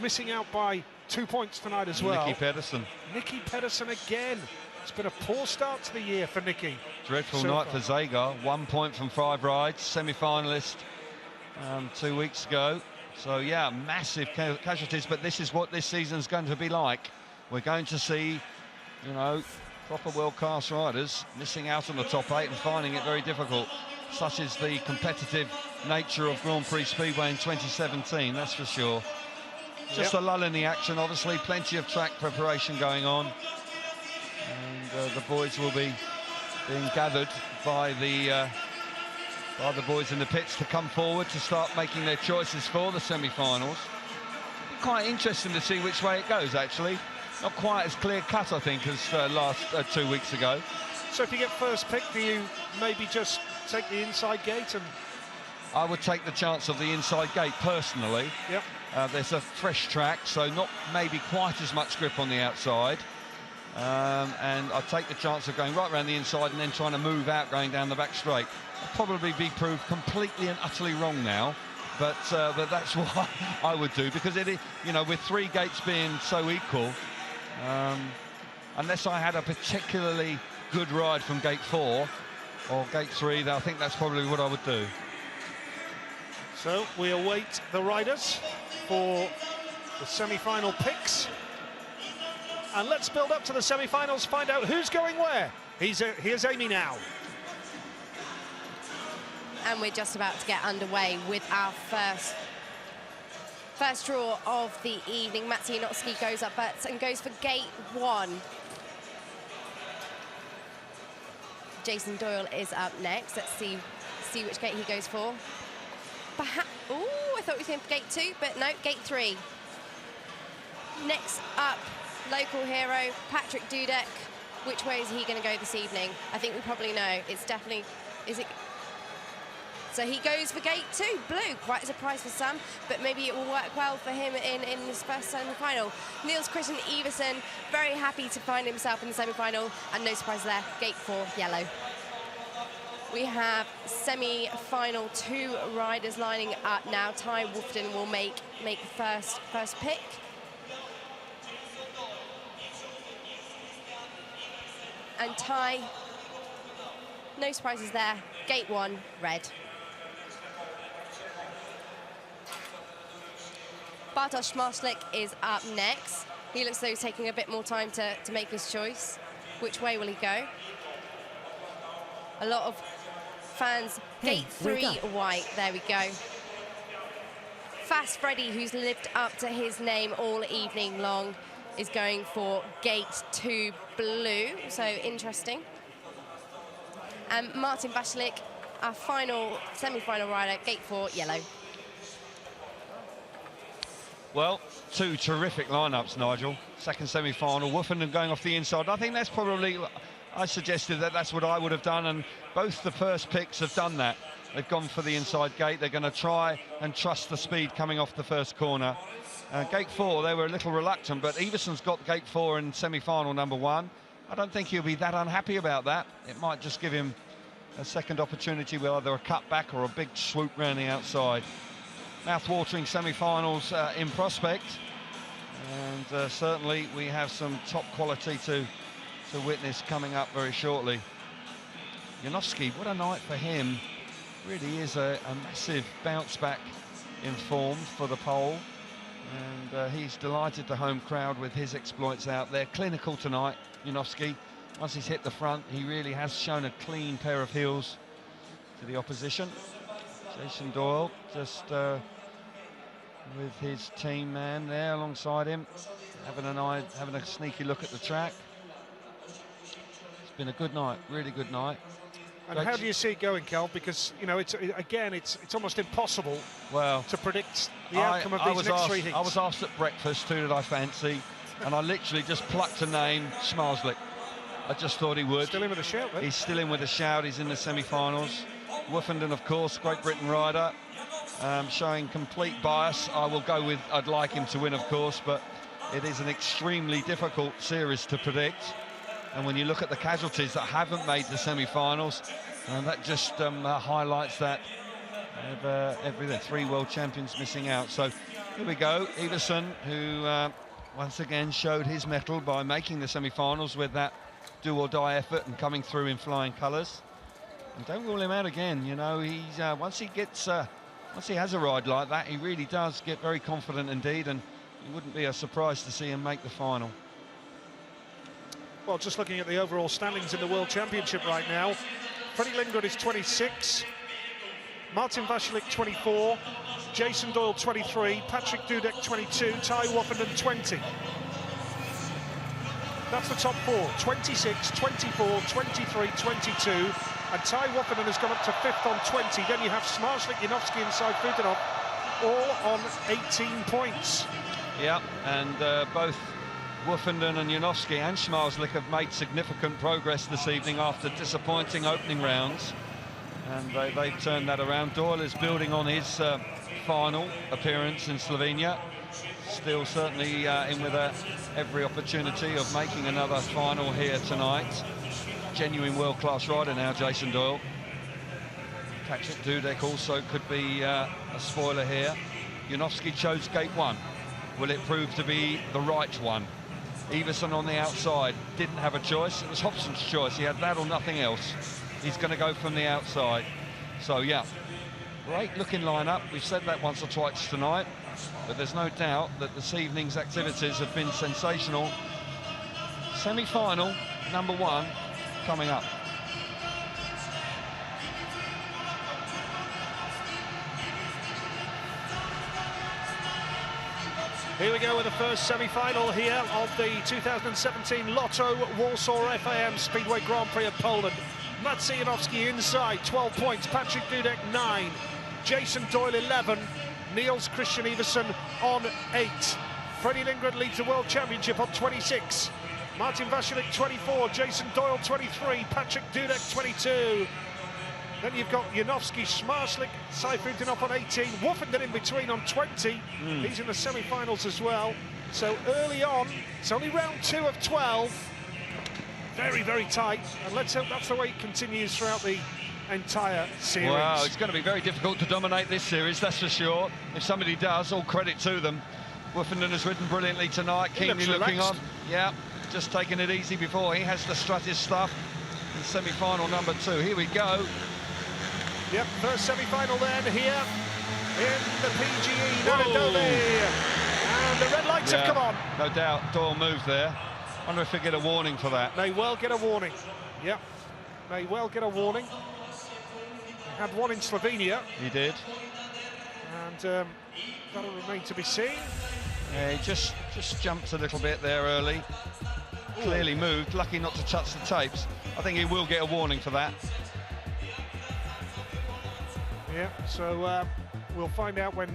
missing out by 2 points tonight as well. Nicky Pedersen. Nicky Pedersen again. It's been a poor start to the year for Nicky. Dreadful night for Zagar. 1 point from 5 rides, semi-finalist 2 weeks ago. So yeah, massive casualties, but this is what this season's going to be like. We're going to see, you know, proper world-class riders missing out on the top 8 and finding it very difficult. Such is the competitive nature of Grand Prix Speedway in 2017, that's for sure. Just a lull in the action, obviously, plenty of track preparation going on. And the boys will be being gathered by the boys in the pits to come forward to start making their choices for the semi-finals. Quite interesting to see which way it goes, actually. Not quite as clear-cut, I think, as last 2 weeks ago. So if you get first pick, do you maybe just take the inside gate? And I would take the chance of the inside gate, personally. Yep. There's a fresh track, so not maybe quite as much grip on the outside. And I'd take the chance of going right around the inside and then trying to move out going down the back straight. I'd probably be proved completely and utterly wrong now, but that's what I would do, because it is, you know, with 3 gates being so equal, unless I had a particularly good ride from gate 4 or gate 3, I think that's probably what I would do. So we await the riders for the semi-final picks. And let's build up to the semi-finals, find out who's going where. Here's Amy now. And we're just about to get underway with our first draw of the evening. Maciej Janowski goes up and goes for gate 1. Jason Doyle is up next. Let's see which gate he goes for. Perhaps, oh, I thought he was going for gate 2, but no, gate 3. Next up, local hero, Patrick Dudek. Which way is he going to go this evening? I think we probably know. It's definitely, is it? So he goes for gate 2, blue. Quite a surprise for some, but maybe it will work well for him in his first semi-final. Niels Christian Iversen, very happy to find himself in the semi-final, and no surprise there, gate 4, yellow. We have semi-final 2 riders lining up now. Ty Wolfden will make the first pick. And Ty, no surprises there, gate 1, red. Bartosz Smarslik is up next. He looks though he's taking a bit more time to make his choice. Which way will he go? A lot of fans, gate 3 white, there we go. Fast Freddy, who's lived up to his name all evening long, is going for gate 2 blue, so interesting. And Martin Vasilik, our final semi-final rider, gate 4 yellow. Well, 2 terrific lineups, Nigel. Second semi-final, Woofenden going off the inside. I think that's probably, I suggested that's what I would have done, and both the first picks have done that. They've gone for the inside gate. They're going to try and trust the speed coming off the first corner. Gate 4, they were a little reluctant, but Iversen's got gate 4 in semi-final number 1. I don't think he'll be that unhappy about that. It might just give him a second opportunity with either a cutback or a big swoop round the outside. Mouth-watering semi-finals in prospect. And certainly we have some top quality to witness coming up very shortly. Janowski, what a night for him. Really is a massive bounce back in form for the pole. And he's delighted the home crowd with his exploits out there. Clinical tonight, Janowski. Once he's hit the front, he really has shown a clean pair of heels to the opposition. Jason Doyle just with his team man there alongside him, having a sneaky look at the track. It's been a good night, really good night. And how do you see it going, Cal? Because, you know, it's almost impossible to predict the outcome of these next three heats. I was asked at breakfast, who did I fancy? And I literally just plucked a name, Schmarslik. I just thought he would. Still in with a shout, though. He's still in with a shout. He's in the semi-finals. Woofenden, of course, Great Britain rider, showing complete bias. I'd like him to win, of course, but it is an extremely difficult series to predict. And when you look at the casualties that haven't made the semi-finals, that just highlights that the 3 world champions missing out. So here we go, Iversen, who once again showed his mettle by making the semi-finals with that do-or-die effort and coming through in flying colours. And don't rule him out again. You know, he's once he has a ride like that, he really does get very confident indeed, and it wouldn't be a surprise to see him make the final. Well, just looking at the overall standings in the World Championship right now, Freddie Lindgren is 26, Martin Vasilik 24, Jason Doyle 23, Patrick Dudek 22, Ty Woofenden 20. That's the top 4, 26, 24, 23, 22, and Ty Woofenden has gone up to 5th on 20. Then you have Schmarslik, Janowski and Saifutinov all on 18 points. Yeah, and both Woofenden and Janowski and Schmarslik have made significant progress this evening after disappointing opening rounds, and they've turned that around. Doyle is building on his final appearance in Slovenia, still certainly in with every opportunity of making another final here tonight. Genuine world-class rider now, Jason Doyle. Patrick Dudek also could be a spoiler here. Janowski chose gate 1. Will it prove to be the right one? Iversen on the outside didn't have a choice. It was Hobson's choice. He had that or nothing else. He's going to go from the outside. So yeah, great looking lineup. We've said that once or twice tonight, but there's no doubt that this evening's activities have been sensational. Semi-final number 1 coming up. Here we go with the first semi-final here of the 2017 Lotto Warsaw FIM Speedway Grand Prix of Poland. Maciej Janowski inside, 12 points. Patrick Dudek 9. Jason Doyle 11. Niels Christian Iversen on 8. Freddie Lindgren leads the World Championship on 26. Martin Vasilik 24. Jason Doyle 23. Patrick Dudek 22. Then you've got Janowski, Schmarslik, Saifutinov on 18, Woofenden in between on 20. He's in the semi-finals as well. So early on, it's only round 2 of 12. Very, very tight. And let's hope that's the way it continues throughout the entire series. Wow, it's going to be very difficult to dominate this series, that's for sure. If somebody does, all credit to them. Woofenden has ridden brilliantly tonight, keenly looking on. Yeah, just taking it easy before he has to strut his stuff in semi-final number 2. Here we go. Yep, first semi-final then here in the PGE National Stadium. And the red lights have come on. No doubt, Doyle moved there. Wonder if he'll get a warning for that. May well get a warning. Yep, may well get a warning. He had one in Slovenia. He did. And that'll remain to be seen. Yeah, he just jumped a little bit there early. Clearly moved, lucky not to touch the tapes. I think he will get a warning for that. Yeah, so we'll find out when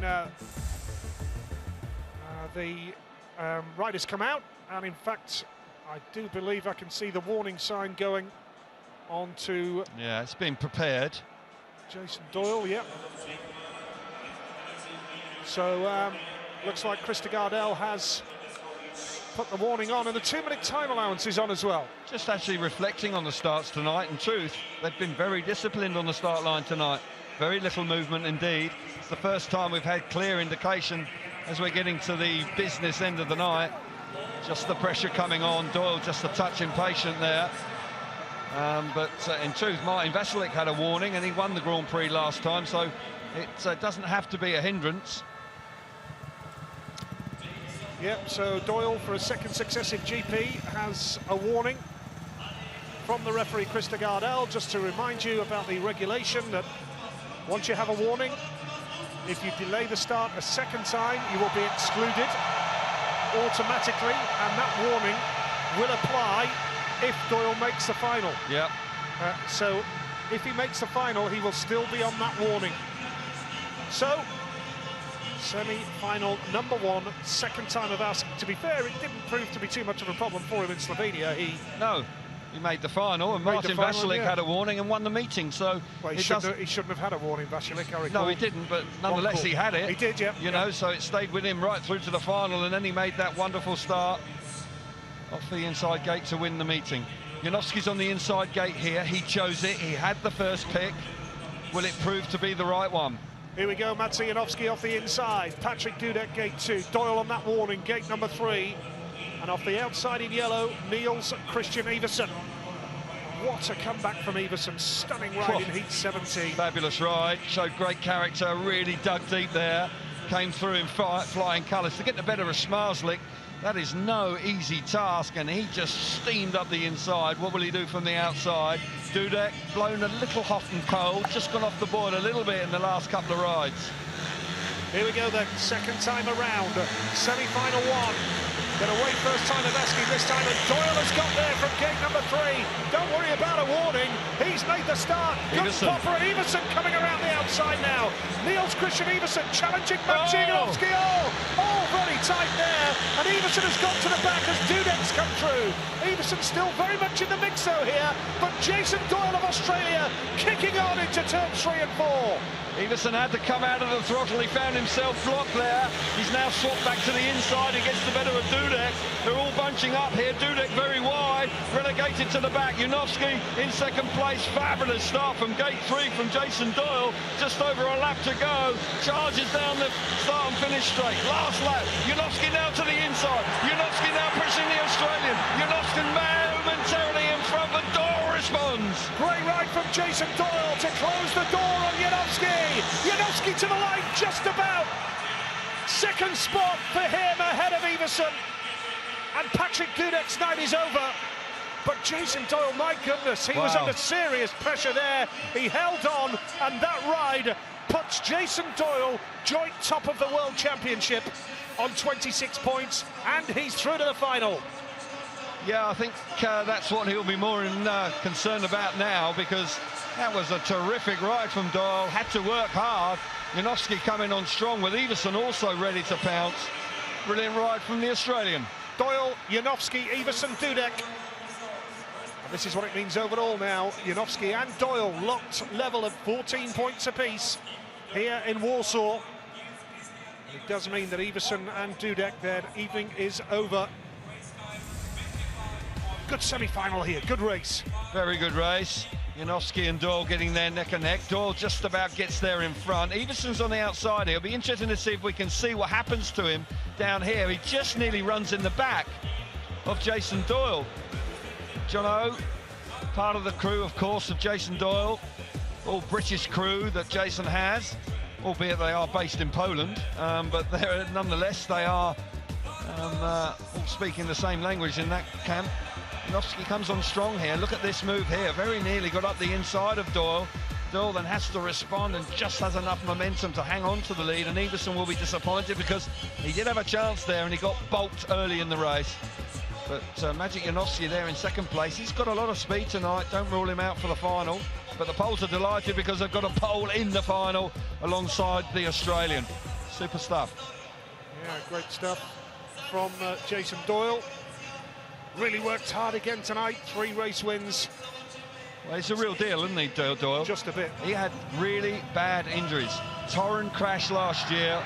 the riders come out. And in fact, I do believe I can see the warning sign going on to... Yeah, it's been prepared. Jason Doyle, yeah. So looks like Krista Gardell has put the warning on, and the 2-minute time allowance is on as well. Just actually reflecting on the starts tonight, in truth, they've been very disciplined on the start line tonight. Very little movement indeed. It's the first time we've had clear indication as we're getting to the business end of the night. Just the pressure coming on. Doyle just a touch impatient there. But in truth, Martin Vasilek had a warning, and he won the Grand Prix last time, so it doesn't have to be a hindrance. Yep, so Doyle, for a second successive GP, has a warning from the referee, Krista Gardell. Just to remind you about the regulation that once you have a warning, if you delay the start a second time, you will be excluded automatically, and that warning will apply if Doyle makes the final. Yeah. So if he makes the final, he will still be on that warning. So semi-final number 1, second time of asking. To be fair, it didn't prove to be too much of a problem for him in Slovenia. He made the final, and Martin Vasilek had a warning and won the meeting. So well, he shouldn't have had a warning, Vasilek, I recall. No, he didn't, but nonetheless he had it. He did, yeah. You know, so it stayed with him right through to the final, and then he made that wonderful start off the inside gate to win the meeting. Janowski's on the inside gate here. He chose it. He had the first pick. Will it prove to be the right one? Here we go, Mats Janowski off the inside. Patrick Dudek, gate 2. Doyle on that warning, gate number 3. And off the outside in yellow, Niels Christian Iversen. What a comeback from Iversen. Stunning ride in heat 17. Fabulous ride. Showed great character. Really dug deep there. Came through in flying colours. To get the better of Smarslik, that is no easy task, and he just steamed up the inside. What will he do from the outside? Dudek, blown a little hot and cold, just gone off the board a little bit in the last couple of rides. Here we go then, second time around, semi-final 1. Gonna wait first time of asking this time, and Doyle has got there from gate number 3. Don't worry about a warning, he's made the start. Good spot for Iversen coming around the outside now. Niels Christian Iversen challenging Mats Janowski. Oh, very tight there, and Iversen has got to the back as Dudek's come through. Iversen still very much in the mix though here, but Jason Doyle of Australia kicking on into turns 3 and 4. Iversen had to come out of the throttle. He found himself blocked there. He's now swapped back to the inside. He gets the better of Dudek. They're all bunching up here. Dudek very wide, relegated to the back. Janowski in second place. Fabulous start from gate 3 from Jason Doyle. Just over a lap to go. Charges down the start and finish straight. Last lap. Janowski now to the inside. Janowski now pushing the Australian. Janowski momentarily in front, but Doyle responds. Great ride from Jason Doyle to close the door on Janowski. Janowski to the line, just about. Second spot for him ahead of Iversen. And Patrick Dudek's night is over. But Jason Doyle, my goodness, he was under serious pressure there. He held on, and that ride puts Jason Doyle joint top of the World Championship on 26 points, and he's through to the final. Yeah, I think that's what he'll be more concerned about now, because that was a terrific ride from Doyle. Had to work hard. Janowski coming on strong with Iversen also ready to pounce. Brilliant ride from the Australian. Doyle, Janowski, Iversen, Dudek. And this is what it means overall now. Janowski and Doyle locked level at 14 points apiece here in Warsaw. It does mean that Iversen and Dudek, their evening is over. Good semi-final here, good race. Very good race. Janowski and Doyle getting there neck and neck. Doyle just about gets there in front. Iversen's on the outside here. It'll be interesting to see if we can see what happens to him down here. He just nearly runs in the back of Jason Doyle. Jono, part of the crew, of course, of Jason Doyle. All British crew that Jason has, albeit they are based in Poland. But nonetheless, they are all speaking the same language in that camp. Janowski comes on strong here. Look at this move here. Very nearly got up the inside of Doyle. Doyle then has to respond and just has enough momentum to hang on to the lead. And Iversen will be disappointed because he did have a chance there and he got balked early in the race. But Magic Janowski there in second place. He's got a lot of speed tonight. Don't rule him out for the final. But the Poles are delighted because they've got a pole in the final alongside the Australian. Super stuff. Yeah, great stuff from Jason Doyle. Really worked hard again tonight, 3 race wins. Well, it's a real deal, isn't he, Doyle? Just a bit. He had really bad injuries. Torren crash last year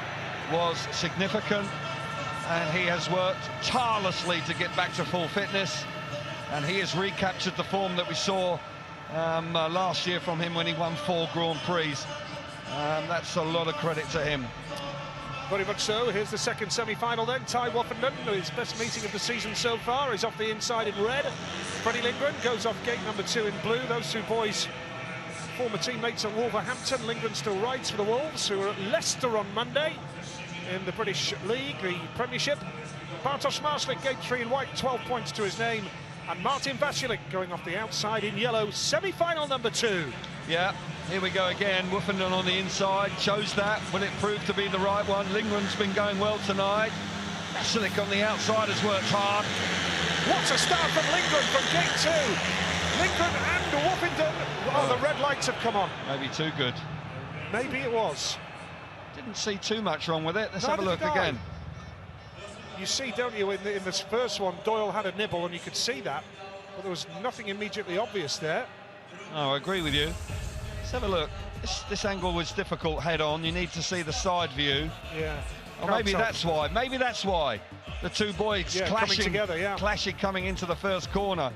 was significant, and he has worked tirelessly to get back to full fitness, and he has recaptured the form that we saw last year from him when he won 4 Grand Prix. That's a lot of credit to him. Very much so. Here's the second semi-final then. Ty Woffenden, his best meeting of the season so far, is off the inside in red. Freddie Lindgren goes off gate number 2 in blue. Those two boys, former teammates at Wolverhampton. Lindgren still rides for the Wolves, who are at Leicester on Monday in the British League, the Premiership. Bartosz Marslik, gate 3 in white, 12 points to his name. And Martin Vasilik going off the outside in yellow, semi-final number 2. Yeah, here we go again. Woofenden on the inside, chose that. Will it prove to be the right one? Lindgren's been going well tonight. Vasilik on the outside has worked hard. What a start from Lindgren from gate 2. Lindgren and Woofenden. Oh, the red lights have come on. Maybe too good. Maybe it was. Didn't see too much wrong with it. Let's have a Neither look did I. again. You see, don't you, in this first one, Doyle had a nibble and you could see that, but there was nothing immediately obvious there. Oh, I agree with you. Let's have a look. This angle was difficult head on. You need to see the side view. Yeah. Or maybe that's why. Maybe that's why. The two boys clashing together, clashing coming into the first corner.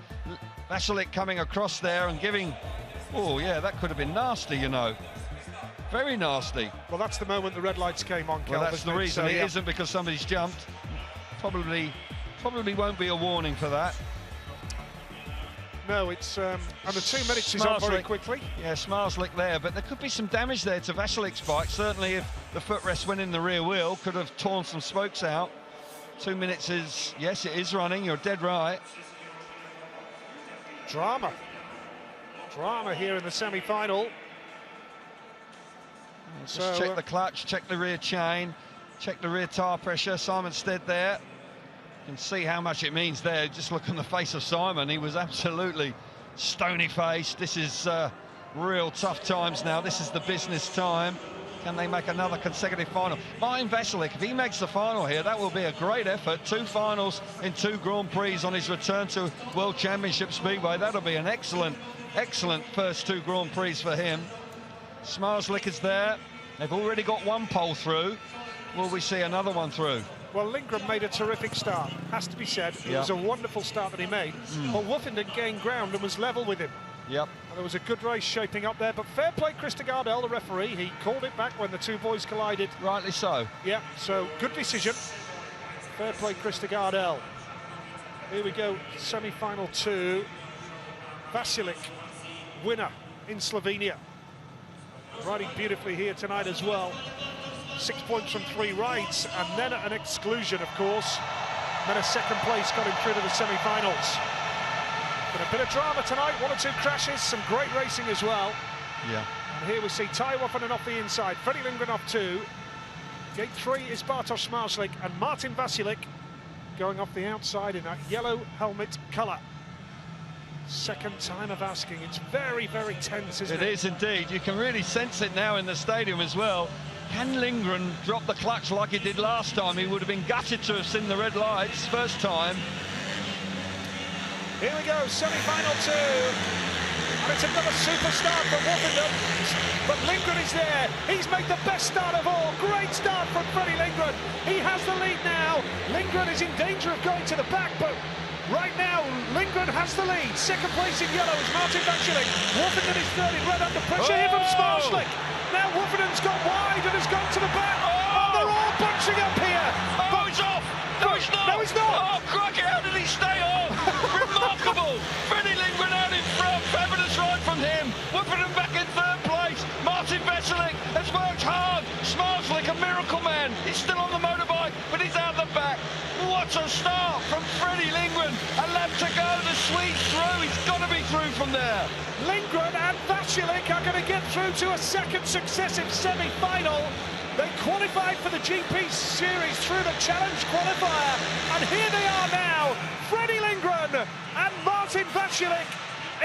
Vasilik coming across there and giving... Oh, yeah, that could have been nasty, you know. Very nasty. Well, that's the moment the red lights came on, Kel. Well, that's the reason. It isn't because somebody's jumped. Probably won't be a warning for that. No, it's and the 2 minutes is on very quickly. Yeah, Smarslik there, but there could be some damage there to Vasilik's bike. Certainly, if the footrest went in the rear wheel, could have torn some spokes out. 2 minutes is, yes, it is running. You're dead right. Drama here in the semi-final. Just check the clutch, check the rear chain, check the rear tyre pressure. Simon Stead there. You can see how much it means there. Just look on the face of Simon. He was absolutely stony-faced. This is real tough times now. This is the business time. Can they make another consecutive final? Martin Vasilik, if he makes the final here, that will be a great effort. 2 finals in 2 Grand Prix on his return to World Championship Speedway. That'll be an excellent first 2 Grand Prix for him. Smarslik is there. They've already got 1 pole through. Will we see another one through? Well, Lindgren made a terrific start, has to be said. It was a wonderful start that he made. But Woofenden gained ground and was level with him. Yep. And there was a good race shaping up there, but fair play Krista Gardell, the referee. He called it back when the 2 boys collided. Rightly so. Yeah, so good decision. Fair play Krista Gardell. Here we go, semi-final 2. Vasilik, winner in Slovenia. Riding beautifully here tonight as well. 6 points from 3 rides, and then an exclusion, of course. Then a second place got him through to the semi-finals. But a bit of drama tonight, 1 or 2 crashes, some great racing as well. Yeah. And here we see Ty Woffenden off the inside, Freddie Lindgren off 2. Gate 3 is Bartosz Smarslik, and Martin Vasilik going off the outside in that yellow helmet colour. Second time of asking. It's very, very tense, isn't it? It is indeed. You can really sense it now in the stadium as well. Can Lindgren drop the clutch like he did last time? He would have been gutted to have seen the red lights first time. Here we go, semi-final 2. And it's another super start for Woofenden. But Lindgren is there. He's made the best start of all. Great start from Freddie Lindgren. He has the lead now. Lindgren is in danger of going to the back, but right now, Lindgren has the lead. Second place in yellow is Martin Vasilik. Woofenden is third in red under pressure here from Smarslik. Now Woofenden's gone wide and has gone to the back. Oh, they're all bunching up here. Oh, he's off. No, he's not. No, he's not. Oh, crikey, how did he stay on? Remarkable. Freddie Lindgren out in front. Fabulous ride from him. Woofenden back in 3rd place. Martin Vasilik has worked hard. Smarslik, a miracle man. He's still on the motorbike, but he's out the back. What a start from Freddie Lindgren. A lap to go, the Swede's through. He's got to be through from there. Lindgren and Vasilik are going to get through to a second successive semi-final. They qualified for the GP Series through the Challenge qualifier. And here they are now, Freddie Lindgren and Martin Vasilik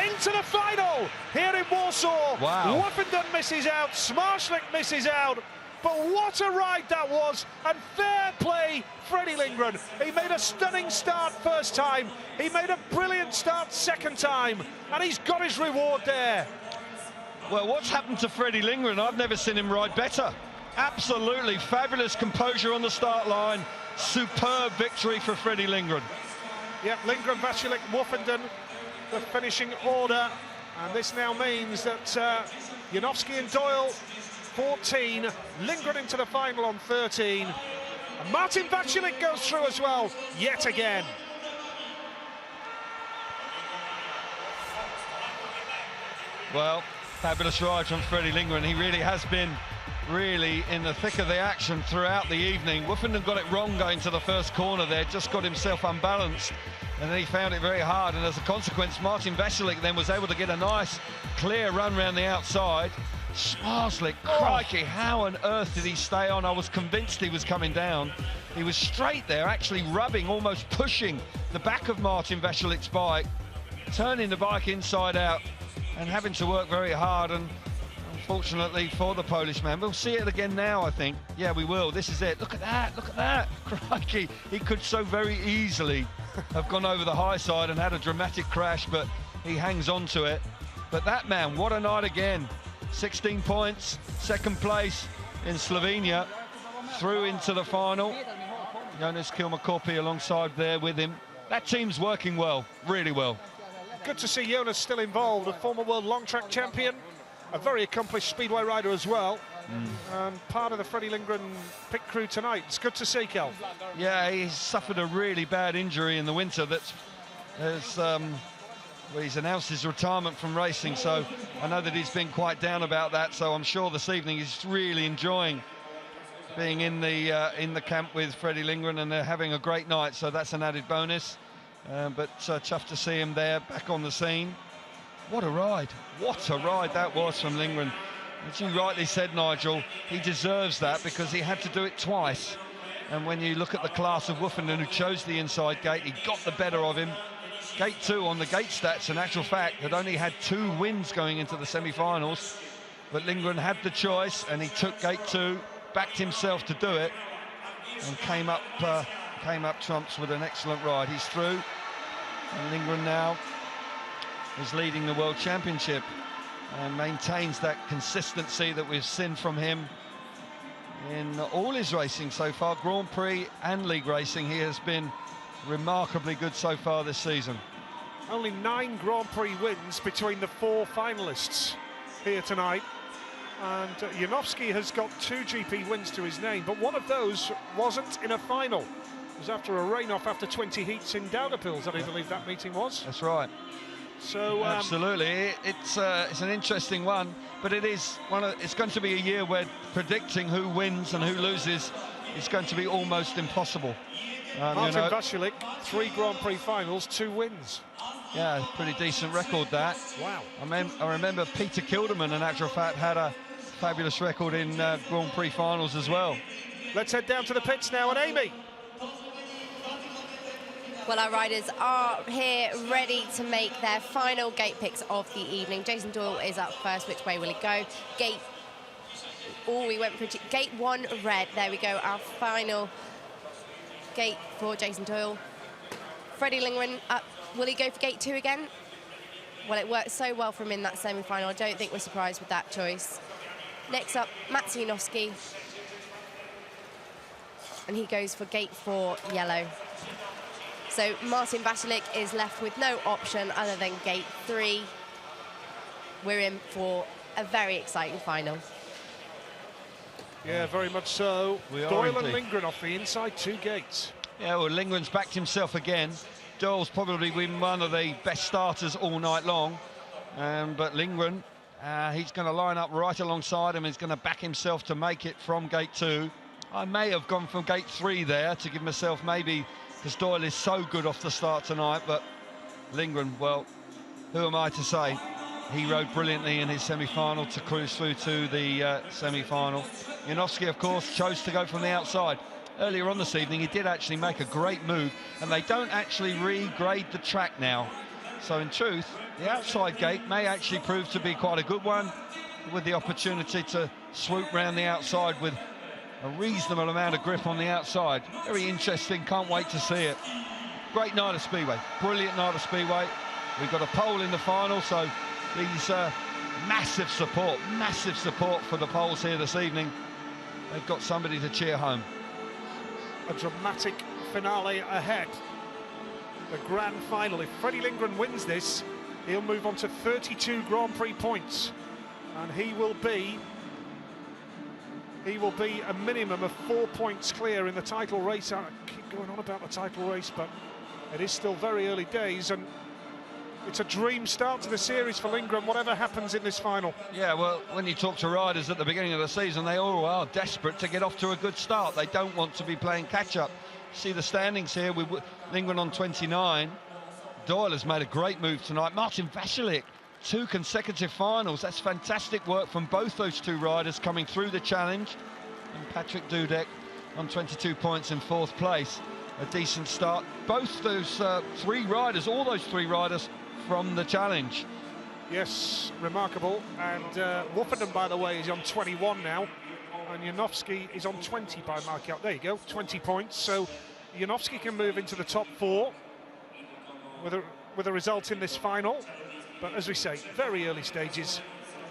into the final here in Warsaw. Wow. Woofenden misses out, Smarslik misses out. But what a ride that was, and fair play Freddie Lindgren. He made a stunning start first time, he made a brilliant start second time, and he's got his reward there. Well, what's happened to Freddie Lindgren? I've never seen him ride better. Absolutely fabulous composure on the start line. Superb victory for Freddie Lindgren. Yeah, Lindgren, Vasilik, Woofenden, the finishing order. And this now means that Janowski and Doyle 14. Lindgren into the final on 13. And Martin Vaculik goes through as well, yet again. Well, fabulous ride from Freddie Lindgren. He really has been in the thick of the action throughout the evening. Woofenden got it wrong going to the first corner there, just got himself unbalanced, and then he found it very hard, and as a consequence, Martin Vaculik then was able to get a nice, clear run round the outside. Smarslick, crikey, how on earth did he stay on? I was convinced he was coming down. He was straight there, actually rubbing, almost pushing the back of Martin Vaculik's bike, turning the bike inside out, and having to work very hard, and unfortunately for the Polish man, we'll see it again now, I think. Yeah, we will. This is it. Look at that, look at that. Crikey, he could so very easily have gone over the high side and had a dramatic crash, but he hangs on to it. But that man, what a night again. 16 points, second place in Slovenia, through into the final. Jonas Kilmakorpi alongside there with him. That team's working well, really well. Good to see Jonas still involved, a former world long track champion, a very accomplished speedway rider as well, and part of the Freddie Lindgren pit crew tonight. It's good to see, Kel. Yeah, he suffered a really bad injury in the winter well, he's announced his retirement from racing, so I know that he's been quite down about that, so I'm sure this evening he's really enjoying being in the camp with Freddie Lindgren, and they're having a great night, so that's an added bonus. But chuffed to see him there, back on the scene. What a ride that was from Lindgren. As you rightly said, Nigel, he deserves that because he had to do it twice. And when you look at the class of Woofenden, who chose the inside gate, he got the better of him. Gate 2 on the gate stats, in actual fact, had only had 2 wins going into the semi-finals, but Lindgren had the choice and he took gate 2, backed himself to do it, and came up trumps with an excellent ride. He's through, and Lindgren now is leading the World Championship and maintains that consistency that we've seen from him in all his racing so far, Grand Prix and league racing. He has been remarkably good so far this season. Only 9 Grand Prix wins between the 4 finalists here tonight, and Janowski has got 2 GP wins to his name, but one of those wasn't in a final. It was after a rain-off after 20 heats in Daugavpils, I believe that meeting was. That's right. So absolutely, it's an interesting one, but it's going to be a year where predicting who wins and who loses is going to be almost impossible. Martin Vaculik, 3 Grand Prix finals, 2 wins. Yeah, pretty decent record that. Wow. I remember Peter Kilderman, in actual fact, had a fabulous record in Grand Prix finals as well. Let's head down to the pits now, and Amy. Well, our riders are here ready to make their final gate picks of the evening. Jason Doyle is up first. Which way will he go? We went for gate 1 red. There we go, our final gate for Jason Doyle. Freddie Lindgren up. Will he go for gate 2 again? Well, it worked so well for him in that semi-final. I don't think we're surprised with that choice. Next up, Mats Janowski. And he goes for gate 4 yellow. So Martin Vaculik is left with no option other than gate 3. We're in for a very exciting final. Yeah, very much so. Doyle and Lindgren off the inside 2 gates. Yeah, well, Lindgren's backed himself again. Doyle's probably been one of the best starters all night long. But Lindgren, he's going to line up right alongside him. He's going to back himself to make it from gate 2. I may have gone from gate 3 there to give myself maybe, because Doyle is so good off the start tonight, but Lindgren, well, who am I to say? He rode brilliantly in his semi-final to cruise through to the semi-final. Janowski, of course, chose to go from the outside. Earlier on this evening, he did actually make a great move, and they don't actually regrade the track now. So in truth, the outside gate may actually prove to be quite a good one, with the opportunity to swoop round the outside with a reasonable amount of grip on the outside. Very interesting, can't wait to see it. Great night of Speedway, brilliant night of Speedway. We've got a pole in the final, so these massive support for the Poles here this evening. They've got somebody to cheer home. A dramatic finale ahead. The grand final. If Freddie Lindgren wins this, he'll move on to 32 Grand Prix points, and he will be he will be a minimum of 4 points clear in the title race. I keep going on about the title race, but it is still very early days, and it's a dream start to the series for Lindgren, whatever happens in this final. Yeah, well, when you talk to riders at the beginning of the season, they all are desperate to get off to a good start. They don't want to be playing catch-up. See the standings here with Lindgren on 29. Doyle has made a great move tonight. Martin Vasilik, 2 consecutive finals. That's fantastic work from both those 2 riders coming through the challenge. And Patrick Dudek on 22 points in 4th place. A decent start. Both those 3 riders, all those 3 riders from the challenge. Yes, remarkable. And Woofenden, by the way, is on 21 now, and Janowski is on 20 by my count. There you go, 20 points. So Janowski can move into the top 4 with a result in this final. But as we say, very early stages.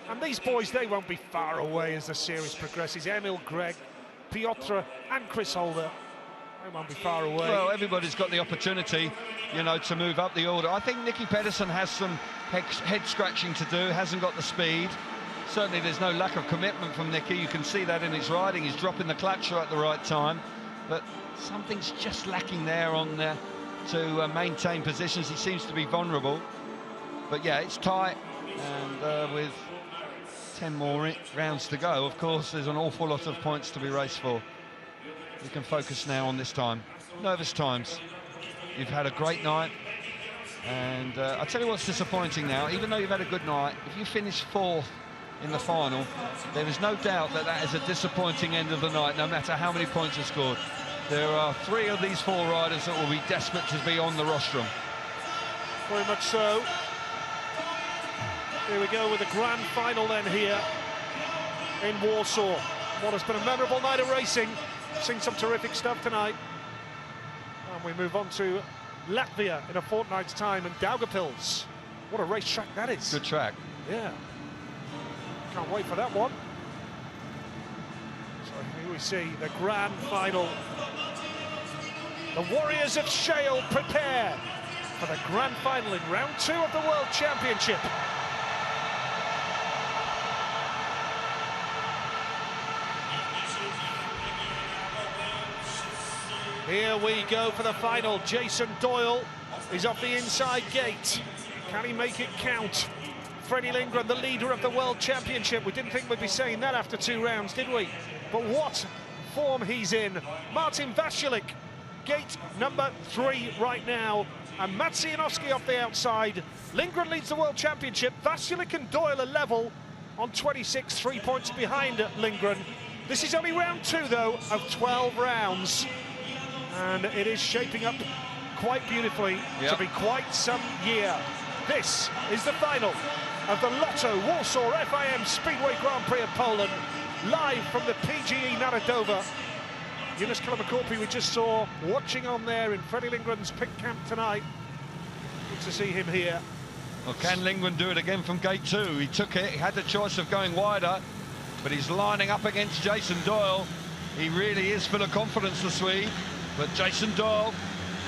And these boys, they won't be far away as the series progresses. Emil, Greg, Piotr and Chris Holder, they won't be far away. Well, everybody's got the opportunity, you know, to move up the order. I think Nicky Pedersen has some head-scratching to do, hasn't got the speed. Certainly there's no lack of commitment from Nicky. You can see that in his riding. He's dropping the clutch at the right time. But something's just lacking there on to maintain positions. He seems to be vulnerable. But yeah, it's tight. And with 10 more rounds to go, of course, there's an awful lot of points to be raced for. We can focus now on this time. Nervous times. You've had a great night, and I'll tell you what's disappointing now. Even though you've had a good night, if you finish 4th in the final, there is no doubt that that is a disappointing end of the night, no matter how many points are scored. There are 3 of these 4 riders that will be desperate to be on the rostrum. Very much so. Here we go with the grand final then here in Warsaw. What has been a memorable night of racing. Seen some terrific stuff tonight. And we move on to Latvia in a fortnight's time, and Daugavpils. What a racetrack that is. Good track. Yeah. Can't wait for that one. So here we see the grand final. The Warriors of Shale prepare for the grand final in round 2 of the World Championship. Here we go for the final. Jason Doyle is off the inside gate. Can he make it count? Freddie Lindgren, the leader of the World Championship. We didn't think we'd be saying that after 2 rounds, did we? But what form he's in. Martin Vasilik, gate number 3 right now. And Mats Janowski off the outside. Lindgren leads the World Championship. Vasilik and Doyle are level on 26, 3 points behind Lindgren. This is only round 2, though, of 12 rounds. And it is shaping up quite beautifully to be quite some year. This is the final of the LOTTO Warsaw FIM Speedway Grand Prix of Poland, live from the PGE Narodowa. Jonas Kalamakorpi we just saw watching on there in Freddie Lindgren's pit camp tonight. Good to see him here. Well, can Lindgren do it again from gate 2? He took it, he had the choice of going wider, but he's lining up against Jason Doyle. He really is full of confidence, the Swede. But Jason Doyle,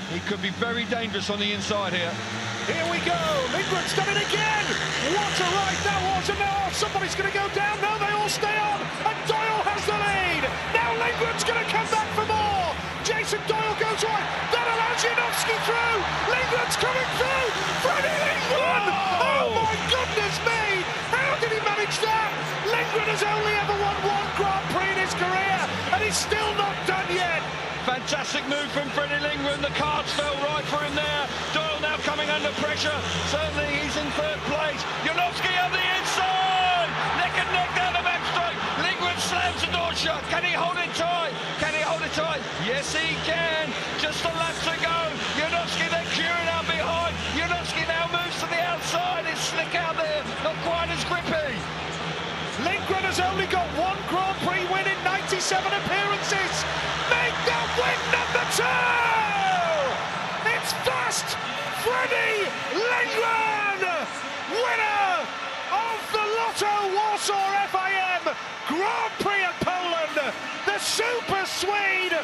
he could be very dangerous on the inside here. Here we go, Lindgren's done it again! What a ride that was, and now somebody's going to go down, no, they all stay on, and Doyle has the lead! Now Lindgren's going to come back for more! Jason Doyle goes wide, that allows Janowski through! Lindgren's coming through! Freddie Lindgren! Oh my goodness me! How did he manage that? Lindgren has only ever won 1 Grand Prix in his career, and he's still not done yet! Fantastic move from Freddie Lindgren. The cards fell right for him there. Doyle now coming under pressure. Certainly he's in 3rd place. Janowski on the inside. Neck and neck down the back straight. Lindgren slams the door shut. Can he hold it tight? Can he hold it tight? Yes, he can. Just a lap to go. Janowski then queuing out behind. Janowski now moves to the outside. It's slick out there. Not quite as grippy. Lindgren has only got 1 Grand Prix win in 97 appearances. Make that win number 2! It's fast! Freddie Lindgren, winner of the LOTTO Warsaw FIM Grand Prix of Poland. The Super Swede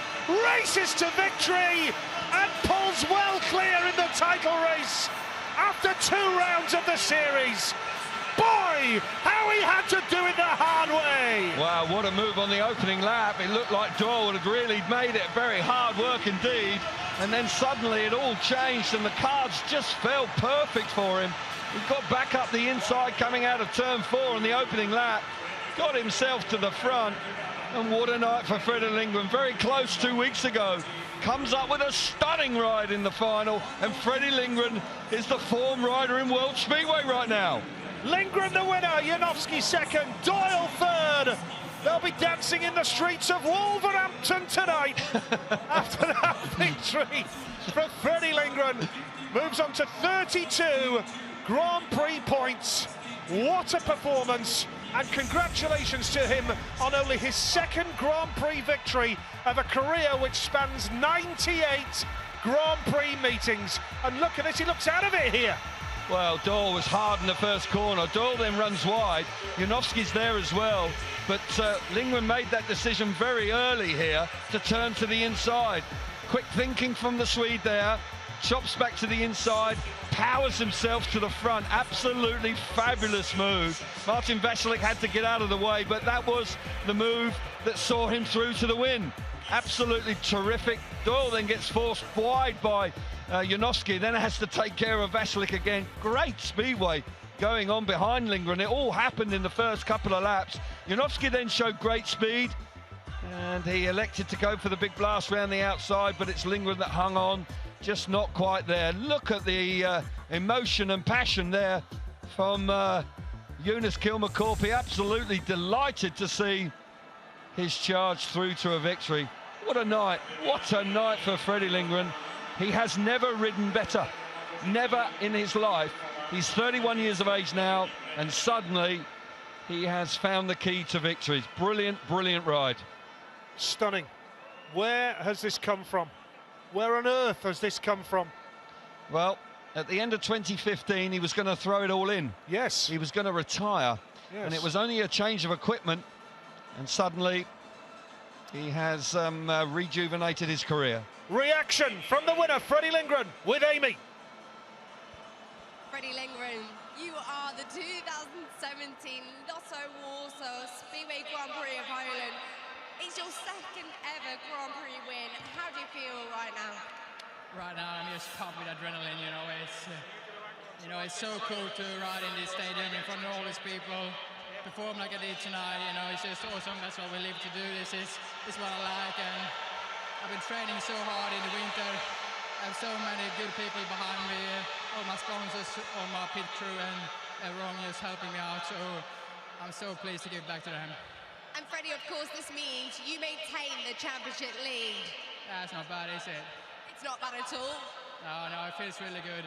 races to victory and pulls well clear in the title race after 2 rounds of the series. boy, how he had to do it the hard way. Wow, what a move on the opening lap. It looked like Doyle had really made it very hard work indeed. And then suddenly it all changed and the cards just fell perfect for him. He got back up the inside coming out of turn 4 on the opening lap. Got himself to the front. And what a night for Freddie Lindgren. Very close 2 weeks ago. Comes up with a stunning ride in the final. And Freddie Lindgren is the form rider in World Speedway right now. Lindgren the winner, Janowski second, Doyle third. They'll be dancing in the streets of Wolverhampton tonight after that victory from Freddie Lindgren. Moves on to 32 Grand Prix points. What a performance, and congratulations to him on only his second Grand Prix victory of a career which spans 98 Grand Prix meetings. And look at this, he looks out of it here. Well, Doyle was hard in the first corner. Doyle then runs wide. Janowski's there as well. But Lindgren made that decision very early here to turn to the inside. Quick thinking from the Swede there. Chops back to the inside. Powers himself to the front. Absolutely fabulous move. Martin Vasilek had to get out of the way, but that was the move that saw him through to the win. Absolutely terrific. Doyle then gets forced wide by Janowski, then has to take care of Vasilek again. Great speedway going on behind Lindgren. It all happened in the first couple of laps. Janowski then showed great speed, and he elected to go for the big blast round the outside, but it's Lindgren that hung on, just not quite there. Look at the emotion and passion there from Jonas Kilmacorpi. Absolutely delighted to see his charge through to a victory. What a night for Freddie Lindgren. He has never ridden better, never in his life. He's 31 years of age now, and suddenly he has found the key to victories. Brilliant, brilliant ride. Stunning. Where has this come from? Where on earth has this come from? Well, at the end of 2015, he was going to throw it all in. Yes. He was going to retire, yes. And it was only a change of equipment, and suddenly he has rejuvenated his career. Reaction from the winner, Freddie Lindgren, with Amy. Freddie Lindgren, you are the 2017 Lotto Warsaw Speedway Grand Prix of Ireland. It's your second ever Grand Prix win. How do you feel right now? Right now, I'm just pumped with adrenaline. It's so cool to ride in this stadium in front of all these people, perform like I did tonight. It's just awesome. That's what we live to do. This is what I like, and I've been training so hard in the winter. I have so many good people behind me, all my sponsors, all my pit crew, and everyone is helping me out. So I'm so pleased to give back to them. And Freddie, of course, this means you maintain the championship lead. That's not bad, is it? It's not bad at all. No, it feels really good.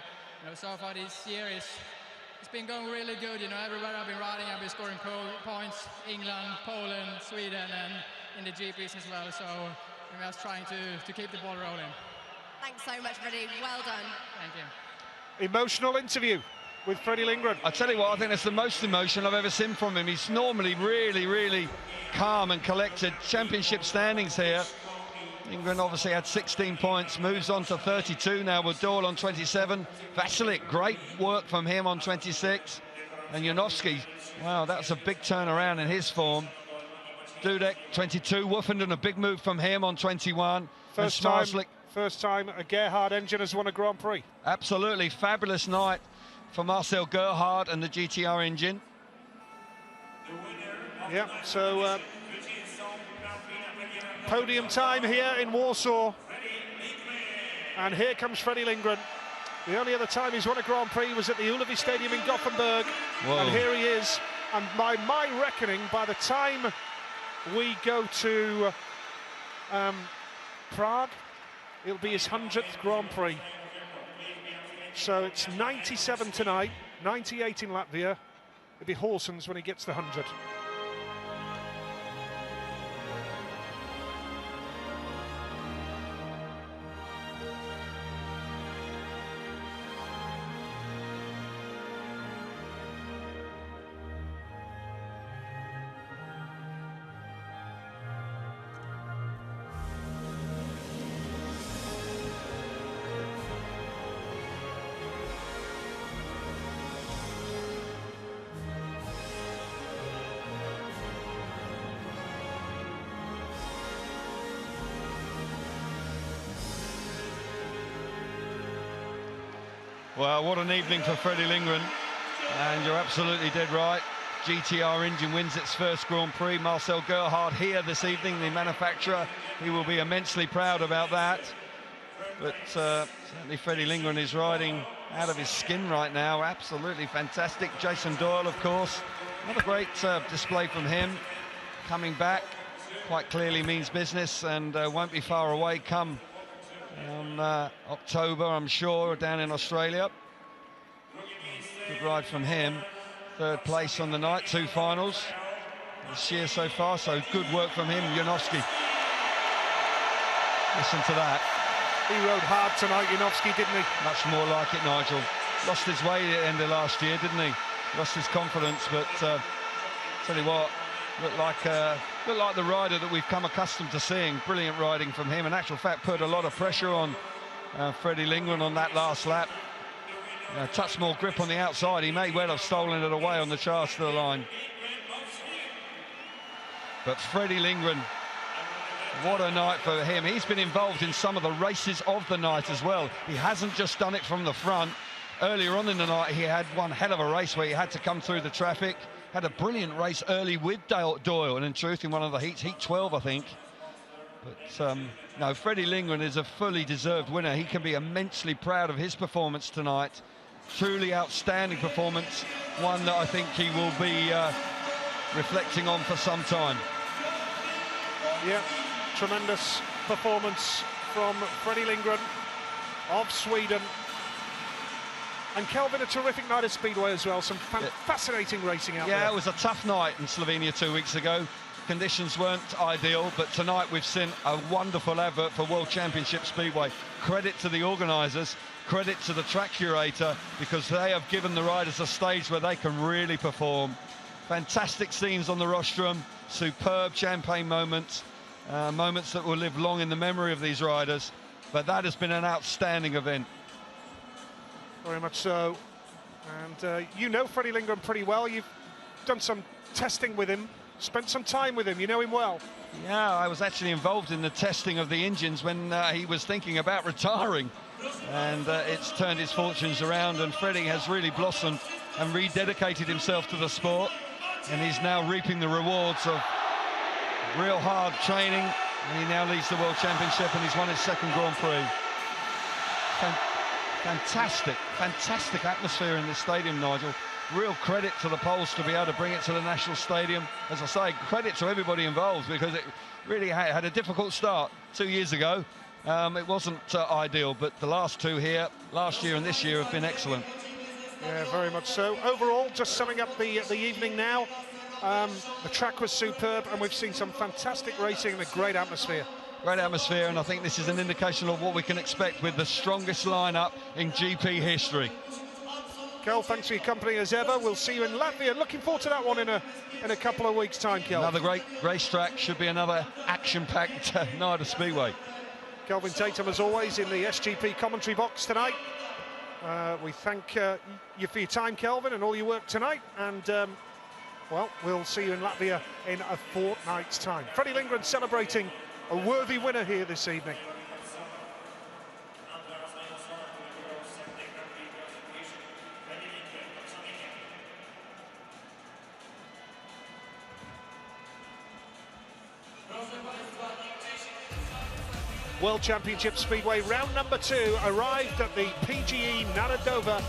So far this year it's been going really good. Everywhere I've been riding, I've been scoring points. England, Poland, Sweden, and in the GPs as well. So I'm just trying to keep the ball rolling. Thanks so much, Freddie. Well done. Thank you. Emotional interview with Freddie Lindgren. I tell you what, I think that's the most emotion I've ever seen from him. He's normally really, really calm and collected. Championship standings here. Lindgren obviously had 16 points, moves on to 32 now with Doyle on 27. Vasilek, great work from him on 26. And Janowski, wow, that's a big turnaround in his form. Dudek, 22. Woofenden, a big move from him on 21. First time a Gerhard engine has won a Grand Prix. Absolutely fabulous night for Marcel Gerhard and the GTR engine. Yeah, so podium time here in Warsaw. And here comes Freddie Lindgren. The only other time he's won a Grand Prix was at the Ullevi Stadium in Gothenburg. Whoa. And here he is. And by my reckoning, by the time we go to Prague, it'll be his 100th Grand Prix. So it's 97 tonight, 98 in Latvia. It'll be Horsens when he gets the 100. Well, what an evening for Freddie Lindgren, and you're absolutely dead right. GTR engine wins its first Grand Prix. Marcel Gerhard here this evening, the manufacturer. He will be immensely proud about that. But certainly Freddie Lindgren is riding out of his skin right now. Absolutely fantastic. Jason Doyle, of course. Another great display from him. Coming back quite clearly means business, and won't be far away come October, I'm sure, down in Australia. Good ride from him. Third place on the night, 2 finals this year so far, so good work from him. Janowski. Listen to that. He rode hard tonight, Janowski, didn't he? Much more like it, Nigel. Lost his way at the end of last year, didn't he? Lost his confidence, but tell you what, looked like the rider that we've come accustomed to seeing. Brilliant riding from him. In actual fact, put a lot of pressure on Freddie Lindgren on that last lap. A touch more grip on the outside. He may well have stolen it away on the charge to the line. But Freddie Lindgren, what a night for him. He's been involved in some of the races of the night as well. He hasn't just done it from the front. Earlier on in the night, he had one hell of a race where he had to come through the traffic. Had a brilliant race early with Doyle, and in truth, in one of the heats, heat 12, I think. But no, Freddie Lindgren is a fully deserved winner. He can be immensely proud of his performance tonight. Truly outstanding performance, one that I think he will be reflecting on for some time. Yeah, tremendous performance from Freddie Lindgren of Sweden. And Kelvin, a terrific night at Speedway as well. Some fascinating racing out there. Yeah, it was a tough night in Slovenia 2 weeks ago. Conditions weren't ideal, but tonight we've seen a wonderful advert for World Championship Speedway. Credit to the organisers, credit to the track curator, because they have given the riders a stage where they can really perform. Fantastic scenes on the rostrum, superb champagne moments, moments that will live long in the memory of these riders. But that has been an outstanding event. Very much so. And you know Freddie Lindgren pretty well. You've done some testing with him, spent some time with him. You know him well. Yeah, I was actually involved in the testing of the engines when he was thinking about retiring. And it's turned his fortunes around, and Freddie has really blossomed and rededicated himself to the sport. And he's now reaping the rewards of real hard training. And he now leads the World Championship, and he's won his second Grand Prix. Fantastic atmosphere in this stadium, Nigel. Real credit to the Poles to be able to bring it to the National Stadium. As I say, credit to everybody involved, because it really had a difficult start 2 years ago. It wasn't ideal, but the last two here, last year and this year, have been excellent. Yeah, very much so. Overall, just summing up the evening now, the track was superb, and we've seen some fantastic racing and a great atmosphere. Great atmosphere, and I think this is an indication of what we can expect with the strongest lineup in GP history. Kel, thanks for your company as ever. We'll see you in Latvia. Looking forward to that one in a couple of weeks' time, Kel. Another great racetrack. Should be another action-packed night of Speedway. Kelvin Tatum, as always, in the SGP commentary box tonight. We thank you for your time, Kelvin, and all your work tonight. And, well, we'll see you in Latvia in a fortnight's time. Freddie Lindgren celebrating a worthy winner here this evening. World Championship Speedway round number 2 arrived at the PGE Narodowa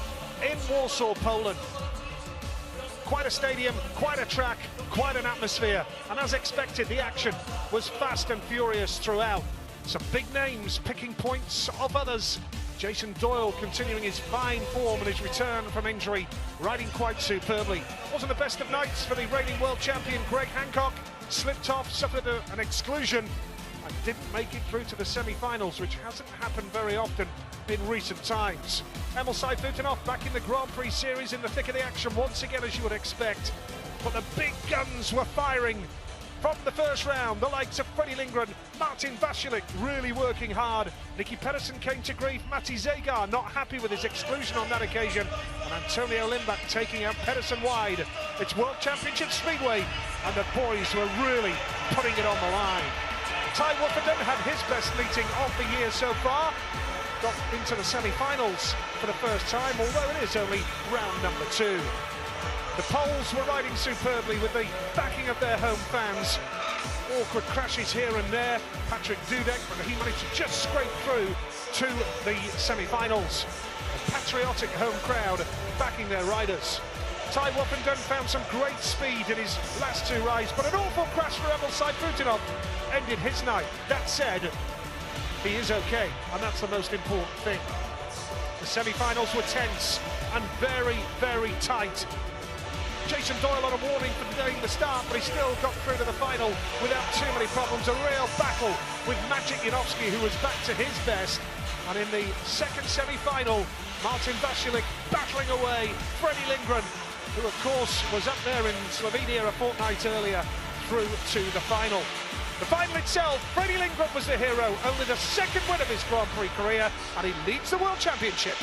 in Warsaw, Poland. Quite a stadium, quite a track, quite an atmosphere, and as expected, the action was fast and furious throughout. Some big names picking points off others. Jason Doyle continuing his fine form and his return from injury, riding quite superbly. Wasn't the best of nights for the reigning world champion Greg Hancock. Slipped off, suffered an exclusion, and didn't make it through to the semi-finals, which hasn't happened very often in recent times. Emil Seifutinov back in the Grand Prix series in the thick of the action once again, as you would expect. But the big guns were firing from the first round. The likes of Freddie Lindgren, Martin Vasilik really working hard. Nicky Pedersen came to grief. Matti Zagar not happy with his exclusion on that occasion. And Antonio Limbach taking out Pedersen wide. It's World Championship Speedway, and the boys were really putting it on the line. Ty Wofferden had his best meeting of the year so far. got into the semi-finals for the first time, although it is only round number 2. The Poles were riding superbly with the backing of their home fans. Awkward crashes here and there. Patrick Dudek, but he managed to just scrape through to the semi-finals. A patriotic home crowd backing their riders. Ty Woffenden found some great speed in his last 2 rides, but an awful crash for Emil Sayfutdinov ended his night. That said, he is okay, and that's the most important thing. The semi-finals were tense and very, very tight. Jason Doyle on a warning for delaying the start, but he still got through to the final without too many problems. A real battle with Maciej Janowski, who was back to his best. And in the second semi-final, Martin Vasilik battling away Freddie Lindgren, who of course was up there in Slovenia a fortnight earlier, through to the final. The final itself, Freddie Lindgren was the hero, only the second win of his Grand Prix career, and he leads the World Championship.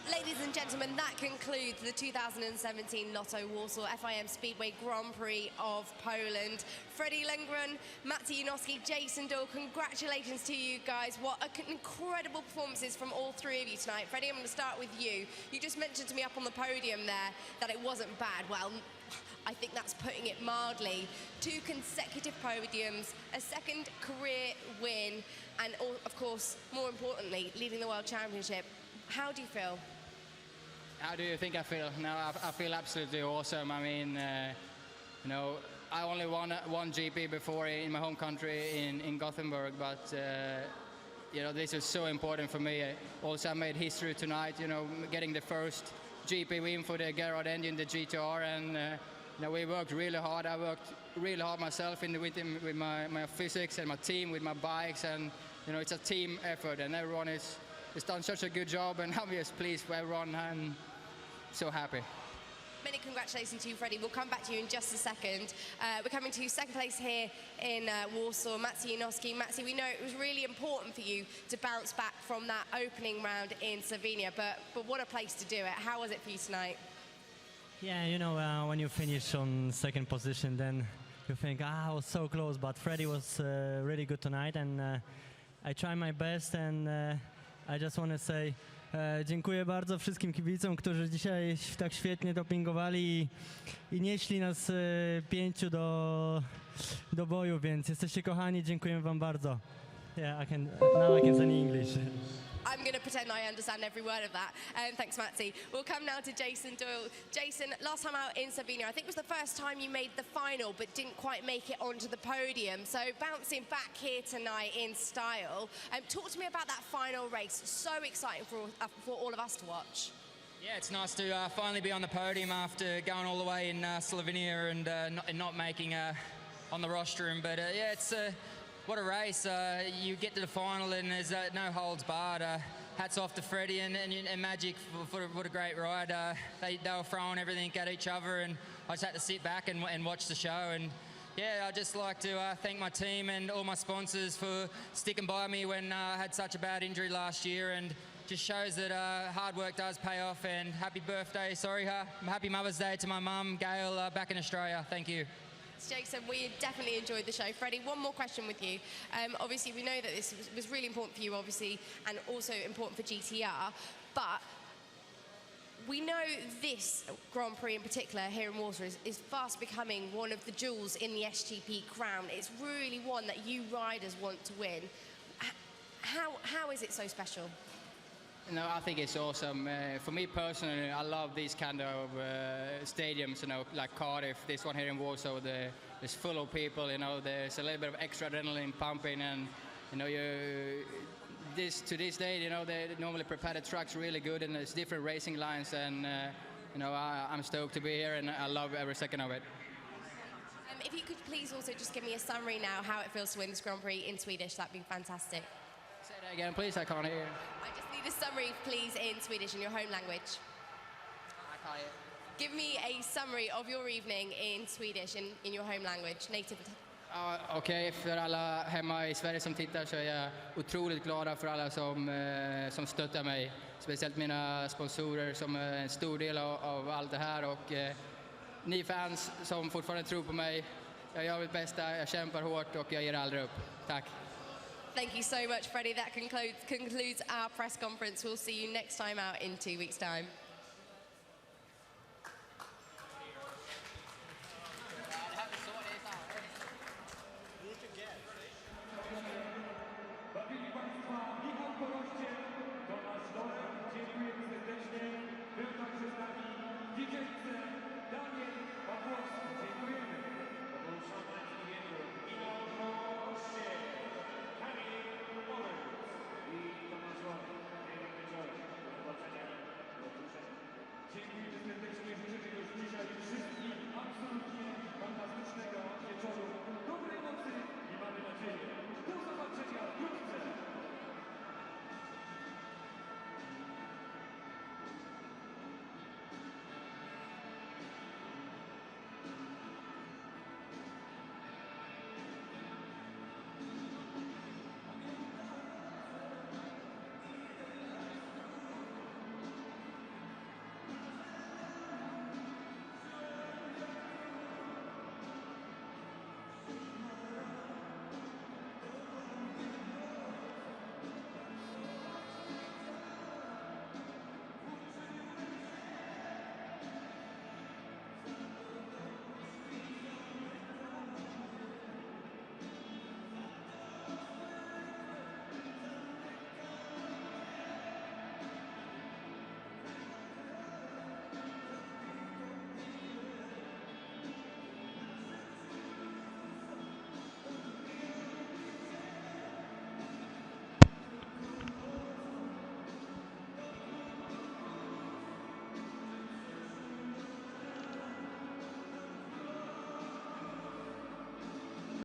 Ladies and gentlemen, that concludes the 2017 Lotto Warsaw FIM Speedway Grand Prix of Poland. Freddie Lindgren, Maciej Janowski, Jason Doyle, congratulations to you guys. What incredible performances from all 3 of you tonight. Freddie, I'm going to start with you. You just mentioned to me up on the podium there that it wasn't bad. Well, I think that's putting it mildly. 2 consecutive podiums, a second career win, and of course, more importantly, leading the World Championship. How do you feel? How do you think I feel? No, I feel absolutely awesome. I mean, you know, I only won GP before in my home country in Gothenburg, but you know, this is so important for me. Also, I made history tonight. You know, getting the first GP win for the Gerhard engine, the GTR, and you know, we worked really hard. I worked really hard myself with my physics and my team, with my bikes, and you know, it's a team effort, and everyone has done such a good job, and I'm just pleased for everyone and so happy. Many congratulations to you, Freddie. We'll come back to you in just a second. We're coming to second place here in Warsaw. Maciej Janowski. Maciej, we know it was really important for you to bounce back from that opening round in Slovenia, but what a place to do it. How was it for you tonight? Yeah, you know, when you finish on second position, then you think, I was so close, but Freddie was really good tonight, and I try my best, and I just want to say dziękuję bardzo wszystkim kibicom, którzy dzisiaj tak świetnie dopingowali i nieśli nas 5 do boju, więc jesteście kochani, dziękuję wam bardzo. Yeah, now I can say in English. I'm going to pretend I understand every word of that. Thanks, Matsi. We'll come now to Jason Doyle. Jason, last time out in Slovenia, I think it was the first time you made the final but didn't quite make it onto the podium. So bouncing back here tonight in style. Talk to me about that final race. So exciting for all of us to watch. Yeah, it's nice to finally be on the podium after going all the way in Slovenia and not making on the rostrum. But yeah, it's what a race. You get to the final and there's no holds barred. Hats off to Freddie and Magic for what a great ride. They were throwing everything at each other, and I just had to sit back and watch the show. And yeah, I'd just like to thank my team and all my sponsors for sticking by me when I had such a bad injury last year, and just shows that hard work does pay off. And happy birthday, happy Mother's Day to my mum, Gail, back in Australia. Thank you. Jason, we definitely enjoyed the show. Freddie, one more question with you. Obviously, we know that this was really important for you, obviously, and also important for GTR, but we know this Grand Prix in particular here in Warsaw is fast becoming one of the jewels in the SGP crown. It's really one that you riders want to win. How is it so special? No, I think it's awesome. For me personally, I love these kind of stadiums, you know, like Cardiff. This one here in Warsaw, it's full of people, you know, there's a little bit of extra adrenaline pumping, and, you know, to this day, you know, they normally prepare the trucks really good, and there's different racing lines, and, you know, I'm stoked to be here, and I love every second of it. If you could please also just give me a summary now how it feels to win this Grand Prix in Swedish, that'd be fantastic. Say that again, please, I can't hear. I just need a summary, please, in Swedish, in your home language. I can't hear. Give me a summary of your evening in Swedish, in your home language, native. Okej, för alla hemma i Sverige som tittar så är jag otroligt glada för alla som stöttar mig. Speciellt mina sponsorer som är en stor del av allt det här, och ni fans som fortfarande tror på mig. Jag gör mitt bästa, jag kämpar hårt och jag ger aldrig upp. Tack. Thank you so much, Freddie. That concludes our press conference. We'll see you next time out in 2 weeks' time.